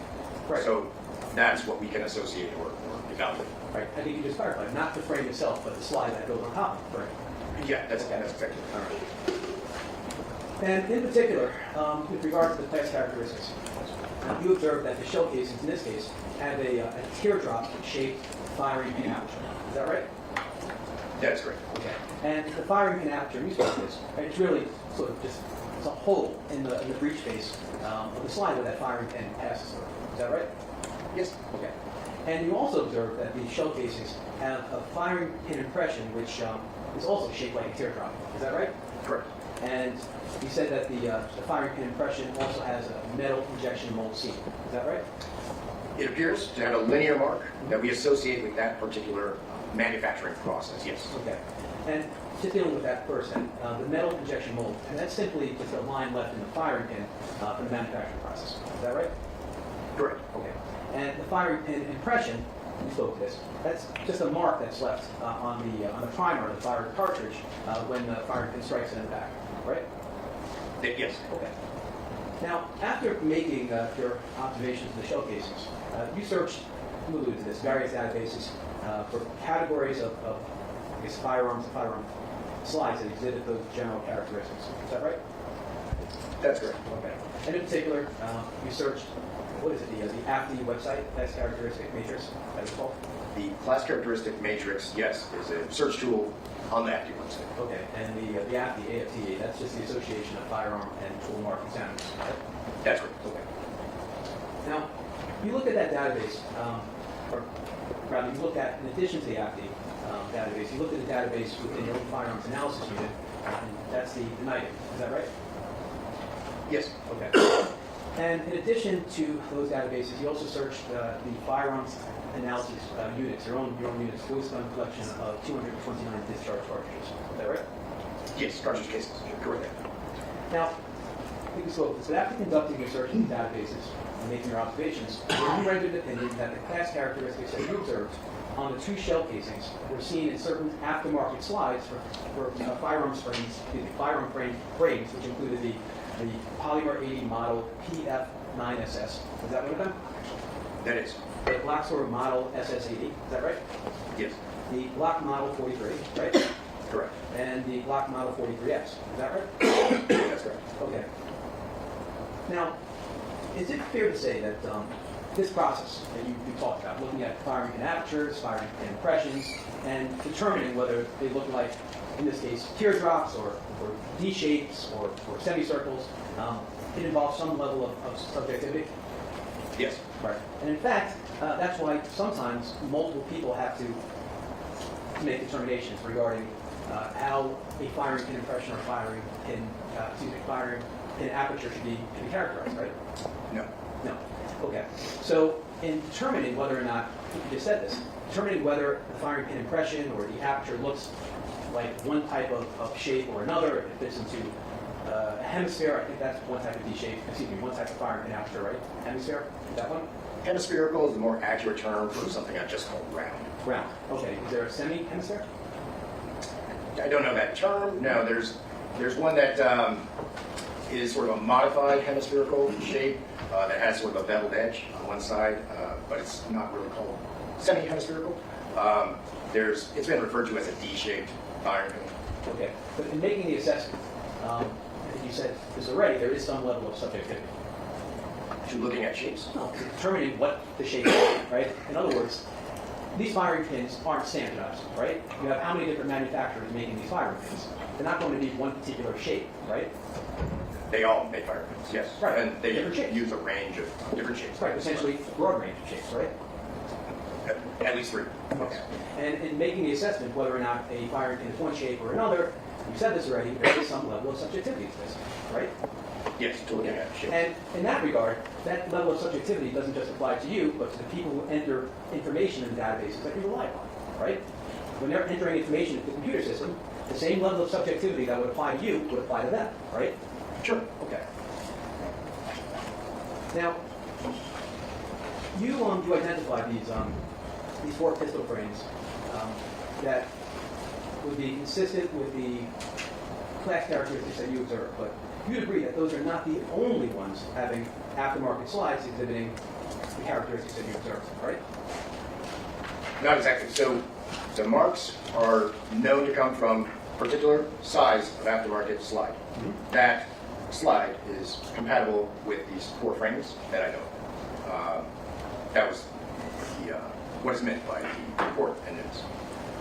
Right. So that's what we can associate or evaluate. Right. I think you just clarified, not the frame itself, but the slide that goes on top of the frame. Yeah, that's exactly All right. And in particular, with regard to the class characteristics, you observed that the shell casings in this case have a teardrop-shaped firing pin aperture. Is that right? That's correct. Okay. And the firing pin aperture, you spoke to this, right, it's really sort of just it's a hole in the breech face of the slide where that firing pin passes through. Is that right? Yes. Okay. And you also observed that the shell casings have a firing pin impression which is also shaped like a teardrop. Is that right? Correct. And you said that the firing pin impression also has a metal injection mold seam. Is that right? It appears to have a linear mark that we associate with that particular manufacturing process, yes. Okay. And just dealing with that first then, the metal injection mold, and that's simply just a line left in the firing pin for the manufacturing process. Is that right? Correct. Okay. And the firing pin impression, we spoke to this, that's just a mark that's left on the primer of the firing cartridge when the firing pin strikes in the back, right? Yes. Okay. Now, after making your observations of the shell casings, you searched, you alluded to this, various databases for categories of I guess, firearms and firearm slides that exhibit those general characteristics. Is that right? That's correct. Okay. And in particular, you searched, what is it, the AFTI website, that's characteristic matrix, that is called? The class characteristic matrix, yes, is a search tool on the AFTI website. Okay, and the AFTI, AFTA, that's just the Association of Firearm and Tool Mark Examiners, right? That's correct. Okay. Now, you looked at that database, or rather, you looked at, in addition to the AFTI database, you looked at a database within your own firearms analysis unit, and that's the NIDIC, is that right? Yes. Okay. And in addition to those databases, you also searched the firearms analysis units, your own units, based on a collection of 229 discharge cartridges. Is that right? Yes, cartridge cases. Correct. Now, I think we spoke this, but after conducting your search in the databases and making your observations, you rendered an opinion that the class characteristics that you observed on the two shell casings were seen in certain aftermarket slides for firearms frames, firearm frames, which included the Polymer 80 model PF9SS. Is that one of them? That is. The Blacksword model SS80. Is that right? Yes. The Glock model 43, right? Correct. And the Glock model 43X. Is that right? That's correct. Okay. Now, is it fair to say that this process that you talked about, looking at firing pin apertures, firing pin impressions, and determining whether they look like, in this case, teardrops or D shapes or semicircles, it involves some level of subjectivity? Yes. Right. And in fact, that's why sometimes multiple people have to make determinations regarding how a firing pin impression or firing pin aperture should be characterized, right? No. No. Okay. So in determining whether or not, you just said this, determining whether the firing pin impression or the aperture looks like one type of shape or another, if it fits into a hemisphere, I think that's one type of D shape, one type of firing pin aperture, right? Hemisphere, is that one? Hemispherical is the more accurate term for something I just call round. Round. Okay. Is there a semi-hemisphere? I don't know that term. No, there's one that is sort of a modified hemispherical shape that has sort of a beveled edge on one side, but it's not really called semi-hemispherical. It's been referred to as a D-shaped firing pin. Okay. But in making the assessment, I think you said this already, there is some level of subjectivity. To looking at shapes. No, to determining what the shape is, right? In other words, these firing pins aren't standardized, right? You have how many different manufacturers making these firing pins? They're not going to be one particular shape, right? They all make firing pins, yes. Right. And they Different shapes. use a range of different shapes. Right, essentially a broad range of shapes, right? At least three. Okay. And in making the assessment whether or not a firing pin is one shape or another, you said this already, there is some level of subjectivity to this, right? Yes, to looking at shapes. And in that regard, that level of subjectivity doesn't just apply to you, but to the people who enter information in the databases that you rely upon, right? When they're entering information into the computer system, the same level of subjectivity that would apply to you would apply to them, right? Sure. Okay. Now, you identified these four pistol frames that would be consistent with the class characteristics that you observed, but you'd agree that those are not the only ones having aftermarket slides exhibiting the characteristics that you observed, right? Not exactly. So the marks are known to come from particular size of aftermarket slide. Mm-hmm. That slide is compatible with these four frames that I know. That was what is meant by the report and news.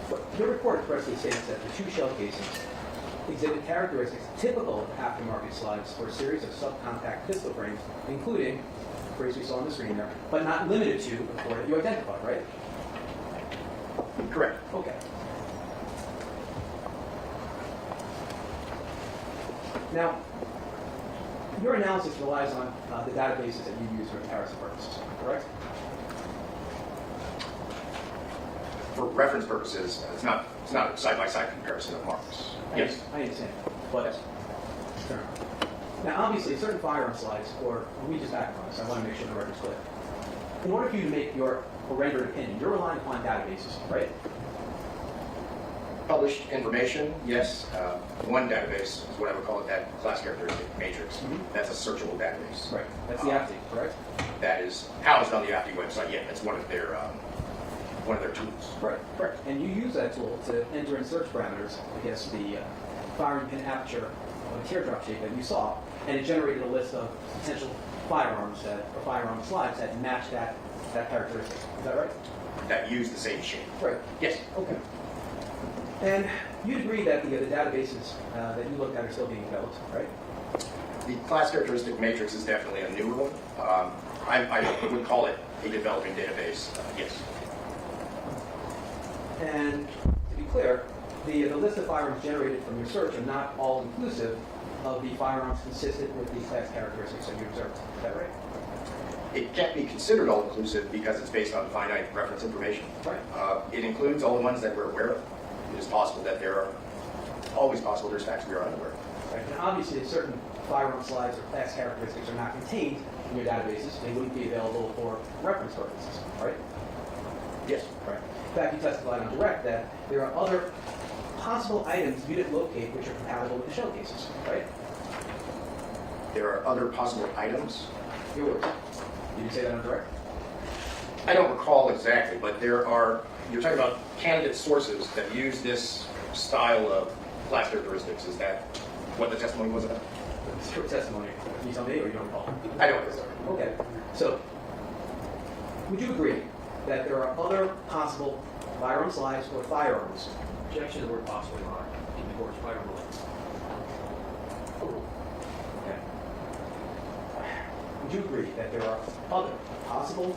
But your report expressly states that the two shell casings exhibit characteristics typical of aftermarket slides for a series of subcompact pistol frames, including the phrase we saw on the screen there, but not limited to the four that you identified, right? Correct. Okay. Now, your analysis relies on the databases that you use for comparison purposes, correct? for reference purposes, it's not a side-by-side comparison of marks. Yes. I understand. But sure. Now, obviously, certain firearm slides, or let me just back on this. I want to make sure the record's clear. In order for you to make your or render an opinion, you're relying upon databases, right? Published information, yes. One database is what I would call it, that class characteristic matrix. That's a searchable database. Right. That's the AFTI, correct? That is housed on the AFTI website. Yeah, that's one of their tools. Right. Correct. And you use that tool to enter in search parameters against the firing pin aperture of a teardrop shape that you saw, and it generated a list of potential firearms or firearm slides that match that characteristic. Is that right? That use the same shape. Right. Yes. Okay. And you'd agree that the databases that you looked at are still being developed, right? The class characteristic matrix is definitely a newer one. I would call it a developing database. Yes. And to be clear, the list of firearms generated from your search are not all inclusive of the firearms consistent with the class characteristics that you observed. Is that right? It can't be considered all-inclusive because it's based on finite reference information. Right. It includes all the ones that we're aware of. It is possible that always possible there's facts we are unaware of. Right. And obviously, if certain firearm slides or class characteristics are not contained in your databases, they wouldn't be available for reference purposes, right? Yes. Right. In fact, you testified on direct that there are other possible items you didn't locate which are compatible with the shell cases, right? There are other possible items. Your words. Did you say that on direct? I don't recall exactly, but you're talking about candidate sources that use this style of class characteristics. Is that what the testimony was about? It's your testimony. Can you tell me or you don't recall? I don't recall. Okay. So, would you agree that there are other possible firearm slides or firearms? Objection to the word possible, Your Honor, in the court's prior ruling. Okay. Would you agree that there are other possible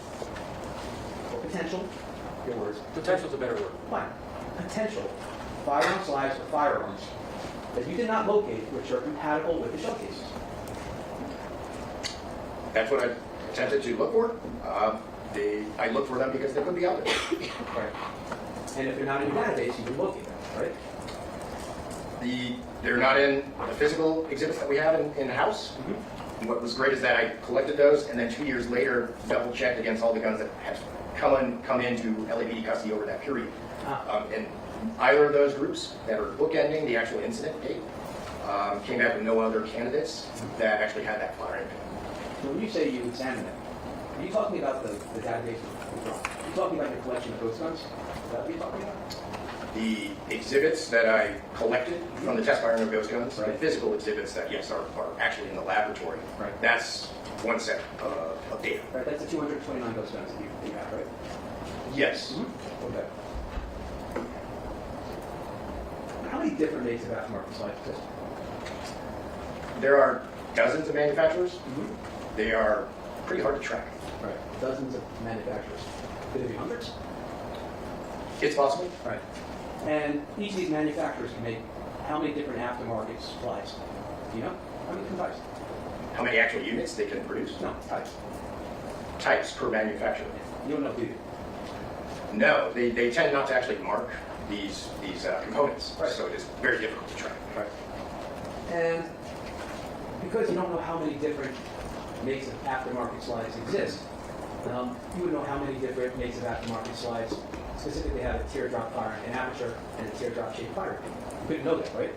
or potential, your words, Potential is a better word. fine, potential firearm slides or firearms that you did not locate which are compatible with the shell cases? That's what I attempted to look for. I look for them because they could be out there. Right. And if they're not in your database, you can locate them, right? They're not in the physical exhibits that we have in-house. What was great is that I collected those and then 2 years later double-checked against all the guns that had come into LAPD custody over that period. And either of those groups that are bookending the actual incident date came back with no other candidates that actually had that firing pin. So when you say you examine them, are you talking about the database? Are you talking about your collection of ghost guns? Is that what you're talking about? The exhibits that I collected from the test firing of ghost guns, the Right. physical exhibits that, yes, are actually in the laboratory, Right. that's one set of data. Right, that's the 229 ghost guns that you have, right? Yes. Okay. How many different makes of aftermarket slides exist? There are dozens of manufacturers. They are pretty hard to track. Right. Dozens of manufacturers. Could it be hundreds? It's possible. Right. And each of these manufacturers can make how many different aftermarket slides? Do you know? How many different types? How many actual units they can produce? No, types. Types per manufacturer. You don't know, do you? No, they tend not to actually mark these components, Right. so it is very difficult to track. Right. And because you don't know how many different makes of aftermarket slides exist, you would know how many different makes of aftermarket slides specifically have a teardrop firing, an aperture, and a teardrop shaped firing pin. You couldn't know that, right?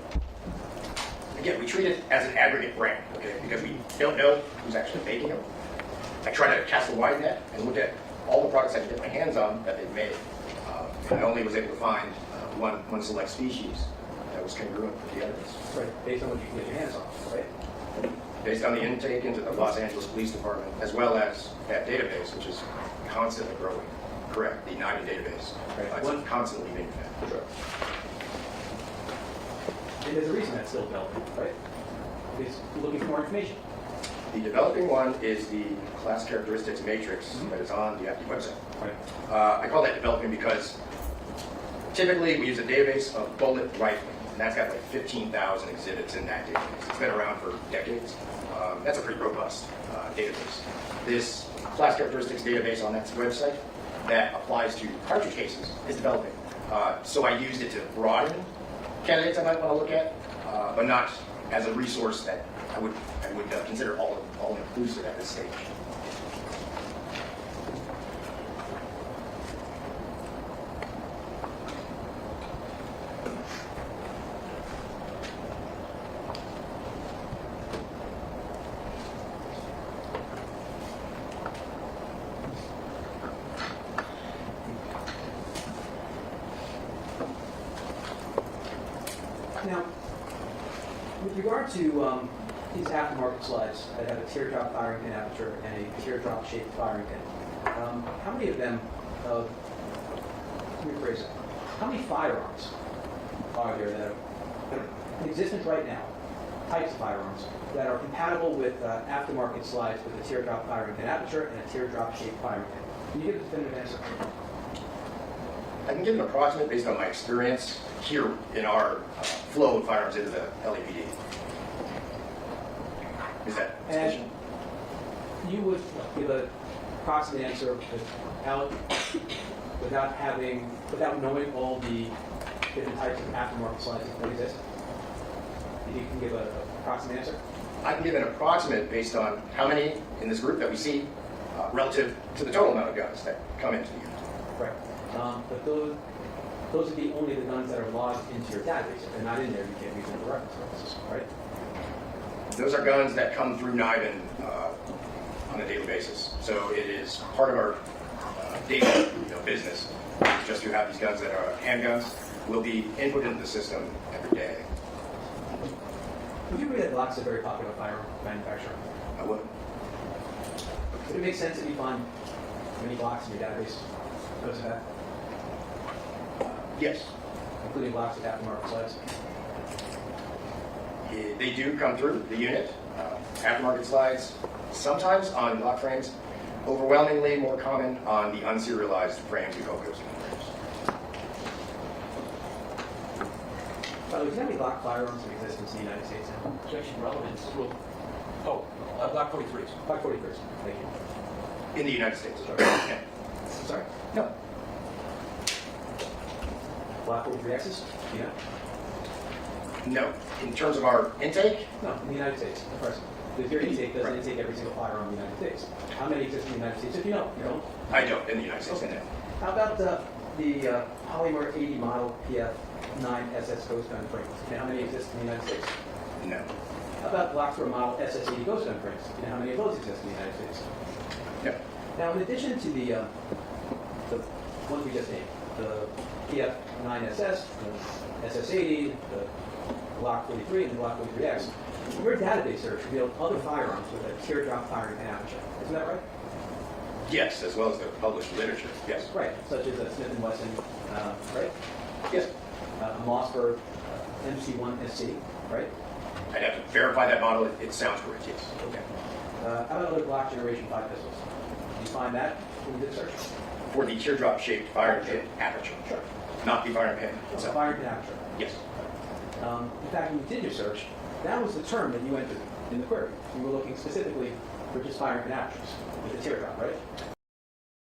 Again, we treat it as an aggregate brand, okay, because we don't know who's actually making them. I try to cast a wide net and look at all the products I can get my hands on that they've made. I only was able to find one select species that was congruent with the others. Right. Based on what you can get your hands on, right? Based on the intake into the Los Angeles Police Department, as well as that database, which is constantly growing. Correct, the NIDA database. Right. It's constantly being fed. And there's a reason that's still developing, right? Because you're looking for more information. The developing one is the class characteristics matrix that is on the AFTI website. Right. I call that developing because typically we use a database of bullet rifling, and that's got like 15,000 exhibits in that database. It's been around for decades. That's a pretty robust database. This class characteristics database on that website that applies to cartridge cases is developing. So I used it to broaden candidates I might want to look at, but not as a resource that I would consider all inclusive at this stage. Now, with regard to these aftermarket slides that have a teardrop firing pin aperture and a teardrop shaped firing pin, how many of them, let me rephrase it, how many firearms are there that are in existence right now, types of firearms, that are compatible with aftermarket slides with a teardrop firing pin aperture and a teardrop shaped firing pin? Can you give a definitive answer? I can give an approximate based on my experience here in our flow of firearms into the LAPD. Is that sufficient? And you would give an approximate answer without knowing all the different types of aftermarket slides that exist? You can give an approximate answer? I can give an approximate based on how many in this group that we see relative to the total amount of guns that come into the unit. Right. But those would be only the guns that are logged into your database. If they're not in there, you can't use them for reference purposes, right? Those are guns that come through NIBIN on a daily basis. So it is part of our daily business just to have these guns that are handguns will be input into the system every day. Would you agree that Glock's a very popular firearm manufacturer? I would. Would it make sense if you find many Glocks in your database because of that? Yes. Including Glocks with aftermarket slides? They do come through the unit. Aftermarket slides, sometimes on Glock frames, overwhelmingly more common on the unserialized frames we call ghost frames. By the way, do you have any Glock firearms in existence in the United States now? It's actually relevant. Block 43s. Glock 41st. Thank you. In the United States. Sorry. Yeah. Sorry? No. Glock 43Xs? Do you know? No. In terms of our intake, No, in the United States, the present. If your intake doesn't intake every single firearm in the United States. How many exist in the United States? If you know, you don't. I don't in the United States. Okay. How about the Polymer 80 model PF9 SS Ghost Gun frames? You know how many exist in the United States? No. How about Glock model SS80 Ghost Gun frames? You know how many of those exist in the United States? No. Now, in addition to the ones we just named, the PF9SS, the SS80, the Glock 43, and the Glock 43X, your database search revealed other firearms with a teardrop firing pin aperture. Isn't that right? Yes, as well as the published literature. Yes. Right, such as a Smith & Wesson, right? Yes. A Mossberg MC1SC, right? I'd have to verify that model. It sounds correct, yes. Okay. How about other Glock Generation 5 pistols? Did you find that in the search? For the teardrop-shaped firing pin aperture. Sure. Not the firing pin It's a itself. firing pin aperture. Yes. In fact, when you did your search, that was the term that you entered in the query. You were looking specifically for just firing pin apertures with the teardrop, right?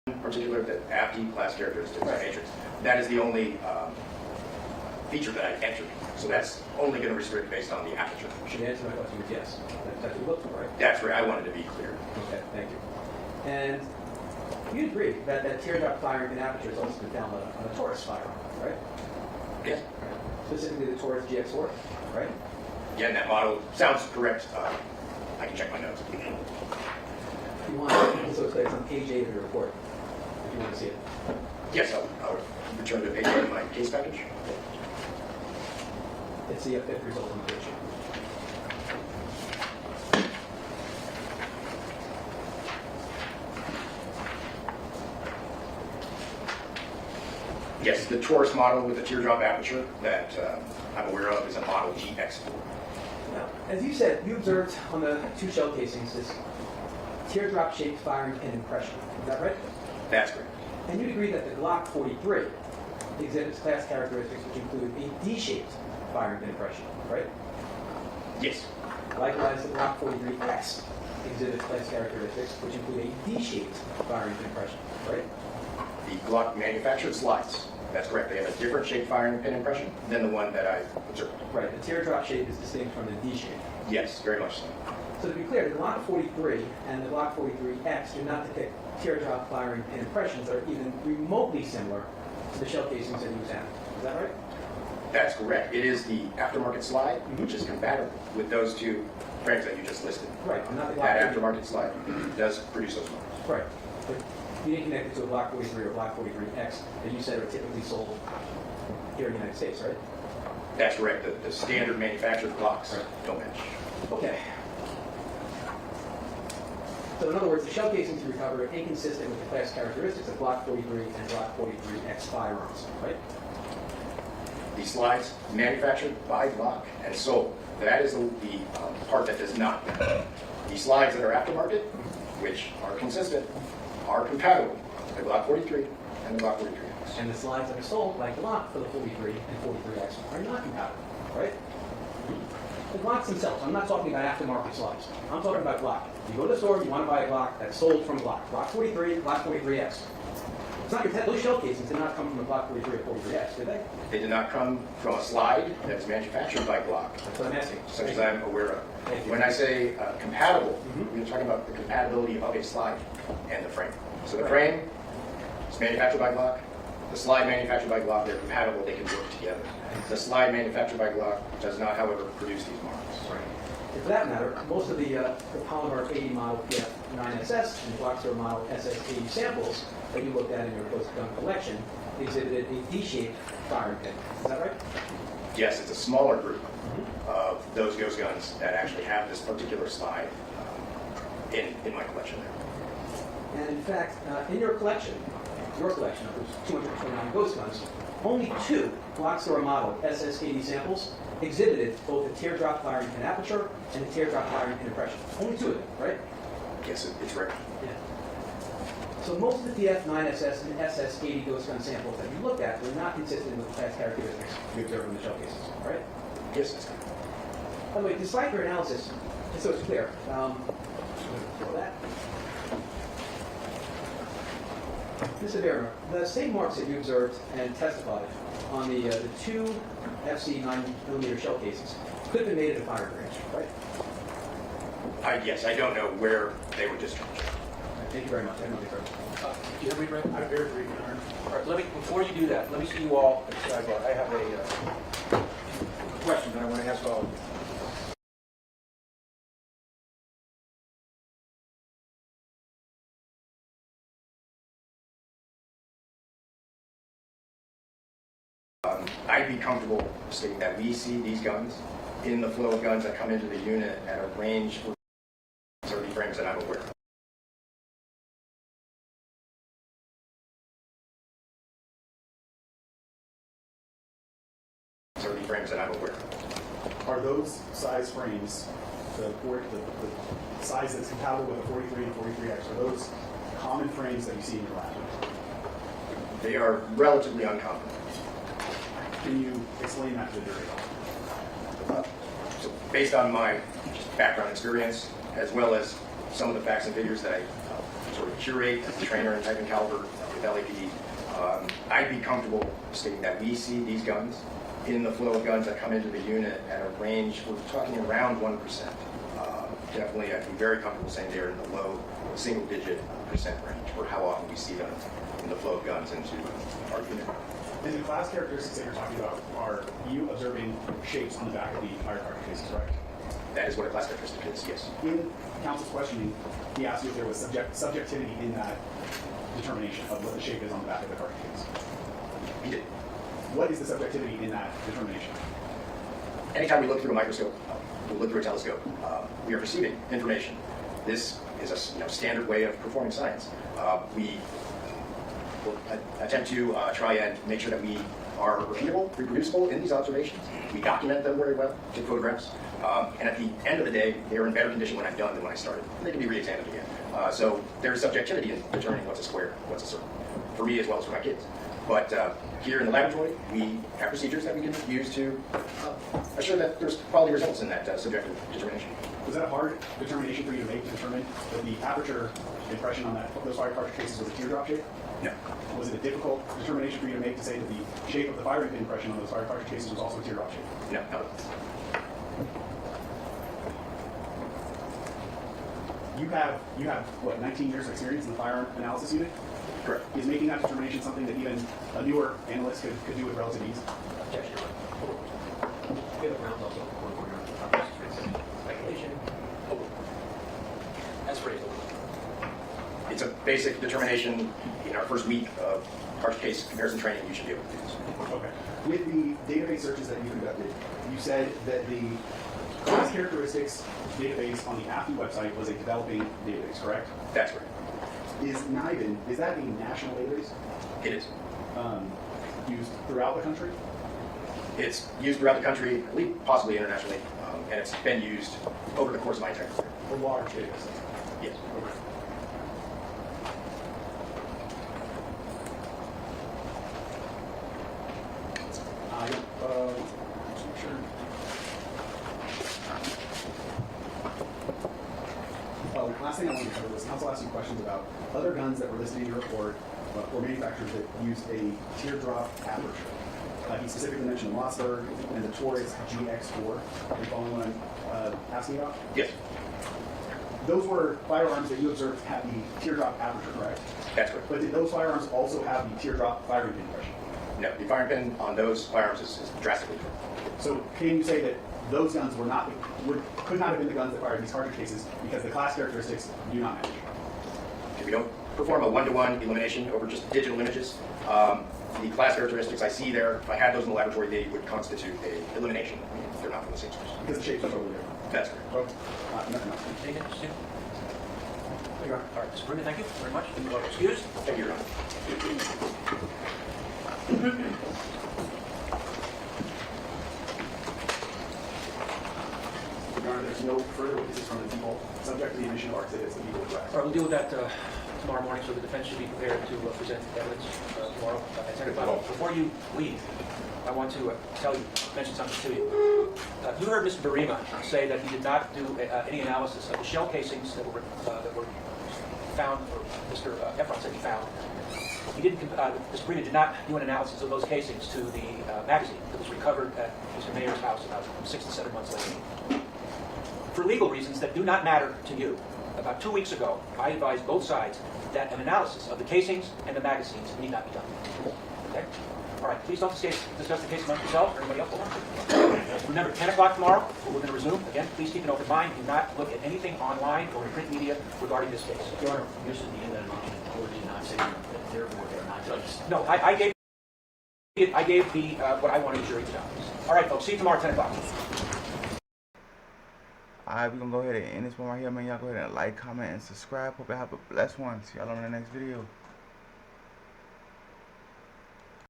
In particular, the AFD class characteristics matrix. That is the only feature that I entered. So that's only going to restrict based on the aperture. Should the answer to my question was yes. That's what you looked for, right? That's where I wanted to be clear. Okay, thank you. And you agree that that teardrop firing pin aperture is also been found on a Taurus firearm, right? Yes. Specifically the Taurus GX4, right? Again, that model sounds correct. I can check my notes. If you want, so it's on page 8 of your report, if you want to see it. Yes, I'll return to page 8 of my case package. It's the fifth result on the page. Yes, the Taurus model with the teardrop aperture that I'm aware of is a model GX4. Now, as you said, you observed on the two shell casings this teardrop-shaped firing pin impression. Is that right? That's correct. And you'd agree that the Glock 43 exhibits class characteristics which include a D-shaped firing pin impression, right? Yes. Likewise, the Glock 43X exhibits class characteristics which include a D-shaped firing pin impression, right? The Glock manufactured slides. That's correct. They have a different shape firing pin impression than the one that I observed. Right, the teardrop shape is distinct from the D shape. Yes, very much so. So to be clear, the Glock 43 and the Glock 43X do not depict teardrop firing pin impressions that are even remotely similar to the shell casings that you examined. Is that right? That's correct. It is the aftermarket slide, which is compatible with those two frames that you just listed. Right, and not the Glock That 43. aftermarket slide does produce those models. Right. But you didn't connect it to a Block 43 or Block 43X that you said are typically sold here in the United States, right? That's correct. The standard manufactured blocks don't match. Okay. So in other words, the shell casings you recover are inconsistent with the class characteristics of Block 43 and Block 43X firearms, right? The slides manufactured by Glock and sold. That is the part that does not match. The slides that are aftermarket, which are consistent, are compatible with the Glock 43 and the Glock 43X. And the slides that are sold by Glock for the 43 and 43X are not compatible, right? The Glocks themselves, I'm not talking about aftermarket slides. I'm talking about Glock. You go to the store, you want to buy a Glock that's sold from Glock. Glock 43, Glock 43X. It's not your those shell casings did not come from a Glock 43 or 43X, did they? They did not come from a slide that is manufactured by Glock, That's what I'm asking. such as I'm aware of. Thank you. When I say compatible, we're talking about the compatibility of a slide and the frame. So the frame is manufactured by Glock. The slide manufactured by Glock, they're compatible, they can work together. The slide manufactured by Glock does not, however, produce these models. And for that matter, most of the polymer 80 model PF9SS and Glock 0 model SS80 samples that you looked at in your post-gun collection exhibited a D-shaped firing pin. Is that right? Yes, it's a smaller group of those ghost guns that actually have this particular slide in my collection there. And in fact, in your collection of those 229 ghost guns, only 2 Glock 0 model SS80 samples exhibited both the teardrop firing pin aperture and the teardrop firing pin impression. Only 2 of them, right? Yes, it's rare. Yeah. So most of the PF9SS and SS80 ghost gun samples that you looked at were not consistent with the class characteristics you observed in the shell cases, right? Yes, that's correct. By the way, despite your analysis, just so it's clear, throw that. Mr. Barron, the same marks that you observed and testified on the 2 FC 9mm shell cases could have been made at a firing range, right? Yes, I don't know where they were discharged. Thank you very much. I have no further. Do you have a read? I'm very brief, Your Honor. All right, before you do that, let me see you all at the sidebar. I have a question that I want to ask all of you. I'd be comfortable stating that we see these guns in the flow of guns that come into the unit at a range of 30 frames that I'm aware of. Are those size frames, the size that's compatible with the 43 and 43X, are those common frames that you see in your lab? They are relatively uncommon. Can you explain that to the jury? So based on my background experience, as well as some of the facts and figures that I sort of curate as a trainer in type and caliber with LAPD, I'd be comfortable stating that we see these guns in the flow of guns that come into the unit at a range, we're talking around 1%. Definitely, I'd be very comfortable saying they're in the low single-digit percent range for how often we see them in the flow of guns into our unit. And the class characteristics that you're talking about, are you observing shapes on the back of the fire cartridge cases, right? That is what a class characteristic is, yes. In counsel's questioning, he asked you if there was subjectivity in that determination of what the shape is on the back of the cartridge case. He did. What is the subjectivity in that determination? Anytime we look through a microscope, we look through a telescope, we are perceiving information. This is a standard way of performing science. We will attempt to try and make sure that we are repeatable, reproducible in these observations. We document them very well, take photographs, and at the end of the day, they're in better condition when I'm done than when I started. They can be re-examined again. So there's subjectivity in determining what's a square, what's a circle, for me as well as for my kids. But here in the laboratory, we have procedures that we can use to assure that there's quality results in that subjective determination. Was that a hard determination for you to make to determine that the aperture impression on those fire cartridge cases was a teardrop shape? No. Was it a difficult determination for you to make to say that the shape of the firing pin impression on those fire cartridge cases was also a teardrop shape? No, no. You have what, 19 years of experience in the firearm analysis unit? Correct. Is making that determination something that even a newer analyst could do with relative ease? Objection. We have a round also. Speculation. As phrased. It's a basic determination. In our first week of cartridge case comparison training, you should be able to do this. Okay. With the database searches that you conducted, you said that the class characteristics database on the AFI website was a developing database, correct? That's correct. Is NIBIN, is that a national database? It is. Used throughout the country? It's used throughout the country, I believe possibly internationally, and it's been used over the course of my entire career. A large database? Yes. Okay. Sure. Last thing I wanted to cover was counsel asked you questions about other guns that were listed in your report or manufacturers that used a teardrop aperture. He specifically mentioned the Mossberg and the Taurus GX4. Are you following what I'm asking about? Yes. Those were firearms that you observed had the teardrop aperture, correct? That's correct. But did those firearms also have the teardrop firing pin impression? No, the firing pin on those firearms is drastically different. So can you say that those guns could not have been the guns that fired these cartridge cases because the class characteristics do not match? If we don't perform a one-to-one elimination over just digital images, the class characteristics I see there, if I had those in the laboratory, they would constitute a elimination. I mean, they're not from the same source. Because the shapes are totally different. That's correct. Okay. Nothing else. Anything, Steve? All right, Mr. Bruno, thank you very much. You are excused. Thank you, Your Honor. Your Honor, there's no further witnesses from the people subject to the admission of our exhibits, the people of All right, we'll deal with that tomorrow morning, so the defense should be prepared to present evidence tomorrow at 10 o'clock. Before you leave, I want to mention something to you. You heard Mr. Barima say that he did not do any analysis of the shell casings that were found, or Mr. Efron said he found. He didn't. Mr. Barima did not do an analysis of those casings to the magazine that was recovered at Mr. Mayor's house about 6 to 7 months later. For legal reasons that do not matter to you, about 2 weeks ago, I advised both sides that an analysis of the casings and the magazines need not be done. Okay? All right, please don't discuss the case amongst yourself or anybody else. Remember, 10 o'clock tomorrow, we're going to resume. Again, please keep an open mind. Do not look at anything online or in print media regarding this case. Your Honor, you're saying the end of the motion, or did you not say that therefore they're not judges? No, I gave the what I wanted the jury to know. All right, folks, see you tomorrow at 10 o'clock. Alright, we're gonna go ahead and end this one right here, man. Y'all go ahead and like, comment, and subscribe. Hope you have a blessed one. See y'all on the next video.